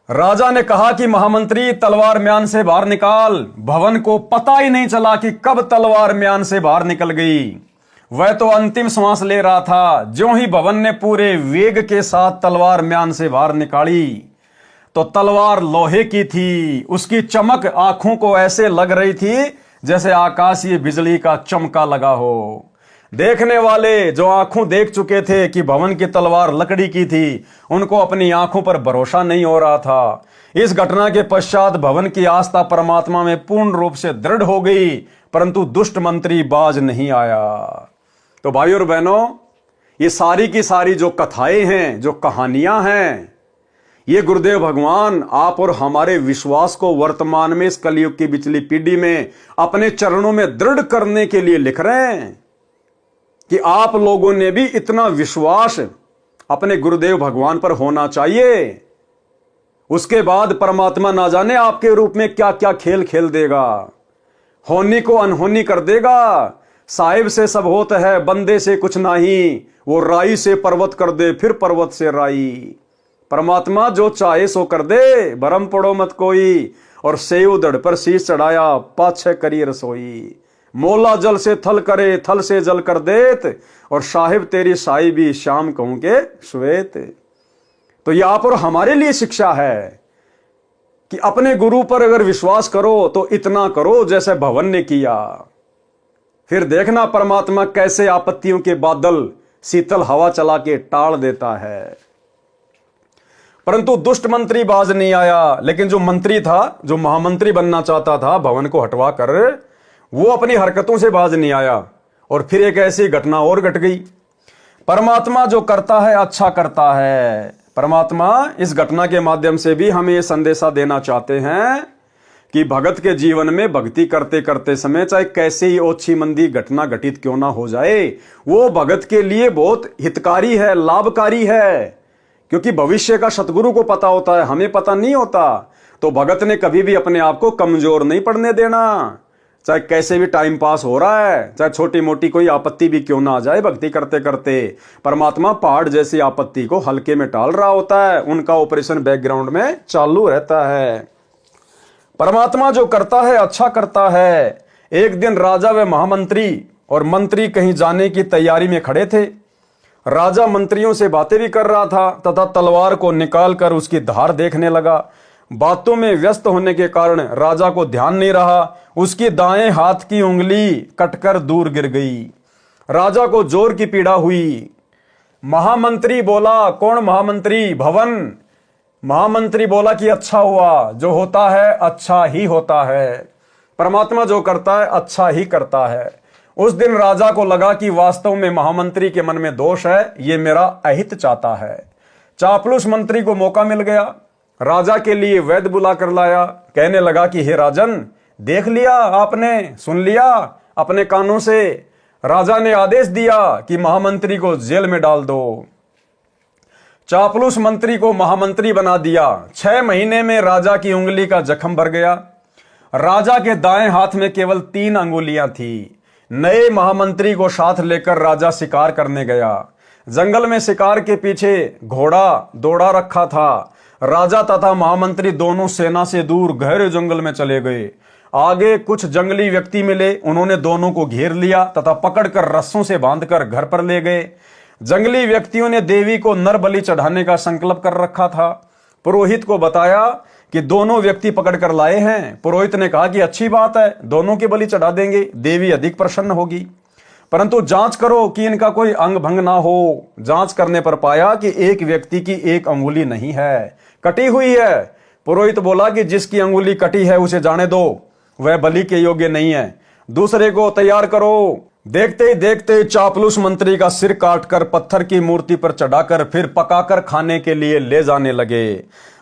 राजा ने कहा कि महामंत्री तलवार म्यान से बाहर निकाल। भवन को पता ही नहीं चला कि कब तलवार म्यान से बाहर निकल गई। वह तो अंतिम सांस ले रहा था। ज्यों ही भवन ने पूरे वेग के साथ तलवार म्यान से बाहर निकाली तो तलवार लोहे की थी। उसकी चमक आंखों को ऐसे लग रही थी जैसे आकाशीय बिजली का चमका लगा हो। देखने वाले जो आंखों देख चुके थे कि भवन की तलवार लकड़ी की थी, उनको अपनी आंखों पर भरोसा नहीं हो रहा था। इस घटना के पश्चात भवन की आस्था परमात्मा में पूर्ण रूप से दृढ़ हो गई, परंतु दुष्ट मंत्री बाज नहीं आया। तो भाइयों और बहनों, ये सारी की सारी जो कथाएं हैं, जो कहानियां हैं, ये गुरुदेव भगवान आप और हमारे विश्वास को वर्तमान में इस कलयुग की बिचली पीढ़ी में अपने चरणों में दृढ़ करने के लिए लिख रहे हैं कि आप लोगों ने भी इतना विश्वास अपने गुरुदेव भगवान पर होना चाहिए। उसके बाद परमात्मा ना जाने आपके रूप में क्या क्या खेल खेल देगा। होनी को अनहोनी कर देगा। साहिब से सब होता है, बंदे से कुछ नहीं। वो राई से पर्वत कर दे, फिर पर्वत से राई। परमात्मा जो चाहे सो कर दे, भरम पड़ो मत कोई। और सेव दड़ पर शीश चढ़ाया, पाछे करी रसोई। मोला जल से थल करे, थल से जल कर देत। और साहिब तेरी साई भी शाम कहूं के श्वेत। तो यह आप और हमारे लिए शिक्षा है कि अपने गुरु पर अगर विश्वास करो तो इतना करो जैसे भवन ने किया। फिर देखना परमात्मा कैसे आपत्तियों के बादल शीतल हवा चला के टाल देता है। परंतु दुष्ट मंत्री बाज नहीं आया। लेकिन जो मंत्री था, जो महामंत्री बनना चाहता था भवन को हटवा कर, वो अपनी हरकतों से बाज नहीं आया। और फिर एक ऐसी घटना और घट गई। परमात्मा जो करता है अच्छा करता है। परमात्मा इस घटना के माध्यम से भी हमें यह संदेशा देना चाहते हैं कि भगत के जीवन में भक्ति करते करते समय चाहे कैसे ही ओछी मंदी घटना घटित क्यों ना हो जाए, वो भगत के लिए बहुत हितकारी है, लाभकारी है। क्योंकि भविष्य का सतगुरु को पता होता है, हमें पता नहीं होता। तो भगत ने कभी भी अपने आप को कमजोर नहीं पड़ने देना। चाहे कैसे भी टाइम पास हो रहा है, चाहे छोटी मोटी कोई आपत्ति भी क्यों ना आ जाए, भक्ति करते करते परमात्मा पहाड़ जैसी आपत्ति को हल्के में टाल रहा होता है। उनका ऑपरेशन बैकग्राउंड में चालू रहता है। परमात्मा जो करता है अच्छा करता है। एक दिन राजा व महामंत्री और मंत्री कहीं जाने की तैयारी में खड़े थे। राजा मंत्रियों से बातें भी कर रहा था तथा तलवार को निकालकर उसकी धार देखने लगा। बातों में व्यस्त होने के कारण राजा को ध्यान नहीं रहा। उसकी दाएं हाथ की उंगली कटकर दूर गिर गई। राजा को जोर की पीड़ा हुई। महामंत्री बोला, कौन महामंत्री? भवन। महामंत्री बोला कि अच्छा हुआ, जो होता है अच्छा ही होता है। परमात्मा जो करता है अच्छा ही करता है। उस दिन राजा को लगा कि वास्तव में महामंत्री के मन में दोष है, ये मेरा अहित चाहता है। चापलूस मंत्री को मौका मिल गया। राजा के लिए वैद्य बुला कर लाया। कहने लगा कि हे राजन, देख लिया आपने, सुन लिया अपने कानों से। राजा ने आदेश दिया कि महामंत्री को जेल में डाल दो। चापलूस मंत्री को महामंत्री बना दिया। 6 महीने में राजा की उंगली का जख्म भर गया। राजा के दाएं हाथ में केवल 3 अंगुलियां थी। नए महामंत्री को साथ लेकर राजा शिकार करने गया। जंगल में शिकार के पीछे घोड़ा दौड़ा रखा था। राजा तथा महामंत्री दोनों सेना से दूर गहरे जंगल में चले गए। आगे कुछ जंगली व्यक्ति मिले। उन्होंने दोनों को घेर लिया तथा पकड़कर रस्सों से बांधकर घर पर ले गए। जंगली व्यक्तियों ने देवी को नर बलि चढ़ाने का संकल्प कर रखा था। पुरोहित को बताया कि दोनों व्यक्ति पकड़कर लाए हैं। पुरोहित ने कहा कि अच्छी बात है, दोनों की बलि चढ़ा देंगे, देवी अधिक प्रसन्न होगी। परंतु जांच करो कि इनका कोई अंग भंग ना हो। जांच करने पर पाया कि एक व्यक्ति की एक अंगुली नहीं है, कटी हुई है। पुरोहित बोला कि जिसकी अंगुली कटी है उसे जाने दो, वह बलि के योग्य नहीं है। दूसरे को तैयार करो। देखते ही देखते चापलूस मंत्री का सिर काटकर पत्थर की मूर्ति पर चढ़ाकर फिर पकाकर खाने के लिए ले जाने लगे।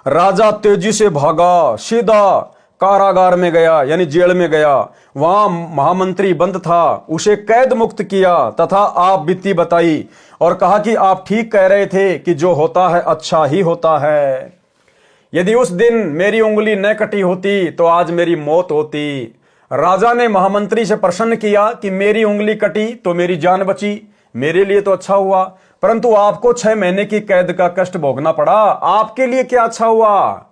राजा तेजी से भागा, सीधा कारागार में गया, यानी जेल में गया। वहां महामंत्री बंद था। उसे कैद मुक्त किया तथा आप बीती बताई और कहा कि आप ठीक कह रहे थे कि जो होता है अच्छा ही होता है। यदि उस दिन मेरी उंगली न कटी होती तो आज मेरी मौत होती। राजा ने महामंत्री से प्रश्न किया कि मेरी उंगली कटी तो मेरी जान बची, मेरे लिए तो अच्छा हुआ, परंतु आपको 6 महीने की कैद का कष्ट भोगना पड़ा, आपके लिए क्या अच्छा हुआ?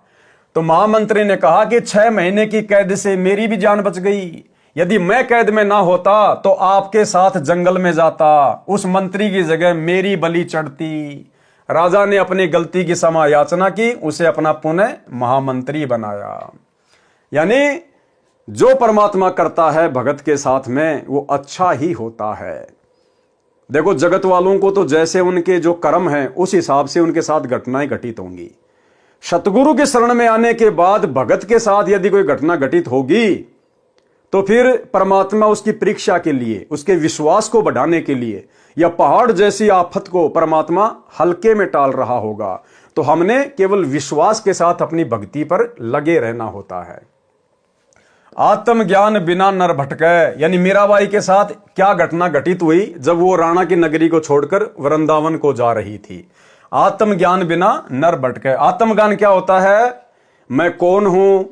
तो महामंत्री ने कहा कि 6 महीने की कैद से मेरी भी जान बच गई। यदि मैं कैद में ना होता तो आपके साथ जंगल में जाता, उस मंत्री की जगह मेरी बलि चढ़ती। राजा ने अपनी गलती की क्षमा याचना की, उसे अपना पुनः महामंत्री बनाया। यानी जो परमात्मा करता है भगत के साथ में वो अच्छा ही होता है। देखो, जगत वालों को तो जैसे उनके जो कर्म हैं उस हिसाब से उनके साथ घटनाएं घटित होंगी। सतगुरु के शरण में आने के बाद भगत के साथ यदि कोई घटना घटित होगी तो फिर परमात्मा उसकी परीक्षा के लिए, उसके विश्वास को बढ़ाने के लिए, या पहाड़ जैसी आफत को परमात्मा हल्के में टाल रहा होगा। तो हमने केवल विश्वास के साथ अपनी भक्ति पर लगे रहना होता है। आत्मज्ञान बिना नर भटके, यानी मीराबाई के साथ क्या घटना घटित हुई जब वो राणा की नगरी को छोड़कर वृंदावन को जा रही थी। आत्मज्ञान बिना नर भटके। आत्मज्ञान क्या होता है? मैं कौन हूं,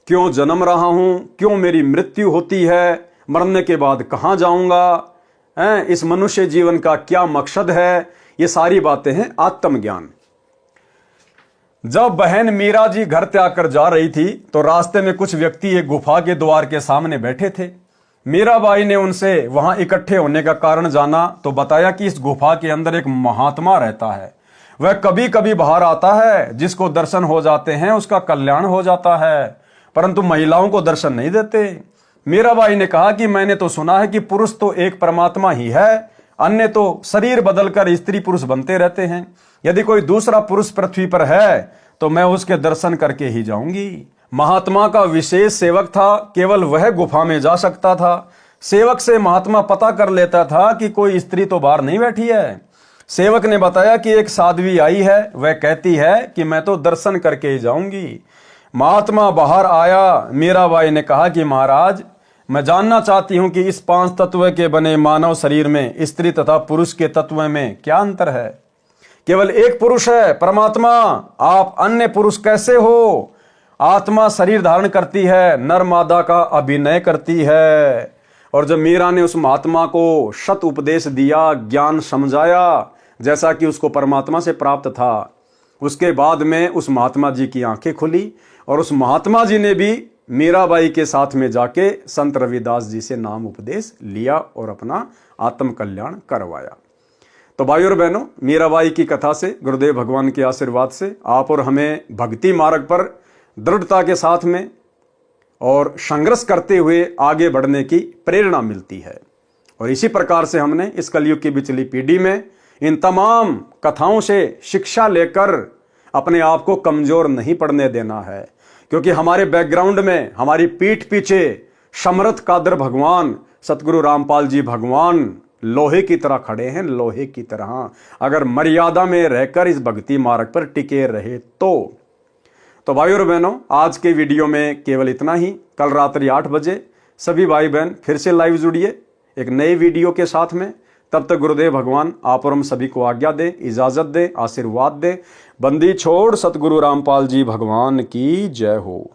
क्यों जन्म रहा हूं, क्यों मेरी मृत्यु होती है, मरने के बाद कहां जाऊंगा, इस मनुष्य जीवन का क्या मकसद है, ये सारी बातें हैं आत्मज्ञान। जब बहन मीरा जी घर त्याग कर जा रही थी तो रास्ते में कुछ व्यक्ति एक गुफा के द्वार के सामने बैठे थे। मीराबाई ने उनसे वहां इकट्ठे होने का कारण जाना तो बताया कि इस गुफा के अंदर एक महात्मा रहता है, वह कभी कभी बाहर आता है, जिसको दर्शन हो जाते हैं उसका कल्याण हो जाता है, परंतु महिलाओं को दर्शन नहीं देते। मीराबाई ने कहा कि मैंने तो सुना है कि पुरुष तो एक परमात्मा ही है, अन्य तो शरीर बदलकर स्त्री पुरुष बनते रहते हैं। यदि कोई दूसरा पुरुष पृथ्वी पर है तो मैं उसके दर्शन करके ही जाऊंगी। महात्मा का विशेष सेवक था, केवल वह गुफा में जा सकता था। सेवक से महात्मा पता कर लेता था कि कोई स्त्री तो बाहर नहीं बैठी है। सेवक ने बताया कि एक साध्वी आई है, वह कहती है कि मैं तो दर्शन करके ही जाऊंगी। महात्मा बाहर आया। मीराबाई ने कहा कि महाराज, मैं जानना चाहती हूं कि इस 5 तत्व के बने मानव शरीर में स्त्री तथा पुरुष के तत्व में क्या अंतर है? केवल एक पुरुष है परमात्मा, आप अन्य पुरुष कैसे हो? आत्मा शरीर धारण करती है, नर मादा का अभिनय करती है। और जब मीरा ने उस महात्मा को शत उपदेश दिया, ज्ञान समझाया जैसा कि उसको परमात्मा से प्राप्त था, उसके बाद में उस महात्मा जी की आंखें खुली और उस महात्मा जी ने भी मीराबाई के साथ में जाके संत रविदास जी से नाम उपदेश लिया और अपना आत्म कल्याण करवाया। तो भाइयों और बहनों, मीराबाई की कथा से, गुरुदेव भगवान के आशीर्वाद से आप और हमें भक्ति मार्ग पर दृढ़ता के साथ में और संघर्ष करते हुए आगे बढ़ने की प्रेरणा मिलती है। और इसी प्रकार से हमने इस कलयुग की बिचली पीढ़ी में इन तमाम कथाओं से शिक्षा लेकर अपने आप को कमजोर नहीं पड़ने देना है, क्योंकि हमारे बैकग्राउंड में, हमारी पीठ पीछे समर्थ कादर भगवान, सतगुरु रामपाल जी भगवान लोहे की तरह खड़े हैं, लोहे की तरह। अगर मर्यादा में रहकर इस भक्ति मार्ग पर टिके रहे तो भाइयों और बहनों, आज के वीडियो में केवल इतना ही। कल रात्रि 8 बजे सभी भाई बहन फिर से लाइव जुड़िए एक नए वीडियो के साथ में। तब तक गुरुदेव भगवान आप और हम सभी को आज्ञा दे, इजाजत दे, आशीर्वाद दे। बंदी छोड़ सतगुरु रामपाल जी भगवान की जय हो।